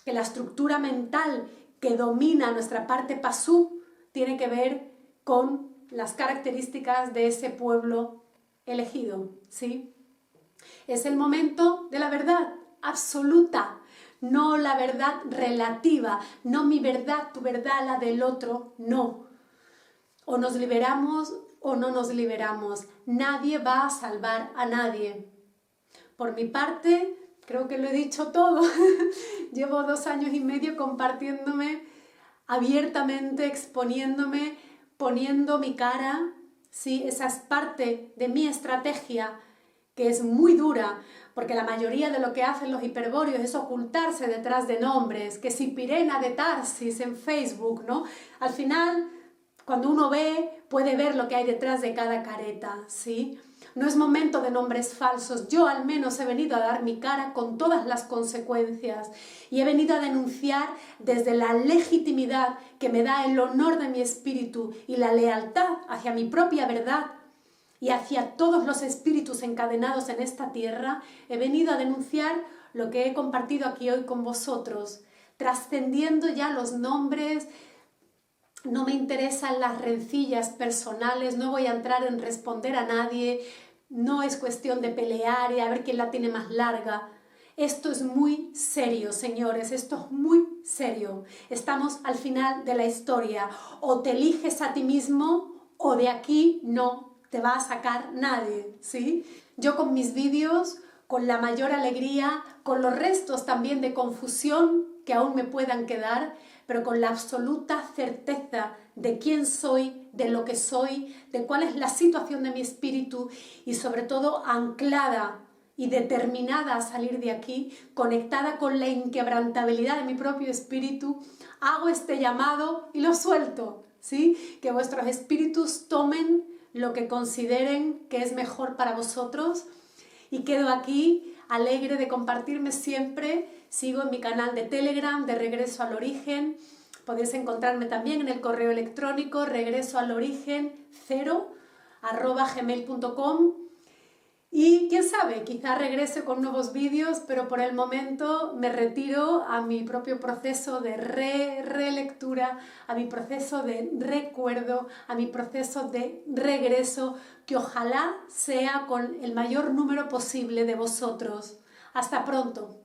que la estructura mental que domina nuestra parte pasú tiene que ver con las características de ese pueblo elegido, ¿sí? Es el momento de la verdad absoluta, no la verdad relativa, no mi verdad, tu verdad, la del otro, no. O nos liberamos o no nos liberamos. Nadie va a salvar a nadie. Por mi parte, creo que lo he dicho todo. Llevo 2 años y medio compartiéndome abiertamente, exponiéndome, poniendo mi cara. Sí, esa es parte de mi estrategia, que es muy dura, porque la mayoría de lo que hacen los hiperbóreos es ocultarse detrás de nombres, que si Pirena de Tarsis en Facebook, ¿no? Al final, cuando uno ve, puede ver lo que hay detrás de cada careta, ¿sí? No es momento de nombres falsos. Yo al menos he venido a dar mi cara con todas las consecuencias y he venido a denunciar desde la legitimidad que me da el honor de mi espíritu y la lealtad hacia mi propia verdad y hacia todos los espíritus encadenados en esta tierra. He venido a denunciar lo que he compartido aquí hoy con vosotros, trascendiendo ya los nombres. No me interesan las rencillas personales, no voy a entrar en responder a nadie, no es cuestión de pelear y a ver quién la tiene más larga. Esto es muy serio, señores, esto es muy serio. Estamos al final de la historia. O te eliges a ti mismo o de aquí no te va a sacar nadie, ¿sí? Yo con mis vídeos, con la mayor alegría, con los restos también de confusión que aún me puedan quedar, pero con la absoluta certeza de quién soy, de lo que soy, de cuál es la situación de mi espíritu y sobre todo anclada y determinada a salir de aquí, conectada con la inquebrantabilidad de mi propio espíritu, hago este llamado y lo suelto, ¿sí? Que vuestros espíritus tomen lo que consideren que es mejor para vosotros y quedo aquí alegre de compartirme siempre. Sigo en mi canal de Telegram de Regreso al Origen. Podéis encontrarme también en el correo electrónico regresoalorigen0@gmail.com. Y quién sabe, quizá regrese con nuevos vídeos, pero por el momento me retiro a mi propio proceso de relectura, a mi proceso de recuerdo, a mi proceso de regreso, que ojalá sea con el mayor número posible de vosotros. Hasta pronto.